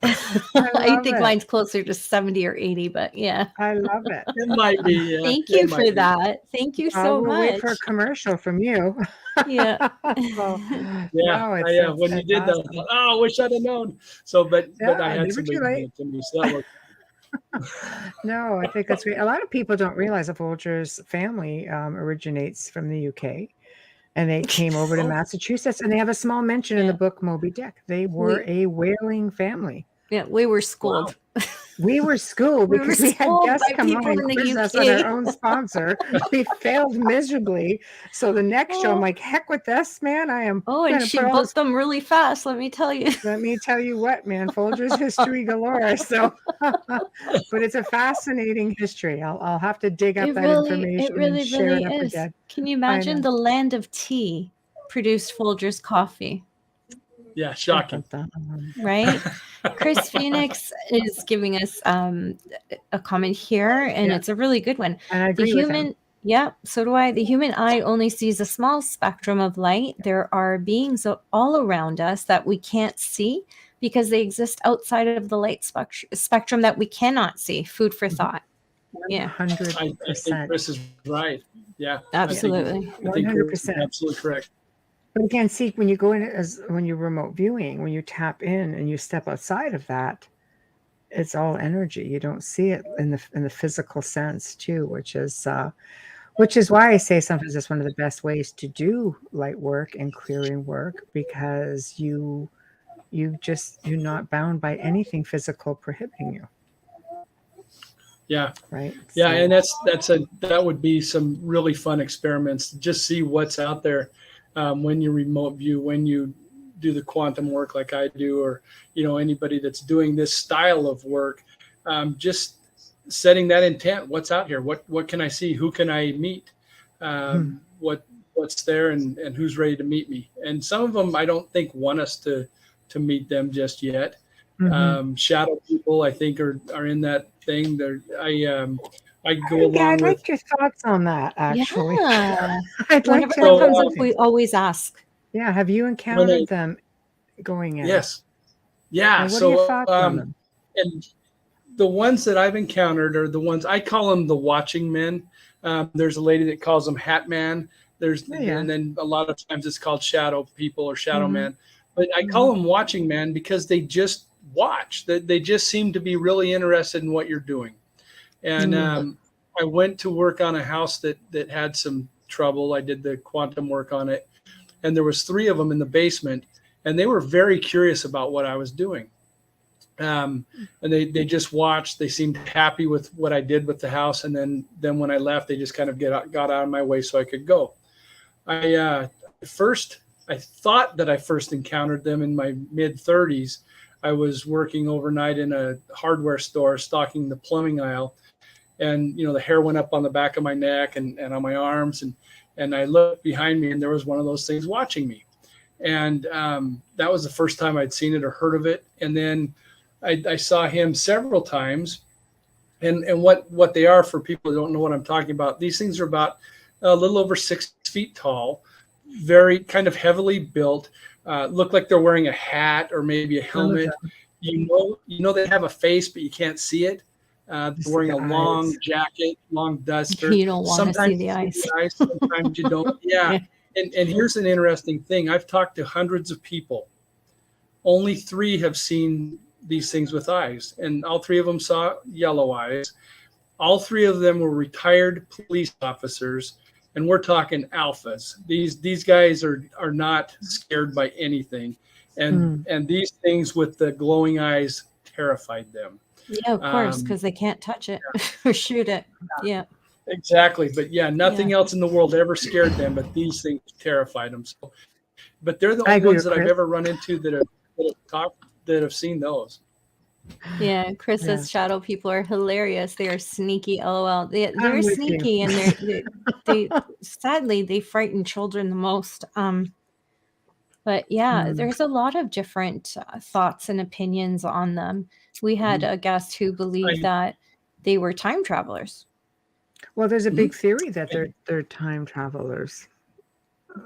[SPEAKER 4] I
[SPEAKER 1] love
[SPEAKER 4] think
[SPEAKER 1] it.
[SPEAKER 4] mine's closer to 70 or 80, but yeah.
[SPEAKER 1] I love it.
[SPEAKER 5] It might be. Yeah,
[SPEAKER 4] Thank
[SPEAKER 5] it
[SPEAKER 4] you
[SPEAKER 5] might
[SPEAKER 4] for
[SPEAKER 5] be.
[SPEAKER 4] that. Thank you so
[SPEAKER 1] We'll
[SPEAKER 4] much.
[SPEAKER 1] wait for a commercial from you.
[SPEAKER 4] Yeah.
[SPEAKER 1] So,
[SPEAKER 5] Yeah,
[SPEAKER 1] no,
[SPEAKER 5] when you
[SPEAKER 1] it's
[SPEAKER 5] did that, I
[SPEAKER 1] awesome.
[SPEAKER 5] thought, I wish I'd have known. So, but I had
[SPEAKER 1] never
[SPEAKER 5] somebody
[SPEAKER 1] too
[SPEAKER 5] bring
[SPEAKER 1] late.
[SPEAKER 5] it to me, so that worked.
[SPEAKER 1] No, I think that's great. A lot of people don't realize the Folgers family originates from the UK, and they came over to
[SPEAKER 5] Oh.
[SPEAKER 1] Massachusetts, and they have a small mention in the book Moby Dick. They were a whaling family.
[SPEAKER 4] Yeah, we were schooled.
[SPEAKER 1] We were schooled
[SPEAKER 4] We were
[SPEAKER 1] because we had
[SPEAKER 4] schooled
[SPEAKER 1] guests
[SPEAKER 4] by
[SPEAKER 1] come on
[SPEAKER 4] people
[SPEAKER 1] and
[SPEAKER 4] in the
[SPEAKER 1] quiz us on our
[SPEAKER 4] UK.
[SPEAKER 1] own sponsor. We failed miserably. So the next show, I'm like, heck with this, man. I am
[SPEAKER 4] Oh, and
[SPEAKER 1] going to
[SPEAKER 4] she
[SPEAKER 1] put all this.
[SPEAKER 4] booked them really fast, let me tell you.
[SPEAKER 1] Let me tell you what, man, Folger's history galore. So, but it's a fascinating history. I'll have to dig up
[SPEAKER 4] It
[SPEAKER 1] that
[SPEAKER 4] really,
[SPEAKER 1] information and share
[SPEAKER 4] really
[SPEAKER 1] it up
[SPEAKER 4] is.
[SPEAKER 1] again.
[SPEAKER 4] Can you
[SPEAKER 1] I
[SPEAKER 4] imagine
[SPEAKER 1] know.
[SPEAKER 4] the land of tea produced Folgers coffee,
[SPEAKER 5] Yeah, shocking.
[SPEAKER 4] right? Chris Phoenix is giving us a comment here, and
[SPEAKER 1] Yeah.
[SPEAKER 4] it's a really good one.
[SPEAKER 1] And I
[SPEAKER 4] The
[SPEAKER 1] agree with him.
[SPEAKER 4] human, yeah, so do I. The human eye only sees a small spectrum of light. There are beings all around us that we can't see because they exist outside of the light spectrum that we cannot see. Food for thought. Yeah,
[SPEAKER 1] 100%.
[SPEAKER 5] I think Chris is right. Yeah,
[SPEAKER 4] absolutely.
[SPEAKER 5] I think you're
[SPEAKER 1] 100%.
[SPEAKER 5] absolutely correct.
[SPEAKER 1] But again, see, when you go in when you're remote viewing, when you tap in and you step outside of that, it's all energy. You don't see it in the physical sense too, which is why I say sometimes it's one of the best ways to do light work and clearing work, because you're not bound by anything physical prohibiting you.
[SPEAKER 5] Yeah.
[SPEAKER 1] Right.
[SPEAKER 5] Yeah,
[SPEAKER 1] So,
[SPEAKER 5] and that would be some really fun experiments to just see what's out there when you remote view, when you do the quantum work like I do, or anybody that's doing this style of work, just setting that intent. What's out here? What can I see? Who can I meet? What's there, and who's ready to meet me? And some of them I don't think want us to meet them just yet. Shadow people, I think, are in that thing. I go along
[SPEAKER 1] I'd
[SPEAKER 5] with.
[SPEAKER 1] like your thoughts on that, actually.
[SPEAKER 4] Yeah.
[SPEAKER 1] I'd like
[SPEAKER 4] Whenever
[SPEAKER 1] to
[SPEAKER 4] that comes
[SPEAKER 1] know.
[SPEAKER 4] up, we always ask.
[SPEAKER 1] Yeah, have you encountered them going in?
[SPEAKER 5] Yes. Yeah.
[SPEAKER 1] And what are your thoughts on them?
[SPEAKER 5] And the ones that I've encountered are the ones I call them the watching men. There's a lady that calls them Hat Man. And then a lot of times it's called shadow people or shadow man. But I call them watching man because they just watch. They just seem to be really interested in what you're doing. And I went to work on a house that had some trouble. I did the quantum work on it, and there was 3 of them in the basement, and they were very curious about what I was doing. And they just watched. They seemed happy with what I did with the house, and then when I left, they just kind of got out of my way so I could go. I thought that I first encountered them in my mid-30s. I was working overnight in a hardware store, stocking the plumbing aisle, and the hair went up on the back of my neck and on my arms, and I looked behind me, and there was one of those things watching me. And that was the first time I'd seen it or heard of it. And then I saw him several times. And what they are, for people who don't know what I'm talking about, these things are about a little over 6 feet tall, very kind of heavily built, look like they're wearing a hat or maybe a helmet. You know they have a face, but you can't see it. They're wearing a long jacket, long duster.
[SPEAKER 4] You don't want to see the eyes.
[SPEAKER 5] Sometimes you don't. Yeah. And here's an interesting thing. I've talked to hundreds of people. Only 3 have seen these things with eyes, and all 3 of them saw yellow eyes. All 3 of them were retired police officers, and we're talking alphas. These guys are not scared by anything, and these things with the glowing eyes terrified them.
[SPEAKER 4] Yeah, of course, because they can't touch it or shoot it. Yeah.
[SPEAKER 5] Exactly. But nothing else in the world ever scared them, but these things terrified them. So, but they're the only ones that I've ever run into that have seen those.
[SPEAKER 4] Yeah, Chris's shadow people are hilarious. They are sneaky, lol. They're sneaky, and they sadly they frighten children the most. But there's a lot of different thoughts and opinions on them. We had a guest who believed that they were time travelers.
[SPEAKER 1] Well, there's a big theory that they're time travelers.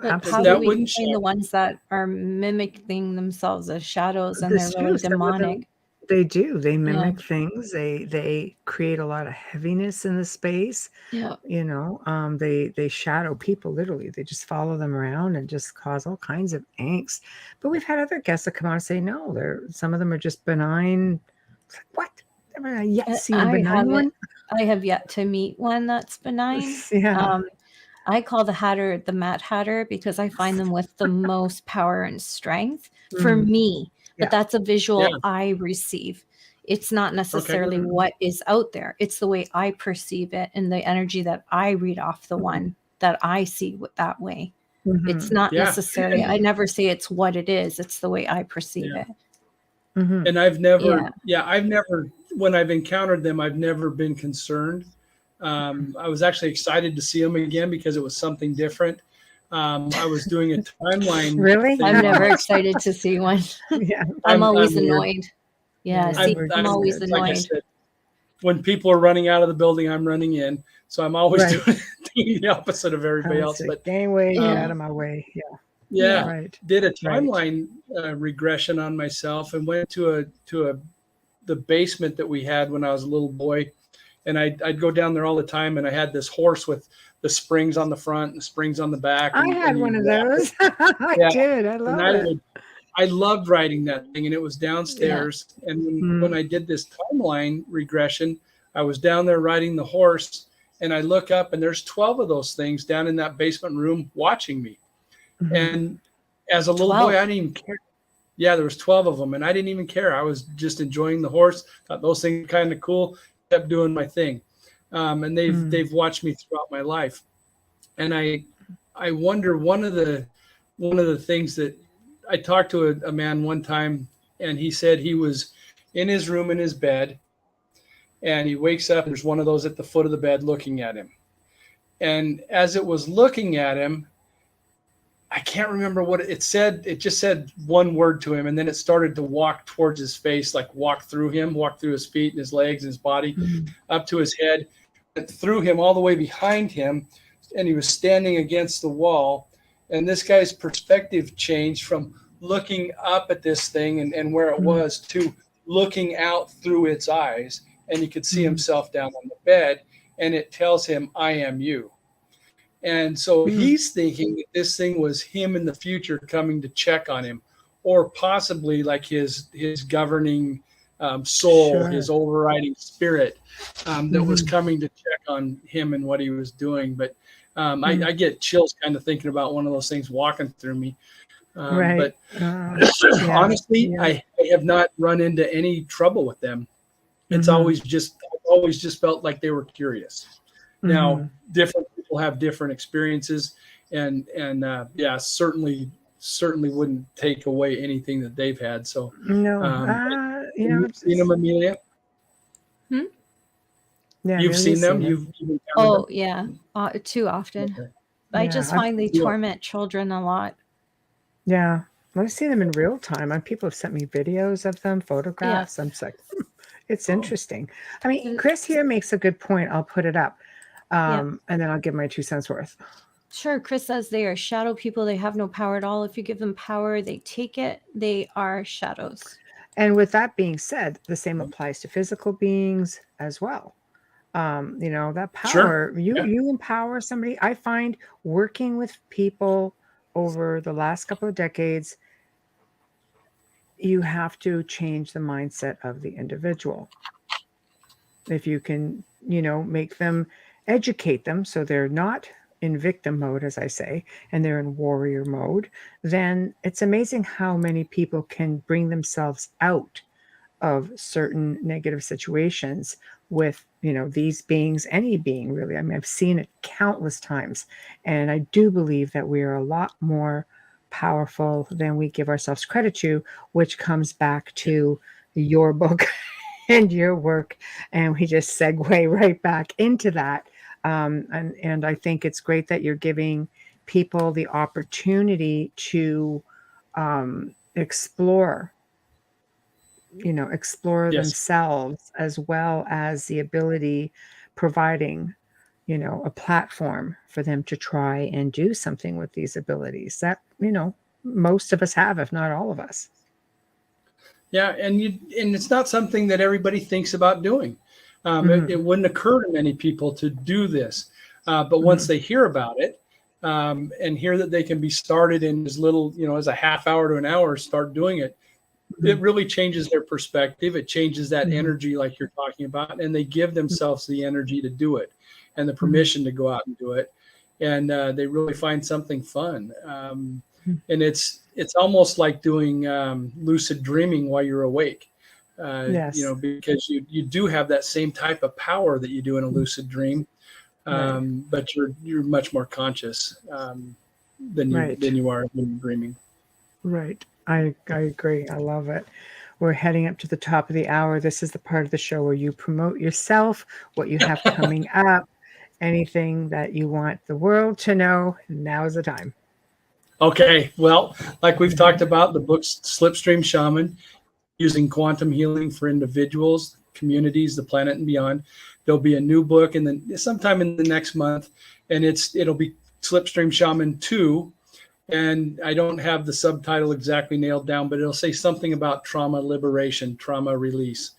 [SPEAKER 4] But how do we find the ones that are mimicking themselves as shadows and they're really demonic?
[SPEAKER 1] They do. They mimic things. They create a lot of heaviness in the space.
[SPEAKER 4] Yeah.
[SPEAKER 1] They shadow people literally. They just follow them around and just cause all kinds of angst. But we've had other guests that come out and say, no, some of them are just benign. It's like, what? I've not yet seen a benign one.
[SPEAKER 4] I have yet to meet one that's benign.
[SPEAKER 1] Yeah.
[SPEAKER 4] I call the Hatter the Mad Hatter because I find them with the most power and strength for me. But that's a visual I receive. It's not necessarily
[SPEAKER 5] Okay.
[SPEAKER 4] what is out there. It's the way I perceive it and the energy that I read off the one that I see that way. It's
[SPEAKER 1] Mhm.
[SPEAKER 4] not
[SPEAKER 5] Yeah.
[SPEAKER 4] necessarily, I never say it's what it is. It's the way I perceive
[SPEAKER 5] Yeah.
[SPEAKER 4] it.
[SPEAKER 1] Mhm.
[SPEAKER 5] And I've never,
[SPEAKER 4] Yeah.
[SPEAKER 5] I've never, when I've encountered them, I've never been concerned. I was actually excited to see them again because it was something different. I was doing a timeline
[SPEAKER 1] Really?
[SPEAKER 5] thing
[SPEAKER 4] I'm
[SPEAKER 5] on
[SPEAKER 4] never
[SPEAKER 5] my,
[SPEAKER 4] excited to see one.
[SPEAKER 1] Yeah.
[SPEAKER 4] I'm always
[SPEAKER 5] weird.
[SPEAKER 4] annoyed. Yeah,
[SPEAKER 1] Yeah,
[SPEAKER 4] see,
[SPEAKER 1] we're
[SPEAKER 4] I'm
[SPEAKER 1] just
[SPEAKER 4] always
[SPEAKER 1] good.
[SPEAKER 5] Like I
[SPEAKER 4] annoyed.
[SPEAKER 5] said, when people are running out of the building, I'm running in. So I'm always
[SPEAKER 1] Right.
[SPEAKER 5] doing the opposite of everybody else.
[SPEAKER 1] Like,
[SPEAKER 5] But
[SPEAKER 1] gain weight, get
[SPEAKER 5] um,
[SPEAKER 1] out of my way. Yeah.
[SPEAKER 5] yeah,
[SPEAKER 1] Right.
[SPEAKER 5] did a
[SPEAKER 1] Right.
[SPEAKER 5] timeline regression on myself and went to the basement that we had when I was a little boy, and I'd go down there all the time. And I had this horse with the springs on the front and the springs on the back,
[SPEAKER 1] I
[SPEAKER 5] and
[SPEAKER 1] had
[SPEAKER 5] you
[SPEAKER 1] one of
[SPEAKER 5] walk it.
[SPEAKER 1] those. I
[SPEAKER 5] Yeah,
[SPEAKER 1] did. I
[SPEAKER 5] and
[SPEAKER 1] love it.
[SPEAKER 5] I loved riding that thing, and it was
[SPEAKER 4] Yeah.
[SPEAKER 5] downstairs. And when
[SPEAKER 1] Mm.
[SPEAKER 5] I did this timeline regression, I was down there riding the horse, and I look up, and there's 12 of those things down in that basement room watching me.
[SPEAKER 1] Mhm.
[SPEAKER 5] And as a little boy,
[SPEAKER 4] 12.
[SPEAKER 5] I didn't even care. Yeah, there was 12 of them, and I didn't even care. I was just enjoying the horse. Thought those things kind of cool. Kept doing my thing, and
[SPEAKER 1] Mm.
[SPEAKER 5] they've watched me throughout my life. And I wonder, one of the things that I talked to a man one time, and he said he was in his room in his bed, and he wakes up, and there's one of those at the foot of the bed looking at him. And as it was looking at him, I can't remember what it said. It just said one word to him, and then it started to walk towards his face, like walk through him, walk through his feet and his legs and his body,
[SPEAKER 1] Mhm.
[SPEAKER 5] up to his head, and through him all the way behind him, and he was standing against the wall. And this guy's perspective changed from looking up at this thing and where it
[SPEAKER 1] Mhm.
[SPEAKER 5] was to looking out through its eyes, and he could see
[SPEAKER 1] Mhm.
[SPEAKER 5] himself down on the bed, and it tells him, "I am you." And so
[SPEAKER 1] Mm.
[SPEAKER 5] he's thinking that this thing was him in the future coming to check on him, or possibly like his governing soul, his
[SPEAKER 1] Sure.
[SPEAKER 5] overriding spirit that was
[SPEAKER 1] Mhm.
[SPEAKER 5] coming to check on him and what he was doing. But
[SPEAKER 1] Mm.
[SPEAKER 5] I get chills kind of thinking about one of those things walking through me.
[SPEAKER 1] Right.
[SPEAKER 5] But
[SPEAKER 1] Yeah.
[SPEAKER 5] honestly,
[SPEAKER 1] Yeah.
[SPEAKER 5] I have not run into any trouble with them. It's
[SPEAKER 1] Mhm.
[SPEAKER 5] I've always just felt like they were curious. Now,
[SPEAKER 1] Mhm.
[SPEAKER 5] different people have different experiences, and yeah, certainly wouldn't take away anything that they've had. So,
[SPEAKER 1] No.
[SPEAKER 5] but
[SPEAKER 1] It's
[SPEAKER 5] you've seen them, Amelia.
[SPEAKER 4] Hmm?
[SPEAKER 1] yeah,
[SPEAKER 5] You've
[SPEAKER 1] Amelia's
[SPEAKER 5] seen them.
[SPEAKER 1] seen them.
[SPEAKER 5] You've encountered
[SPEAKER 4] Oh,
[SPEAKER 5] them.
[SPEAKER 4] yeah. Too often.
[SPEAKER 5] Okay.
[SPEAKER 4] I
[SPEAKER 1] Yeah.
[SPEAKER 4] just
[SPEAKER 1] I've
[SPEAKER 4] find they
[SPEAKER 5] Yeah.
[SPEAKER 4] torment children a lot.
[SPEAKER 1] Yeah. I've seen them in real time. And people have sent me videos of them,
[SPEAKER 4] Yeah.
[SPEAKER 1] photographs. I'm just like, it's
[SPEAKER 5] Oh,
[SPEAKER 1] interesting. I mean,
[SPEAKER 4] And-
[SPEAKER 1] Chris here makes a good point. I'll put it up.
[SPEAKER 4] Yeah.
[SPEAKER 1] And then I'll give my 2 cents worth.
[SPEAKER 4] Sure, Chris says they are shadow people. They have no power at all. If you give them power, they take it. They are shadows.
[SPEAKER 1] And with that being said, the same applies to physical beings as well. That
[SPEAKER 5] sure.
[SPEAKER 1] power, you
[SPEAKER 5] Yeah.
[SPEAKER 1] you empower somebody. I find working with people over the last couple of decades, you have to change the mindset of the individual. If you can, make them, educate them so they're not in victim mode, as I say, and they're in warrior mode, then it's amazing how many people can bring themselves out of certain negative situations with these beings, any being really. I mean, I've seen it countless times, and I do believe that we are a lot more powerful than we give ourselves credit to, which comes back to your book and your work, and we just segue right back into that. And I think it's great that you're giving people the opportunity to explore
[SPEAKER 5] Yes.
[SPEAKER 1] themselves, as well as the ability, providing, a platform for them to try and do something with these abilities that, most of us have, if not all of us.
[SPEAKER 5] Yeah, and it's not something that everybody thinks about doing.
[SPEAKER 1] Mhm.
[SPEAKER 5] It wouldn't occur to many people to do this, but once
[SPEAKER 1] Mhm.
[SPEAKER 5] they hear about it and hear that they can be started in as little, as a half hour to an hour, start doing it. It
[SPEAKER 1] Mhm.
[SPEAKER 5] really changes their perspective. It changes that
[SPEAKER 1] Mhm.
[SPEAKER 5] energy, like you're talking about, and they give themselves the energy to do it and the
[SPEAKER 1] Mhm.
[SPEAKER 5] permission to go out and do it, and they really find something fun.
[SPEAKER 1] Mhm.
[SPEAKER 5] And it's almost like doing lucid dreaming while you're awake.
[SPEAKER 1] Yes.
[SPEAKER 5] because you do have that same type of power that you do in a lucid dream, but you're much more conscious than you are when you're dreaming.
[SPEAKER 1] Right. I agree. I love it. We're heading up to the top of the hour. This is the part of the show where you promote yourself, what you have coming up, anything that you want the world to know. Now is the time.
[SPEAKER 5] Okay. Well, like we've talked about, the book's Slipstream Shaman, using quantum healing for individuals, communities, the planet, and beyond. There'll be a new book, and then sometime in the next month, and it'll be Slipstream Shaman 2. And I don't have the subtitle exactly nailed down, but it'll say something about trauma liberation, trauma release.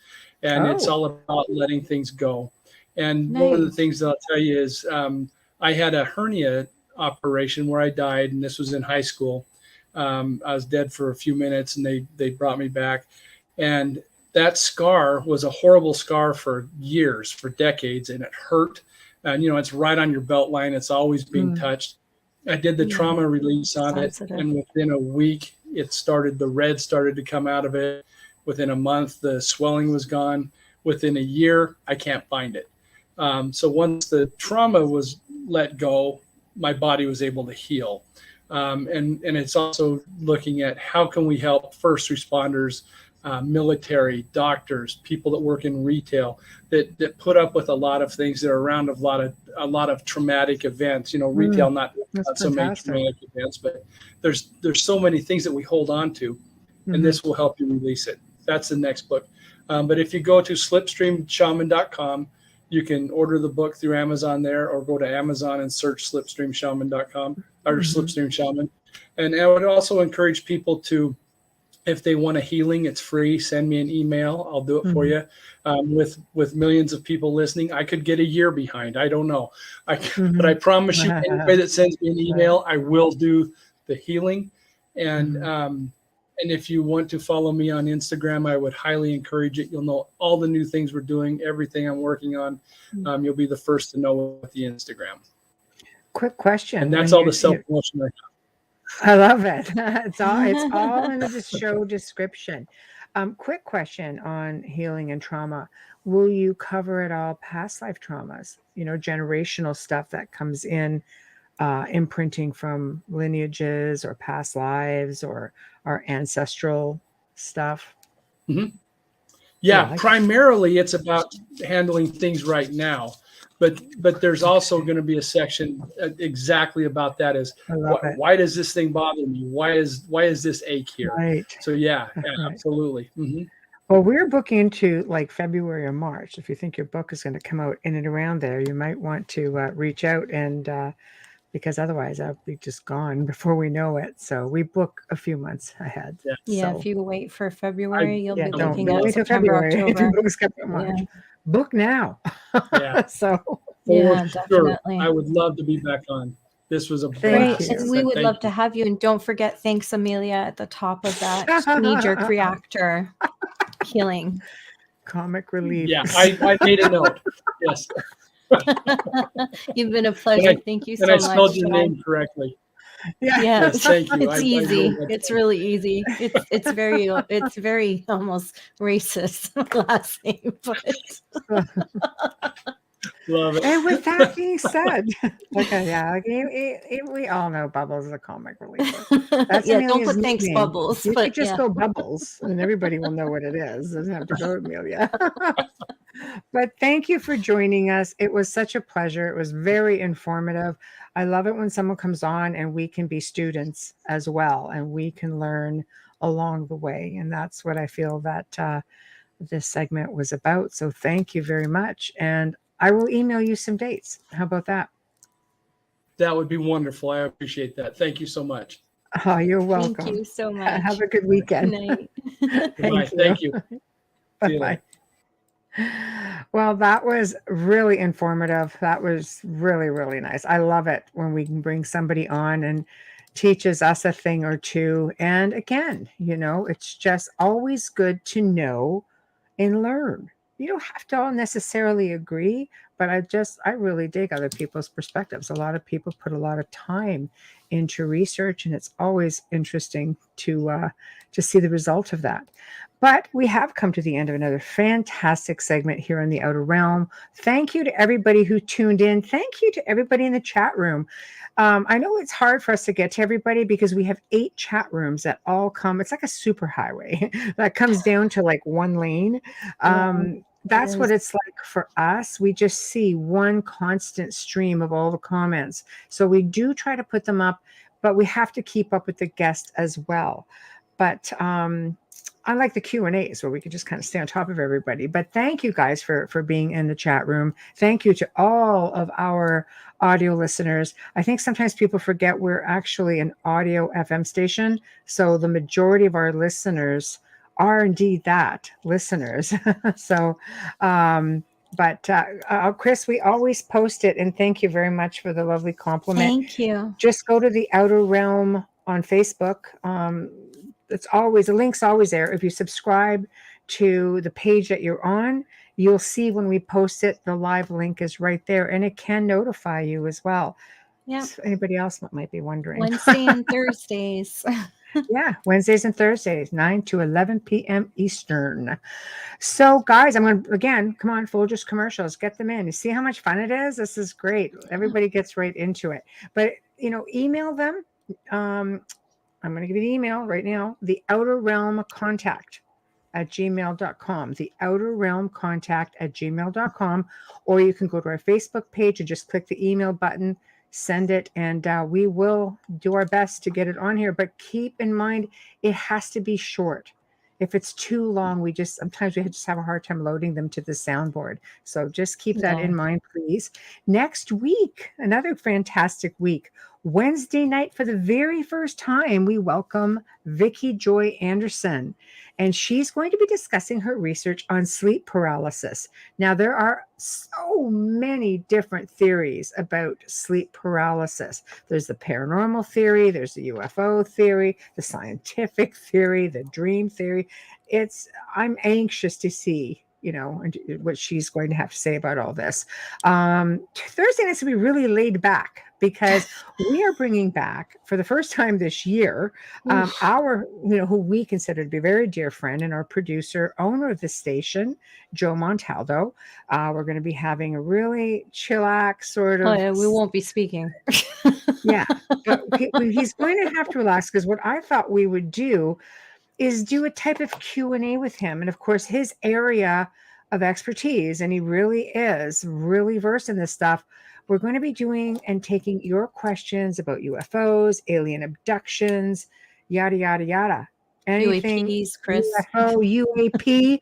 [SPEAKER 5] And it's all about letting things go. And one of the things that I'll tell you is I had a hernia operation where I died, and this was in high school. I was dead for a few minutes, and they brought me back. And that scar was a horrible scar for years, for decades, and it hurt. And, it's right on your belt line. It's always being touched. I did the trauma release on it, and within a week, the red started to come out of it. Within a month, the swelling was gone. Within a year, I can't find it. So once the trauma was let go, my body was able to heal. And it's also looking at how can we help first responders, military, doctors, people that work in retail, that put up with a lot of things that are around a lot of traumatic events. Retail not so many traumatic events, but there's so many things that we hold on to, and this will help you release it. That's the next book. But if you go to slipstreamshaman.com, you can order the book through Amazon there, or go to Amazon and search slipstreamshaman.com or Slipstream Shaman. And I would also encourage people to, if they want a healing, it's free. Send me an email. I'll do it for you. With millions of people listening, I could get a year behind. I don't know. But I promise you, anybody that sends me an email, I will do the healing. And if you want to follow me on Instagram, I would highly encourage it. You'll know all the new things we're doing, everything I'm working on. You'll be the first to know with the Instagram.
[SPEAKER 1] Quick question.
[SPEAKER 5] And that's all the self-promotion I have.
[SPEAKER 1] I love it. It's all in the show description. Quick question on healing and trauma. Will you cover at all past life traumas? Generational stuff that comes in, imprinting from lineages or past lives or our ancestral stuff.
[SPEAKER 5] Yeah, primarily it's about handling things right now. But there's also going to be a section exactly about that. Why does this thing bother me? Why is this ache here?
[SPEAKER 1] Right.
[SPEAKER 5] So yeah, absolutely.
[SPEAKER 1] Well, we're booking into like February or March. If you think your book is going to come out in and around there, you might want to reach out, and because otherwise I'll be just gone before we know it. So we book a few months ahead.
[SPEAKER 4] Yeah,
[SPEAKER 1] so,
[SPEAKER 4] if you wait for February, you'll be looking
[SPEAKER 1] don't
[SPEAKER 4] at
[SPEAKER 1] wait till
[SPEAKER 4] September,
[SPEAKER 1] February.
[SPEAKER 4] October.
[SPEAKER 1] March. Book now.
[SPEAKER 5] So
[SPEAKER 4] definitely.
[SPEAKER 5] I would love to be back on. This was a
[SPEAKER 4] Great,
[SPEAKER 5] blast.
[SPEAKER 4] and we would love to have you. And don't forget, thanks Amelia at the top of that knee-jerk reactor healing.
[SPEAKER 1] Comic relief.
[SPEAKER 5] Yeah, I made a note. Yes.
[SPEAKER 4] You've been a pleasure. Thank you so much.
[SPEAKER 5] And I spelled your name correctly.
[SPEAKER 4] Yes,
[SPEAKER 5] thank you.
[SPEAKER 4] It's easy. It's really easy. It's very almost racist last name, but
[SPEAKER 5] love it.
[SPEAKER 1] And with that being said, we all know Bubbles is a comic reliever. That's
[SPEAKER 4] don't put thanks
[SPEAKER 1] name.
[SPEAKER 4] Bubbles.
[SPEAKER 1] You could just go Bubbles, and everybody will know what it is. Doesn't have to go Amelia. But thank you for joining us. It was such a pleasure. It was very informative. I love it when someone comes on and we can be students as well, and we can learn along the way. And that's what I feel that this segment was about. So thank you very much. And I will email you some dates. How about that?
[SPEAKER 5] That would be wonderful. I appreciate that. Thank you so much.
[SPEAKER 1] Oh, you're welcome.
[SPEAKER 4] Thank you so much.
[SPEAKER 1] Have a good weekend.
[SPEAKER 4] Good night.
[SPEAKER 5] Thank you.
[SPEAKER 1] Bye-bye. Well, that was really informative. That was really, really nice. I love it when we can bring somebody on and teaches us a thing or two. And again, it's just always good to know and learn. You don't have to all necessarily agree, but I really dig other people's perspectives. A lot of people put a lot of time into research, and it's always interesting to see the result of that. But we have come to the end of another fantastic segment here in the Outer Realm. Thank you to everybody who tuned in. Thank you to everybody in the chat room. I know it's hard for us to get to everybody because we have 8 chat rooms that all come. It's like a super highway that comes down to like one lane. That's what it's like for us. We just see one constant stream of all the comments. So we do try to put them up, but we have to keep up with the guest as well. But unlike the Q&As where we could just kind of stay on top of everybody. But thank you guys for being in the chat room. Thank you to all of our audio listeners. I think sometimes people forget we're actually an audio FM station. So the majority of our listeners are indeed that, listeners. So, Chris, we always post it. And thank you very much for the lovely compliment.
[SPEAKER 4] Thank you.
[SPEAKER 1] Just go to the Outer Realm on Facebook. It's always, the link's always there. If you subscribe to the page that you're on, you'll see when we post it, the live link is right there, and it can notify you as well.
[SPEAKER 4] Yeah.
[SPEAKER 1] So anybody else might be wondering.
[SPEAKER 4] Wednesday and Thursdays.
[SPEAKER 1] Yeah, Wednesdays and Thursdays, 9 to 11 p.m. Eastern. So, guys, I'm going to, again, come on, Folgers commercials, get them in. You see how much fun it is? This is great. Everybody gets right into it. But, email them. I'm going to give you the email right now, the Outer Realm Contact at gmail.com, the Outer Realm Contact at gmail.com, or you can go to our Facebook page and just click the email button, send it, and we will do our best to get it on here. But keep in mind, it has to be short. If it's too long, sometimes we just have a hard time loading them to the soundboard. So just keep that in mind, please. Next week, another fantastic week. Wednesday night, for the very first time, we welcome Vicki Joy Anderson, and she's going to be discussing her research on sleep paralysis. Now, there are so many different theories about sleep paralysis. There's the paranormal theory, there's the UFO theory, the scientific theory, the dream theory. I'm anxious to see what she's going to have to say about all this. Thursday nights will be really laid back because we are bringing back for the first time this year our, who we consider to be a very dear friend and our producer, owner of the station, Joe Montaldo. We're going to be having a really chillax sort of.
[SPEAKER 4] Oh, yeah, we won't be speaking.
[SPEAKER 1] Yeah, but he's going to have to relax because what I thought we would do is do a type of Q&A with him. And of course, his area of expertise, and he really is really versed in this stuff. We're going to be doing and taking your questions about UFOs, alien abductions, yada, yada, yada. Anything
[SPEAKER 4] UAPs, Chris.
[SPEAKER 1] UFO, UAP,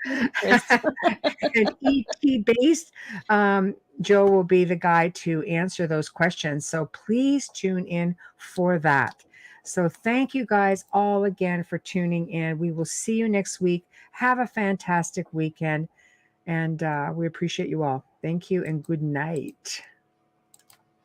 [SPEAKER 1] and ET based. Joe will be the guy to answer those questions. So please tune in for that. So thank you guys all again for tuning in. We will see you next week. Have a fantastic weekend. And we appreciate you all. Thank you and good night.